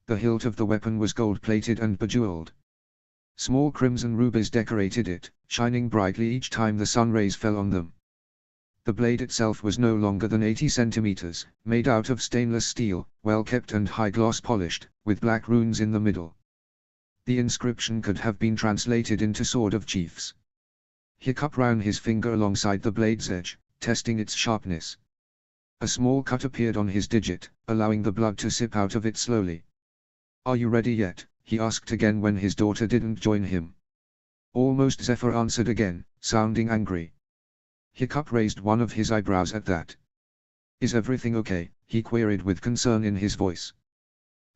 The hilt of the weapon was gold-plated and bejeweled. Small crimson rubies decorated it, shining brightly each time the sun rays fell on them. The blade itself was no longer than 80 centimeters, made out of stainless steel, well kept and high-gloss polished, with black runes in the middle. The inscription could have been translated into Sword of Chiefs. Hiccup ran his finger alongside the blade's edge, testing its sharpness. A small cut appeared on his digit, allowing the blood to sip out of it slowly. Are you ready yet? He asked again when his daughter didn't join him. Almost, Zephyr answered again, sounding angry. Hiccup raised one of his eyebrows at that. Is everything okay? He queried with concern in his voice.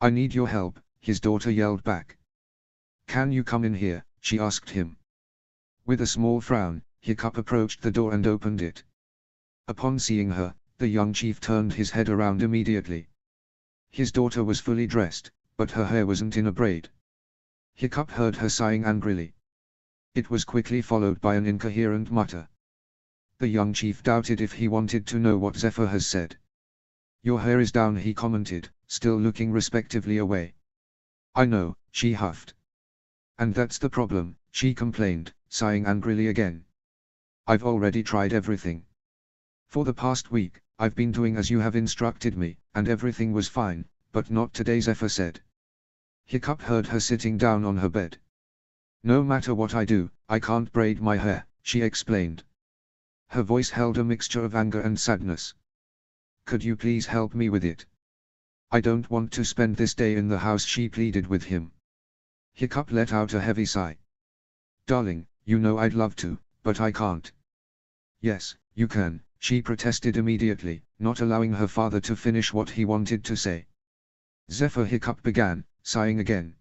I need your help, his daughter yelled back. Can you come in here? She asked him. With a small frown, Hiccup approached the door and opened it. Upon seeing her, the young chief turned his head around immediately. His daughter was fully dressed, but her hair wasn't in a braid. Hiccup heard her sighing angrily. It was quickly followed by an incoherent mutter. The young chief doubted if he wanted to know what Zephyr has said. "Your hair is down," he commented, still looking respectively away. "I know," she huffed. "And that's the problem," she complained, sighing angrily again. "I've already tried everything. For the past week, I've been doing as you have instructed me, and everything was fine, but not today," Zephyr said. Hiccup heard her sitting down on her bed. "No matter what I do, I can't braid my hair," she explained. Her voice held a mixture of anger and sadness. "Could you please help me with it? I don't want to spend this day in the house," she pleaded with him. Hiccup let out a heavy sigh. "Darling, you know I'd love to, but I can't." "Yes, you can," she protested immediately, not allowing her father to finish what he wanted to say. "Zephyr," Hiccup began, sighing again.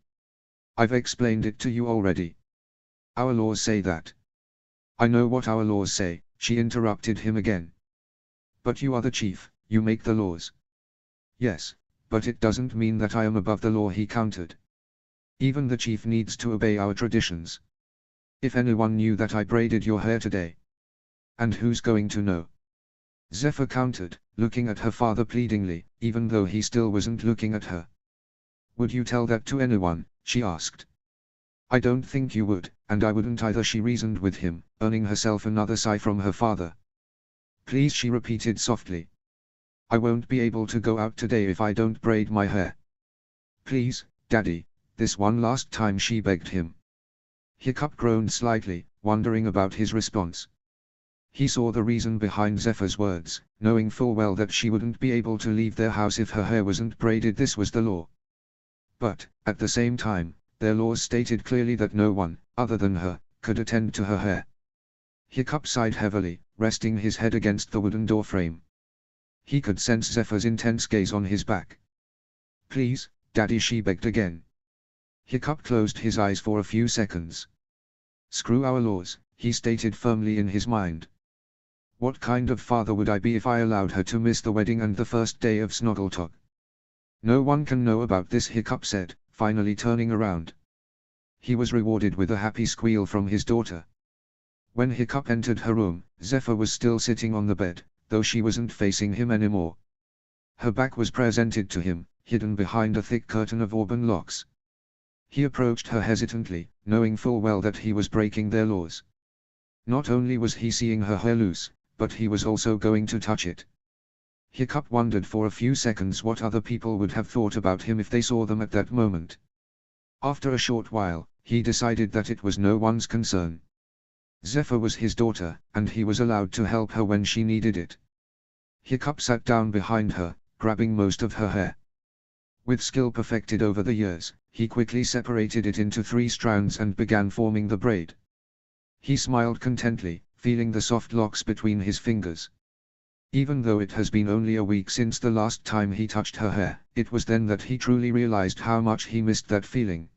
"I've explained it to you already. Our laws say that." "I know what our laws say," she interrupted him again. "But you are the chief, you make the laws." "Yes, but it doesn't mean that I am above the law," he countered. "Even the chief needs to obey our traditions. If anyone knew that I braided your hair today." "And who's going to know?" Zephyr countered, looking at her father pleadingly, even though he still wasn't looking at her. "Would you tell that to anyone?" she asked. "I don't think you would, and I wouldn't either," she reasoned with him, earning herself another sigh from her father. "Please," she repeated softly. "I won't be able to go out today if I don't braid my hair. Please, Daddy, this one last time," she begged him. Hiccup groaned slightly, wondering about his response. He saw the reason behind Zephyr's words, knowing full well that she wouldn't be able to leave their house if her hair wasn't braided. This was the law. But, at the same time, their laws stated clearly that no one, other than her, could attend to her hair. Hiccup sighed heavily, resting his head against the wooden door frame. He could sense Zephyr's intense gaze on his back. "Please, Daddy," she begged again. Hiccup closed his eyes for a few seconds. "Screw our laws," he stated firmly in his mind. "What kind of father would I be if I allowed her to miss the wedding and the first day of Snoggletalk?" "No one can know about this," Hiccup said, finally turning around. He was rewarded with a happy squeal from his daughter. When Hiccup entered her room, Zephyr was still sitting on the bed, though she wasn't facing him anymore. Her back was presented to him, hidden behind a thick curtain of auburn locks. He approached her hesitantly, knowing full well that he was breaking their laws. Not only was he seeing her hair loose, but he was also going to touch it. Hiccup wondered for a few seconds what other people would have thought about him if they saw them at that moment. After a short while, he decided that it was no one's concern. Zephyr was his daughter, and he was allowed to help her when she needed it. Hiccup sat down behind her, grabbing most of her hair. With skill perfected over the years, he quickly separated it into 3 strands and began forming the braid. He smiled contently, feeling the soft locks between his fingers. Even though it has been only a week since the last time he touched her hair, it was then that he truly realized how much he missed that feeling.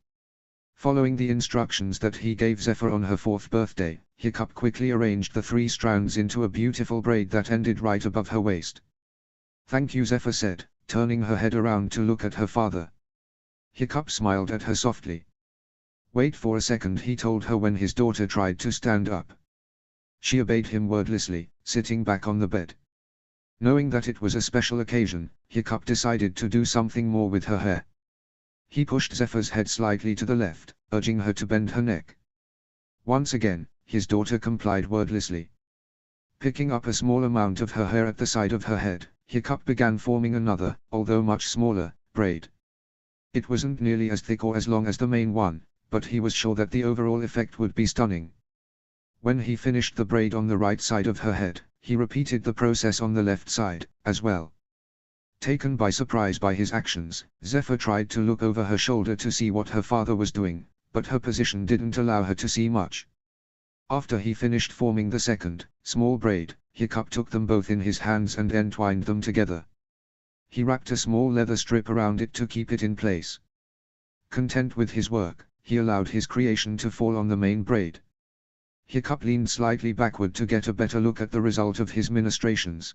Following the instructions that he gave Zephyr on her 4th birthday, Hiccup quickly arranged the 3 strands into a beautiful braid that ended right above her waist. "Thank you," Zephyr said, turning her head around to look at her father. Hiccup smiled at her softly. "Wait for a second," he told her when his daughter tried to stand up. She obeyed him wordlessly, sitting back on the bed. Knowing that it was a special occasion, Hiccup decided to do something more with her hair. He pushed Zephyr's head slightly to the left, urging her to bend her neck. Once again, his daughter complied wordlessly. Picking up a small amount of her hair at the side of her head, Hiccup began forming another, although much smaller, braid. It wasn't nearly as thick or as long as the main one, but he was sure that the overall effect would be stunning. When he finished the braid on the right side of her head, he repeated the process on the left side, as well. Taken by surprise by his actions, Zephyr tried to look over her shoulder to see what her father was doing, but her position didn't allow her to see much. After he finished forming the second, small braid, Hiccup took them both in his hands and entwined them together. He wrapped a small leather strip around it to keep it in place. Content with his work, he allowed his creation to fall on the main braid. Hiccup leaned slightly backward to get a better look at the result of his ministrations.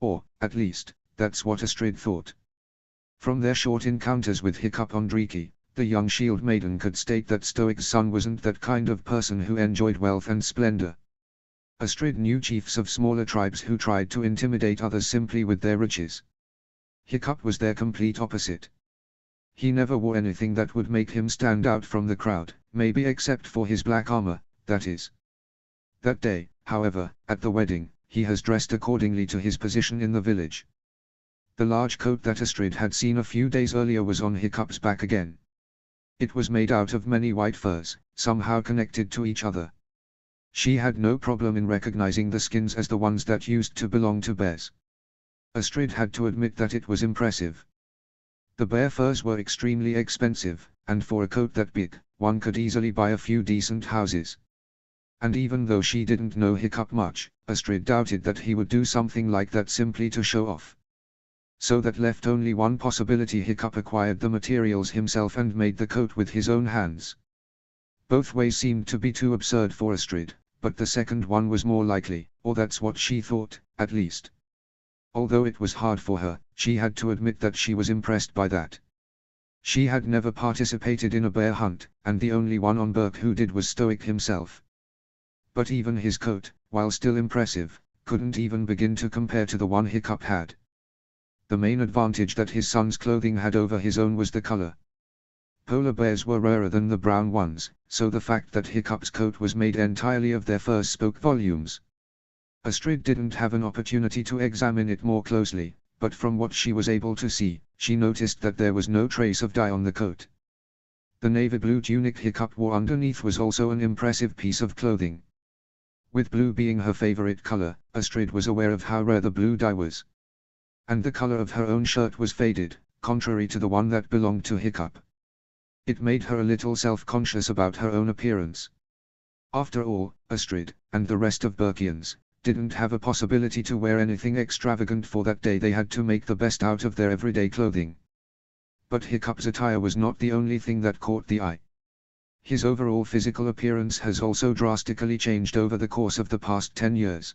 Or, at least, that's what Astrid thought. From their short encounters with Hiccup Ondreki, the young shield maiden could state that Stoic's son wasn't that kind of person who enjoyed wealth and splendor. Astrid knew chiefs of smaller tribes who tried to intimidate others simply with their riches. Hiccup was their complete opposite. He never wore anything that would make him stand out from the crowd, maybe except for his black armor, that is. That day, however, at the wedding, he has dressed accordingly to his position in the village. The large coat that Astrid had seen a few days earlier was on Hiccup's back again. It was made out of many white furs, somehow connected to each other. She had no problem in recognizing the skins as the ones that used to belong to bears. Astrid had to admit that it was impressive. The bear furs were extremely expensive, and for a coat that big, one could easily buy a few decent houses. And even though she didn't know Hiccup much, Astrid doubted that he would do something like that simply to show off. So that left only one possibility: Hiccup acquired the materials himself and made the coat with his own hands. Both ways seemed to be too absurd for Astrid, but the second one was more likely, or that's what she thought, at least. Although it was hard for her, she had to admit that she was impressed by that. She had never participated in a bear hunt, and the only one on Berk who did was Stoic himself. But even his coat, while still impressive, couldn't even begin to compare to the one Hiccup had. The main advantage that his son's clothing had over his own was the color. Polar bears were rarer than the brown ones, so the fact that Hiccup's coat was made entirely of their furs spoke volumes. Astrid didn't have an opportunity to examine it more closely, but from what she was able to see, she noticed that there was no trace of dye on the coat. The navy blue tunic Hiccup wore underneath was also an impressive piece of clothing. With blue being her favorite color, Astrid was aware of how rare the blue dye was. And the color of her own shirt was faded, contrary to the one that belonged to Hiccup. It made her a little self-conscious about her own appearance. After all, Astrid, and the rest of Berkians, didn't have a possibility to wear anything extravagant for that day. They had to make the best out of their everyday clothing. But Hiccup's attire was not the only thing that caught the eye. His overall physical appearance has also drastically changed over the course of the past 10 years.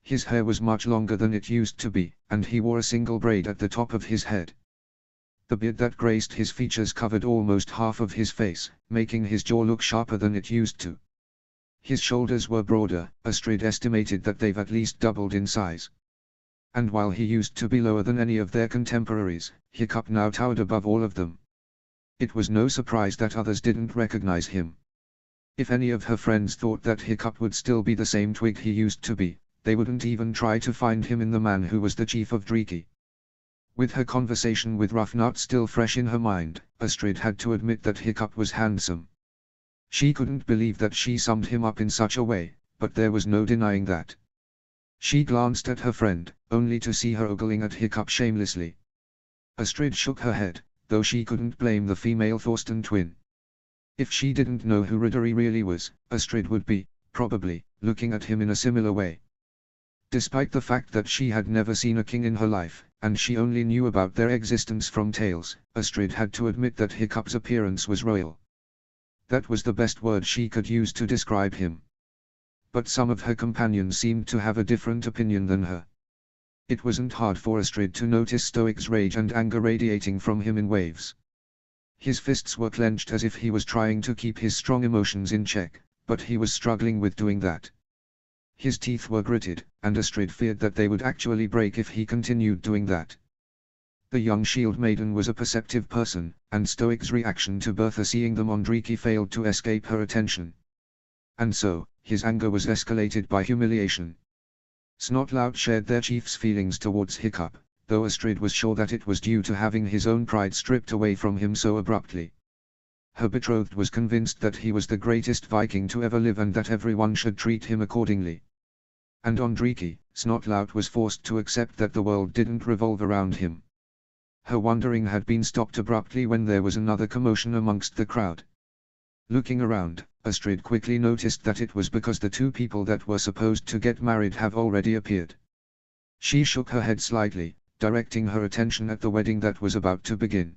His hair was much longer than it used to be, and he wore a single braid at the top of his head. The beard that graced his features covered almost half of his face, making his jaw look sharper than it used to. His shoulders were broader. Astrid estimated that they've at least doubled in size. And while he used to be lower than any of their contemporaries, Hiccup now towered above all of them. It was no surprise that others didn't recognize him. If any of her friends thought that Hiccup would still be the same twig he used to be, they wouldn't even try to find him in the man who was the chief of Dreki. With her conversation with Rufnut still fresh in her mind, Astrid had to admit that Hiccup was handsome. She couldn't believe that she summed him up in such a way, but there was no denying that. She glanced at her friend, only to see her ogling at Hiccup shamelessly. Astrid shook her head, though she couldn't blame the female Thorsten twin. If she didn't know who Riddery really was, Astrid would be, probably, looking at him in a similar way. Despite the fact that she had never seen a king in her life, and she only knew about their existence from tales, Astrid had to admit that Hiccup's appearance was royal. That was the best word she could use to describe him. But some of her companions seemed to have a different opinion than her. It wasn't hard for Astrid to notice Stoic's rage and anger radiating from him in waves. His fists were clenched as if he was trying to keep his strong emotions in check, but he was struggling with doing that. His teeth were gritted, and Astrid feared that they would actually break if he continued doing that. The young shield maiden was a perceptive person, and Stoic's reaction to Bertha seeing them on Dreki failed to escape her attention. And so, his anger was escalated by humiliation. Snotlout shared their chief's feelings towards Hiccup, though Astrid was sure that it was due to having his own pride stripped away from him so abruptly. Her betrothed was convinced that he was the greatest Viking to ever live and that everyone should treat him accordingly. And on Dreki, Snotlout was forced to accept that the world didn't revolve around him. Her wondering had been stopped abruptly when there was another commotion amongst the crowd. Looking around, Astrid quickly noticed that it was because the two people that were supposed to get married have already appeared. She shook her head slightly, directing her attention at the wedding that was about to begin.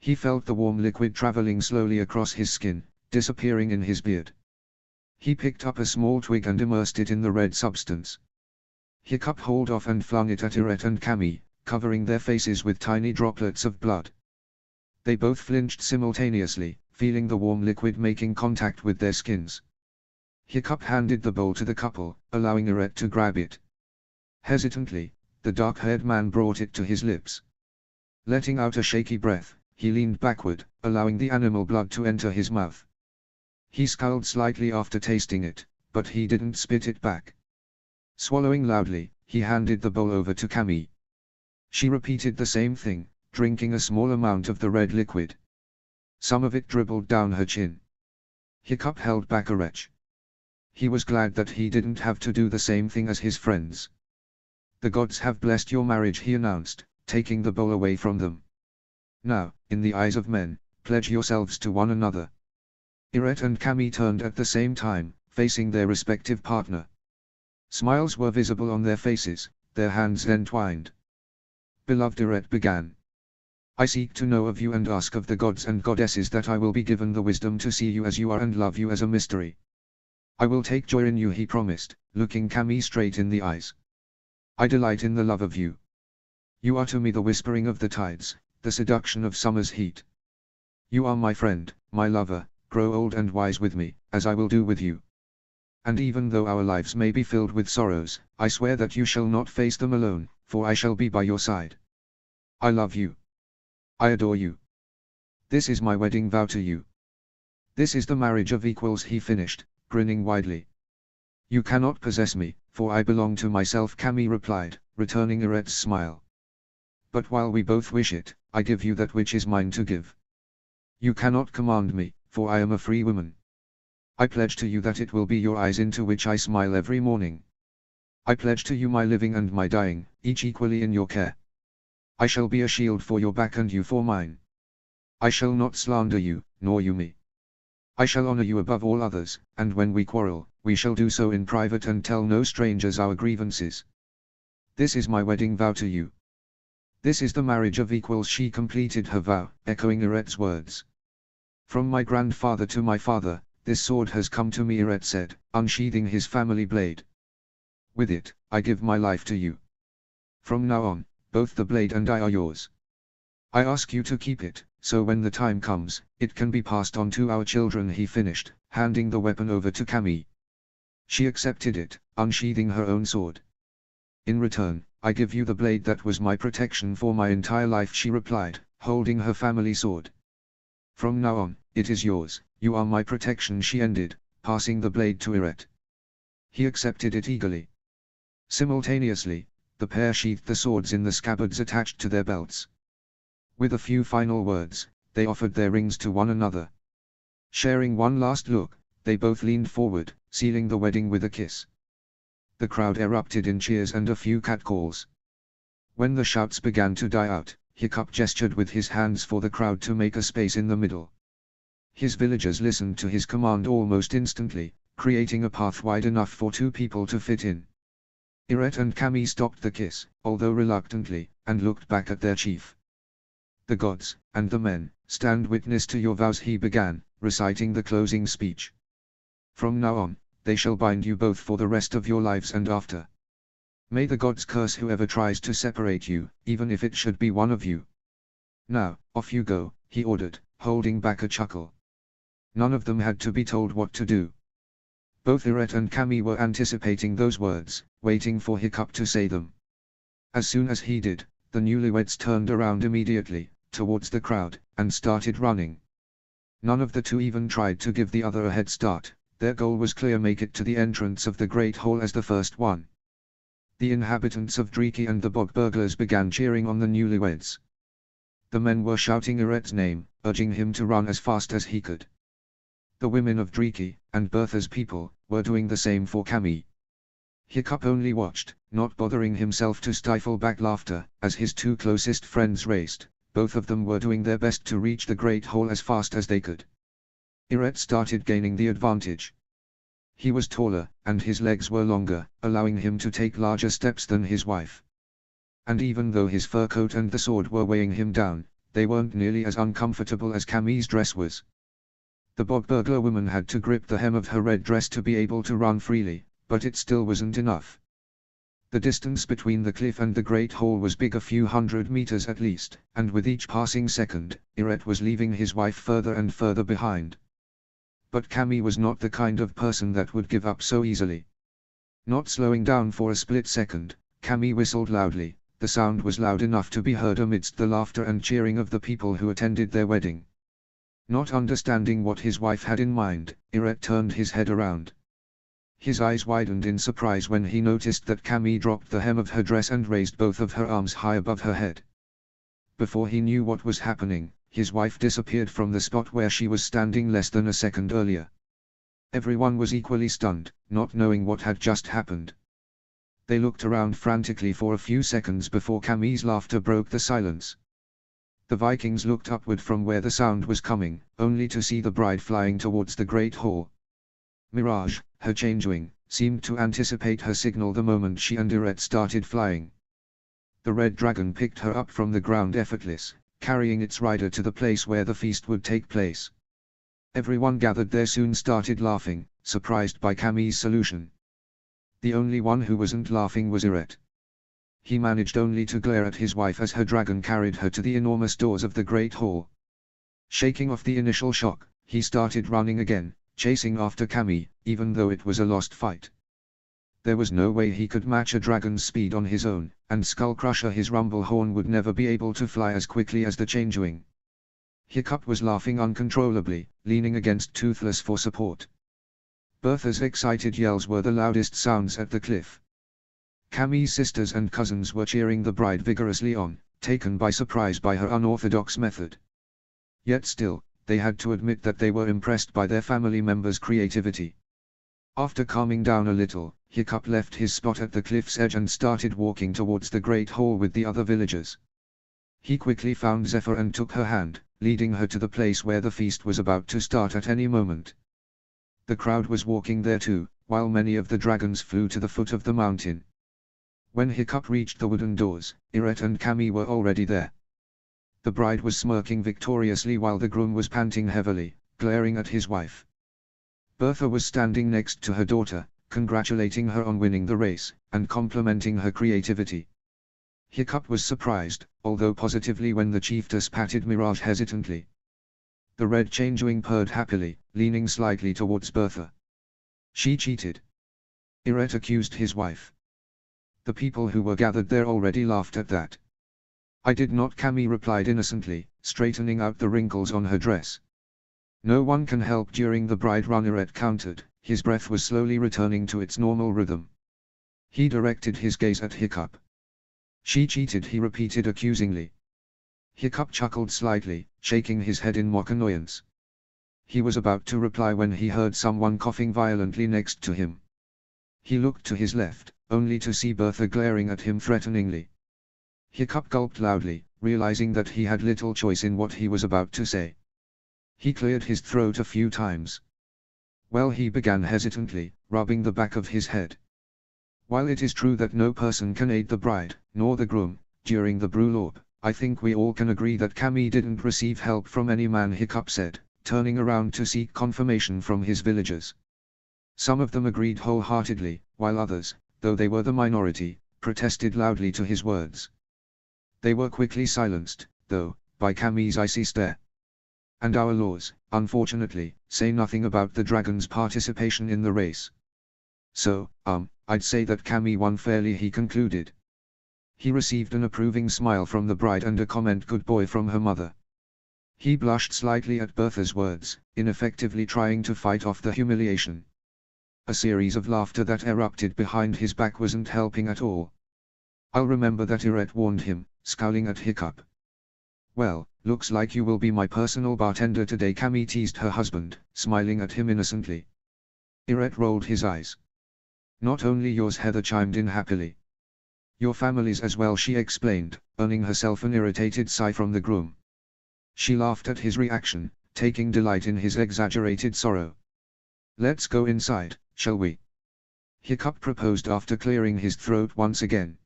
He felt the warm liquid traveling slowly across his skin, disappearing in his beard. He picked up a small twig and immersed it in the red substance. Hiccup hauled off and flung it at Irette and Camille, covering their faces with tiny droplets of blood. They both flinched simultaneously, feeling the warm liquid making contact with their skins. Hiccup handed the bowl to the couple, allowing Irette to grab it. Hesitantly, the dark-haired man brought it to his lips. Letting out a shaky breath, he leaned backward, allowing the animal blood to enter his mouth. He scowled slightly after tasting it, but he didn't spit it back. Swallowing loudly, he handed the bowl over to Camille. She repeated the same thing, drinking a small amount of the red liquid. Some of it dribbled down her chin. Hiccup held back a retch. He was glad that he didn't have to do the same thing as his friends. "The gods have blessed your marriage," he announced, taking the bowl away from them. "Now, in the eyes of men, pledge yourselves to one another." Irette and Camille turned at the same time, facing their respective partner. Smiles were visible on their faces, their hands entwined. "Beloved," Irette began. "I seek to know of you and ask of the gods and goddesses that I will be given the wisdom to see you as you are and love you as a mystery." "I will take joy in you," he promised, looking Camille straight in the eyes. "I delight in the love of you. You are to me the whispering of the tides, the seduction of summer's heat. You are my friend, my lover, grow old and wise with me, as I will do with you. And even though our lives may be filled with sorrows, I swear that you shall not face them alone, for I shall be by your side. I love you. I adore you. This is my wedding vow to you. This is the marriage of equals," he finished, grinning widely. "You cannot possess me, for I belong to myself," Camille replied, returning Irette's smile. "But while we both wish it, I give you that which is mine to give. You cannot command me, for I am a free woman. I pledge to you that it will be your eyes into which I smile every morning. I pledge to you my living and my dying, each equally in your care. I shall be a shield for your back and you for mine. I shall not slander you, nor you me. I shall honor you above all others, and when we quarrel, we shall do so in private and tell no strangers our grievances. This is my wedding vow to you. This is the marriage of equals." She completed her vow, echoing Irette's words. "From my grandfather to my father, this sword has come to me," Irette said, unsheathing his family blade. "With it, I give my life to you. From now on, both the blade and I are yours. I ask you to keep it, so when the time comes, it can be passed on to our children," he finished, handing the weapon over to Camille. She accepted it, unsheathing her own sword. "In return, I give you the blade that was my protection for my entire life," she replied, holding her family sword. "From now on, it is yours, you are my protection," she ended, passing the blade to Irette. He accepted it eagerly. Simultaneously, the pair sheathed the swords in the scabbards attached to their belts. With a few final words, they offered their rings to one another. Sharing one last look, they both leaned forward, sealing the wedding with a kiss. The crowd erupted in cheers and a few catcalls. When the shouts began to die out, Hiccup gestured with his hands for the crowd to make a space in the middle. His villagers listened to his command almost instantly, creating a path wide enough for two people to fit in. Irette and Camille stopped the kiss, although reluctantly, and looked back at their chief. "The gods, and the men, stand witness to your vows," he began, reciting the closing speech. "From now on, they shall bind you both for the rest of your lives and after. May the gods curse whoever tries to separate you, even if it should be one of you. Now, off you go," he ordered, holding back a chuckle. None of them had to be told what to do. Both Irette and Camille were anticipating those words, waiting for Hiccup to say them. As soon as he did, the newlyweds turned around immediately, towards the crowd, and started running. None of the two even tried to give the other a head start. Their goal was clear: make it to the entrance of the Great Hall as the first one. The inhabitants of Driki and the bog burglars began cheering on the newlyweds. The men were shouting Irette's name, urging him to run as fast as he could. The women of Driki, and Bertha's people, were doing the same for Camille. Hiccup only watched, not bothering himself to stifle back laughter, as his two closest friends raced. Both of them were doing their best to reach the Great Hall as fast as they could. Irette started gaining the advantage. He was taller, and his legs were longer, allowing him to take larger steps than his wife. And even though his fur coat and the sword were weighing him down, they weren't nearly as uncomfortable as Camille's dress was. The bog burglar woman had to grip the hem of her red dress to be able to run freely, but it still wasn't enough. The distance between the cliff and the Great Hall was big, a few hundred meters at least, and with each passing second, Irette was leaving his wife further and further behind. But Camille was not the kind of person that would give up so easily. Not slowing down for a split second, Camille whistled loudly. The sound was loud enough to be heard amidst the laughter and cheering of the people who attended their wedding. Not understanding what his wife had in mind, Irette turned his head around. His eyes widened in surprise when he noticed that Camille dropped the hem of her dress and raised both of her arms high above her head. Before he knew what was happening, his wife disappeared from the spot where she was standing less than a second earlier. Everyone was equally stunned, not knowing what had just happened. They looked around frantically for a few seconds before Camille's laughter broke the silence. The Vikings looked upward from where the sound was coming, only to see the bride flying towards the Great Hall. Mirage, her changeling, seemed to anticipate her signal the moment she and Irette started flying. The red dragon picked her up from the ground effortless, carrying its rider to the place where the feast would take place. Everyone gathered there soon started laughing, surprised by Camille's solution. The only one who wasn't laughing was Irette. He managed only to glare at his wife as her dragon carried her to the enormous doors of the Great Hall. Shaking off the initial shock, he started running again, chasing after Camille, even though it was a lost fight. There was no way he could match a dragon's speed on his own, and Skullcrusher his rumble horn would never be able to fly as quickly as the Changeling. Hiccup was laughing uncontrollably, leaning against Toothless for support. Bertha's excited yells were the loudest sounds at the cliff. Camille's sisters and cousins were cheering the bride vigorously on, taken by surprise by her unorthodox method. Yet still, they had to admit that they were impressed by their family members' creativity. After calming down a little, Hiccup left his spot at the cliff's edge and started walking towards the Great Hall with the other villagers. He quickly found Zephyr and took her hand, leading her to the place where the feast was about to start at any moment. The crowd was walking there too, while many of the dragons flew to the foot of the mountain. When Hiccup reached the wooden doors, Irette and Camille were already there. The bride was smirking victoriously while the groom was panting heavily, glaring at his wife. Bertha was standing next to her daughter, congratulating her on winning the race, and complimenting her creativity. Hiccup was surprised, although positively, when the chiefess patted Mirage hesitantly. The red changeling purred happily, leaning slightly towards Bertha. She cheated. Irette accused his wife. The people who were gathered there already laughed at that. I did not, Camille replied innocently, straightening out the wrinkles on her dress. No one can help during the bride run, Irette countered, his breath was slowly returning to its normal rhythm. He directed his gaze at Hiccup. She cheated, he repeated accusingly. Hiccup chuckled slightly, shaking his head in mock annoyance. He was about to reply when he heard someone coughing violently next to him. He looked to his left, only to see Bertha glaring at him threateningly. Hiccup gulped loudly, realizing that he had little choice in what he was about to say. He cleared his throat a few times. Well, he began hesitantly, rubbing the back of his head. While it is true that no person can aid the bride, nor the groom, during the brûlure, I think we all can agree that Camille didn't receive help from any man, Hiccup said, turning around to seek confirmation from his villagers. Some of them agreed wholeheartedly, while others, though they were the minority, protested loudly to his words. They were quickly silenced, though, by Camille's icy stare. And our laws, unfortunately, say nothing about the dragon's participation in the race. So, I'd say that Camille won fairly, he concluded. He received an approving smile from the bride and a comment, good boy, from her mother. He blushed slightly at Bertha's words, ineffectively trying to fight off the humiliation. A series of laughter that erupted behind his back wasn't helping at all. I'll remember that, Irette warned him, scowling at Hiccup. Well, looks like you will be my personal bartender today, Camille teased her husband, smiling at him innocently. Irette rolled his eyes. Not only yours, Heather chimed in happily. Your family's as well, she explained, earning herself an irritated sigh from the groom. She laughed at his reaction, taking delight in his exaggerated sorrow. Let's go inside, shall we? Hiccup proposed after clearing his throat once again.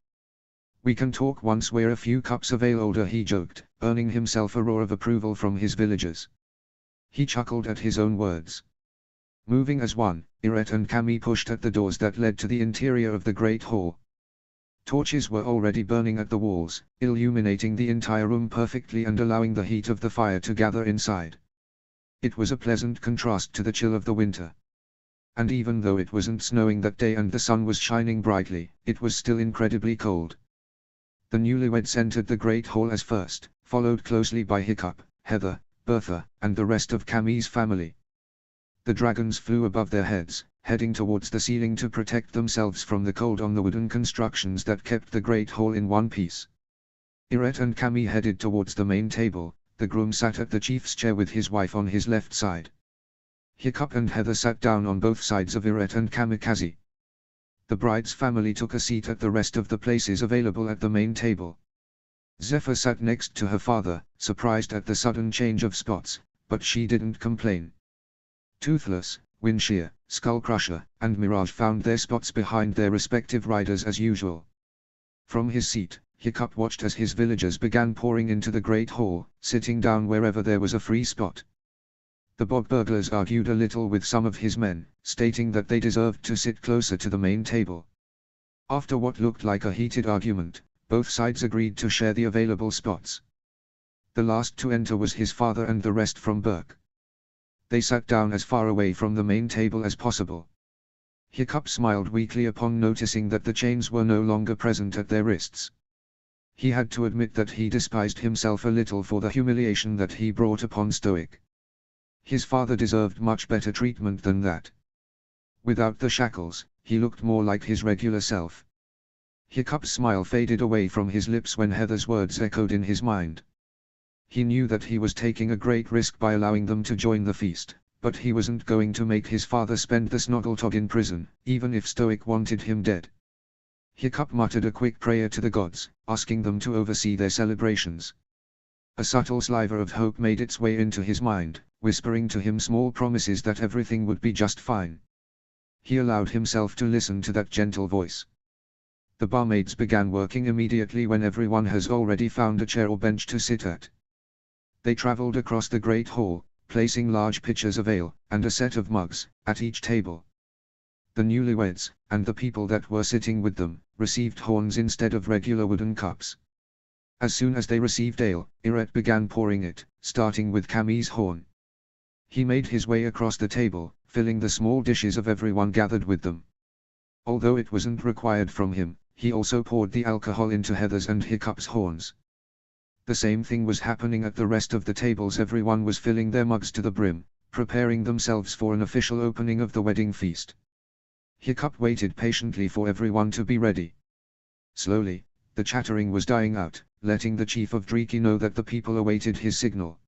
We can talk once we're a few cups of ale older, he joked, earning himself a roar of approval from his villagers. He chuckled at his own words. Moving as one, Irette and Camille pushed at the doors that led to the interior of the great hall. Torches were already burning at the walls, illuminating the entire room perfectly and allowing the heat of the fire to gather inside. It was a pleasant contrast to the chill of the winter. And even though it wasn't snowing that day and the sun was shining brightly, it was still incredibly cold. The newlyweds entered the great hall as first, followed closely by Hiccup, Heather, Bertha, and the rest of Camille's family. The dragons flew above their heads, heading towards the ceiling to protect themselves from the cold on the wooden constructions that kept the great hall in one piece. Irette and Camille headed towards the main table. The groom sat at the chief's chair with his wife on his left side. Hiccup and Heather sat down on both sides of Irette and Kamikaze. The bride's family took a seat at the rest of the places available at the main table. Zephyr sat next to her father, surprised at the sudden change of spots, but she didn't complain. Toothless, Windshear, Skullcrusher, and Mirage found their spots behind their respective riders as usual. From his seat, Hiccup watched as his villagers began pouring into the great hall, sitting down wherever there was a free spot. The Bog Burglars argued a little with some of his men, stating that they deserved to sit closer to the main table. After what looked like a heated argument, both sides agreed to share the available spots. The last to enter was his father and the rest from Berk. They sat down as far away from the main table as possible. Hiccup smiled weakly upon noticing that the chains were no longer present at their wrists. He had to admit that he despised himself a little for the humiliation that he brought upon Stoic. His father deserved much better treatment than that. Without the shackles, he looked more like his regular self. Hiccup's smile faded away from his lips when Heather's words echoed in his mind. He knew that he was taking a great risk by allowing them to join the feast, but he wasn't going to make his father spend the Snoggletog in prison, even if Stoic wanted him dead. Hiccup muttered a quick prayer to the gods, asking them to oversee their celebrations. A subtle sliver of hope made its way into his mind, whispering to him small promises that everything would be just fine. He allowed himself to listen to that gentle voice. The barmaids began working immediately when everyone has already found a chair or bench to sit at. They traveled across the great hall, placing large pitchers of ale, and a set of mugs, at each table. The newlyweds, and the people that were sitting with them, received horns instead of regular wooden cups. As soon as they received ale, Irette began pouring it, starting with Camille's horn. He made his way across the table, filling the small dishes of everyone gathered with them. Although it wasn't required from him, he also poured the alcohol into Heather's and Hiccup's horns. The same thing was happening at the rest of the tables. Everyone was filling their mugs to the brim, preparing themselves for an official opening of the wedding feast. Hiccup waited patiently for everyone to be ready. Slowly, the chattering was dying out, letting the chief of Driki know that the people awaited his signal.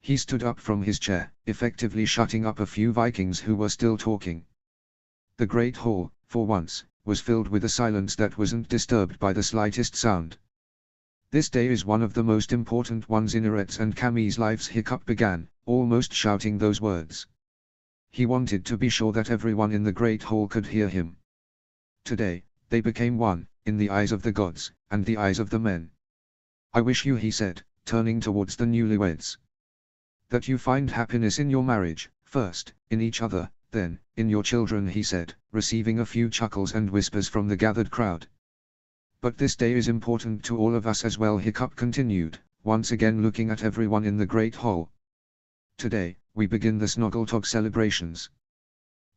He stood up from his chair, effectively shutting up a few Vikings who were still talking. The great hall, for once, was filled with a silence that wasn't disturbed by the slightest sound. This day is one of the most important ones in Irette's and Camille's lives, Hiccup began, almost shouting those words. He wanted to be sure that everyone in the great hall could hear him. Today, they became one, in the eyes of the gods, and the eyes of the men. I wish you, he said, turning towards the newlyweds, that you find happiness in your marriage, first, in each other, then, in your children, he said, receiving a few chuckles and whispers from the gathered crowd. But this day is important to all of us as well, Hiccup continued, once again looking at everyone in the great hall. Today, we begin the Snoggletog celebrations.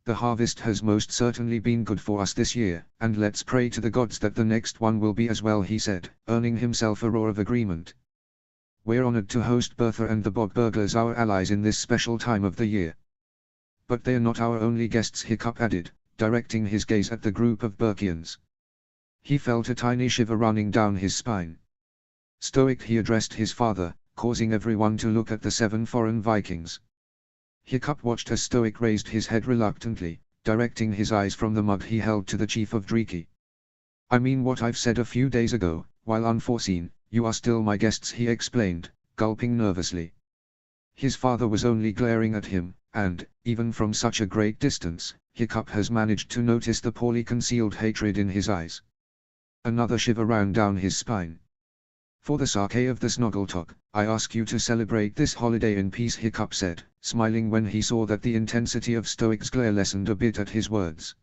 The harvest has most certainly been good for us this year, and let's pray to the gods that the next one will be as well, he said, earning himself a roar of agreement. We're honored to host Bertha and the Bog Burglars, our allies, in this special time of the year. But they're not our only guests, Hiccup added, directing his gaze at the group of Berkians. He felt a tiny shiver running down his spine. Stoic, he addressed his father, causing everyone to look at the 7 foreign Vikings. Hiccup watched as Stoic raised his head reluctantly, directing his eyes from the mug he held to the chief of Driki. I mean what I've said a few days ago, while unforeseen, you are still my guests, he explained, gulping nervously. His father was only glaring at him, and, even from such a great distance, Hiccup has managed to notice the poorly concealed hatred in his eyes. Another shiver ran down his spine. For the sake of the Snoggletok, I ask you to celebrate this holiday in peace, Hiccup said, smiling when he saw that the intensity of Stoic's glare lessened a bit at his words.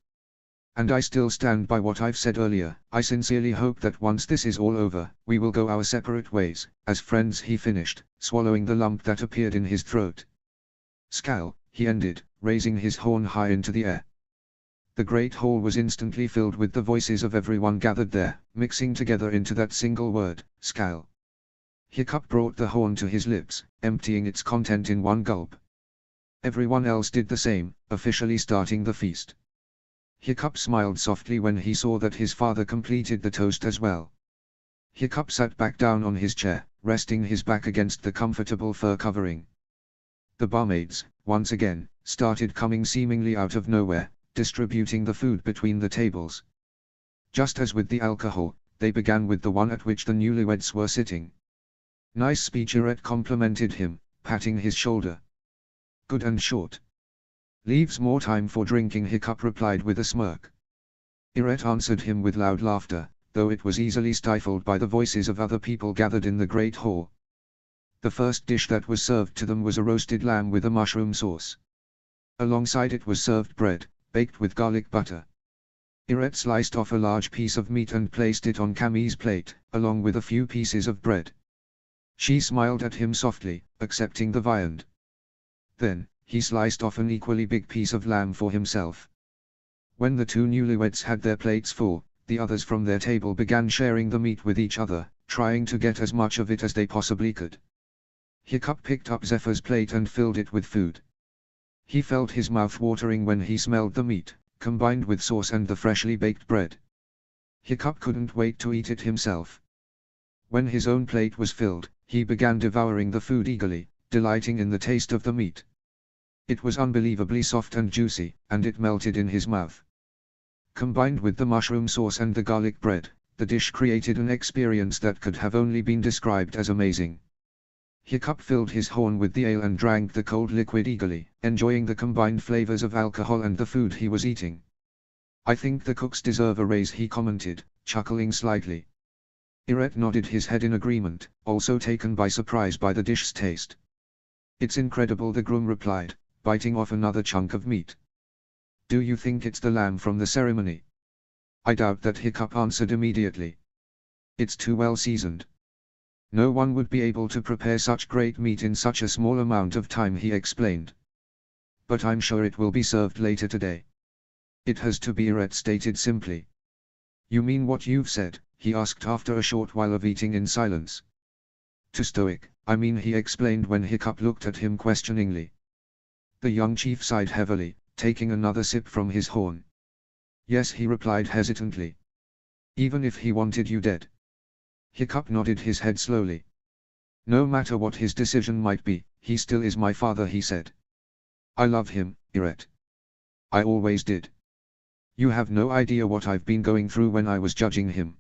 And I still stand by what I've said earlier. I sincerely hope that once this is all over, we will go our separate ways, as friends, he finished, swallowing the lump that appeared in his throat. Scowl, he ended, raising his horn high into the air. The great hall was instantly filled with the voices of everyone gathered there, mixing together into that single word, Scowl. Hiccup brought the horn to his lips, emptying its content in one gulp. Everyone else did the same, officially starting the feast. Hiccup smiled softly when he saw that his father completed the toast as well. Hiccup sat back down on his chair, resting his back against the comfortable fur covering. The barmaids, once again, started coming seemingly out of nowhere, distributing the food between the tables. Just as with the alcohol, they began with the one at which the newlyweds were sitting. Nice speech, Irette complimented him, patting his shoulder. Good and short. Leaves more time for drinking, Hiccup replied with a smirk. Irette answered him with loud laughter, though it was easily stifled by the voices of other people gathered in the great hall. The first dish that was served to them was a roasted lamb with a mushroom sauce. Alongside it was served bread, baked with garlic butter. Irette sliced off a large piece of meat and placed it on Cammie's plate, along with a few pieces of bread. She smiled at him softly, accepting the viand. Then, he sliced off an equally big piece of lamb for himself. When the two newlyweds had their plates full, the others from their table began sharing the meat with each other, trying to get as much of it as they possibly could. Hiccup picked up Zephyr's plate and filled it with food. He felt his mouth watering when he smelled the meat, combined with sauce and the freshly baked bread. Hiccup couldn't wait to eat it himself. When his own plate was filled, he began devouring the food eagerly, delighting in the taste of the meat. It was unbelievably soft and juicy, and it melted in his mouth. Combined with the mushroom sauce and the garlic bread, the dish created an experience that could have only been described as amazing. Hiccup filled his horn with the ale and drank the cold liquid eagerly, enjoying the combined flavors of alcohol and the food he was eating. I think the cooks deserve a raise, he commented, chuckling slightly. Irette nodded his head in agreement, also taken by surprise by the dish's taste. It's incredible, the groom replied, biting off another chunk of meat. Do you think it's the lamb from the ceremony? I doubt that, Hiccup answered immediately. It's too well seasoned. No one would be able to prepare such great meat in such a small amount of time, he explained. But I'm sure it will be served later today. It has to be, Irette stated simply. You mean what you've said? He asked after a short while of eating in silence. To Stoic, I mean, he explained when Hiccup looked at him questioningly. The young chief sighed heavily, taking another sip from his horn. Yes, he replied hesitantly. Even if he wanted you dead. Hiccup nodded his head slowly. No matter what his decision might be, he still is my father, he said. I love him, Irette. I always did. You have no idea what I've been going through when I was judging him.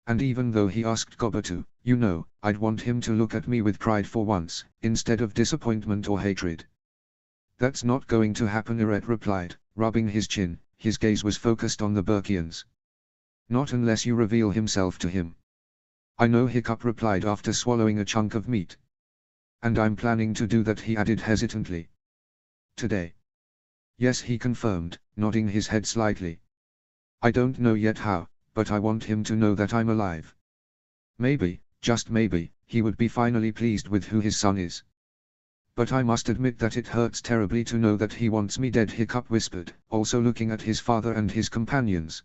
And even though he asked Gobber to, you know, I'd want him to look at me with pride for once, instead of disappointment or hatred. That's not going to happen, Irette replied, rubbing his chin. His gaze was focused on the Burkians. Not unless you reveal himself to him. I know, Hiccup replied after swallowing a chunk of meat. And I'm planning to do that, he added hesitantly. Today. Yes, he confirmed, nodding his head slightly. I don't know yet how, but I want him to know that I'm alive. Maybe, just maybe, he would be finally pleased with who his son is. But I must admit that it hurts terribly to know that he wants me dead, Hiccup whispered, also looking at his father and his companions.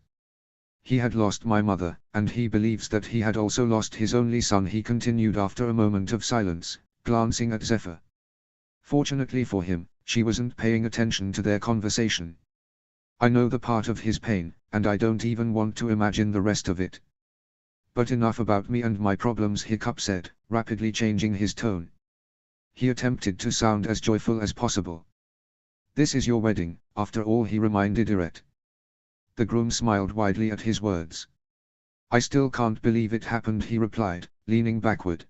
He had lost my mother, and he believes that he had also lost his only son, he continued after a moment of silence, glancing at Zephyr. Fortunately for him, she wasn't paying attention to their conversation. I know the part of his pain, and I don't even want to imagine the rest of it. But enough about me and my problems, Hiccup said, rapidly changing his tone. He attempted to sound as joyful as possible. This is your wedding, after all, he reminded Irette. The groom smiled widely at his words. I still can't believe it happened, he replied, leaning backward.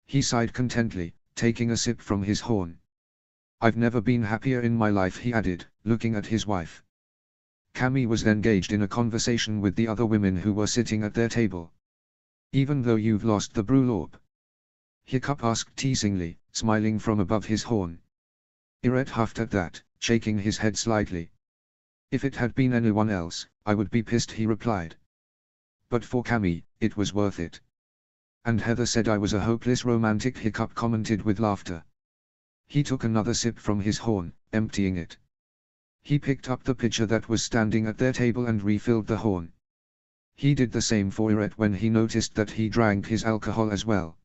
He sighed contentedly, taking a sip from his horn. I've never been happier in my life, he added, looking at his wife. Cammy was engaged in a conversation with the other women who were sitting at their table. Even though you've lost the brulorb? Hiccup asked teasingly, smiling from above his horn. Iret huffed at that, shaking his head slightly. If it had been anyone else, I would be pissed, he replied. But for Cammy, it was worth it. And Heather said I was a hopeless romantic, Hiccup commented with laughter. He took another sip from his horn, emptying it. He picked up the pitcher that was standing at their table and refilled the horn. He did the same for Iret when he noticed that he drank his alcohol as well.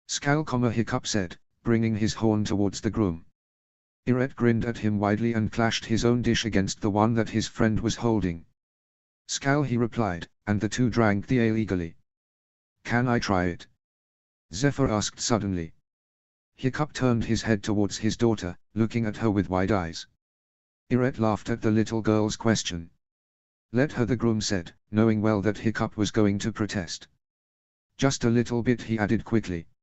Skál, Hiccup said, bringing his horn towards the groom. Iret grinned at him widely and clashed his own dish against the one that his friend was holding. Skál, he replied, and the two drank the ale eagerly. Can I try it? Zephyr asked suddenly. Hiccup turned his head towards his daughter, looking at her with wide eyes. Iret laughed at the little girl's question. Let her, the groom said, knowing well that Hiccup was going to protest. Just a little bit, he added quickly.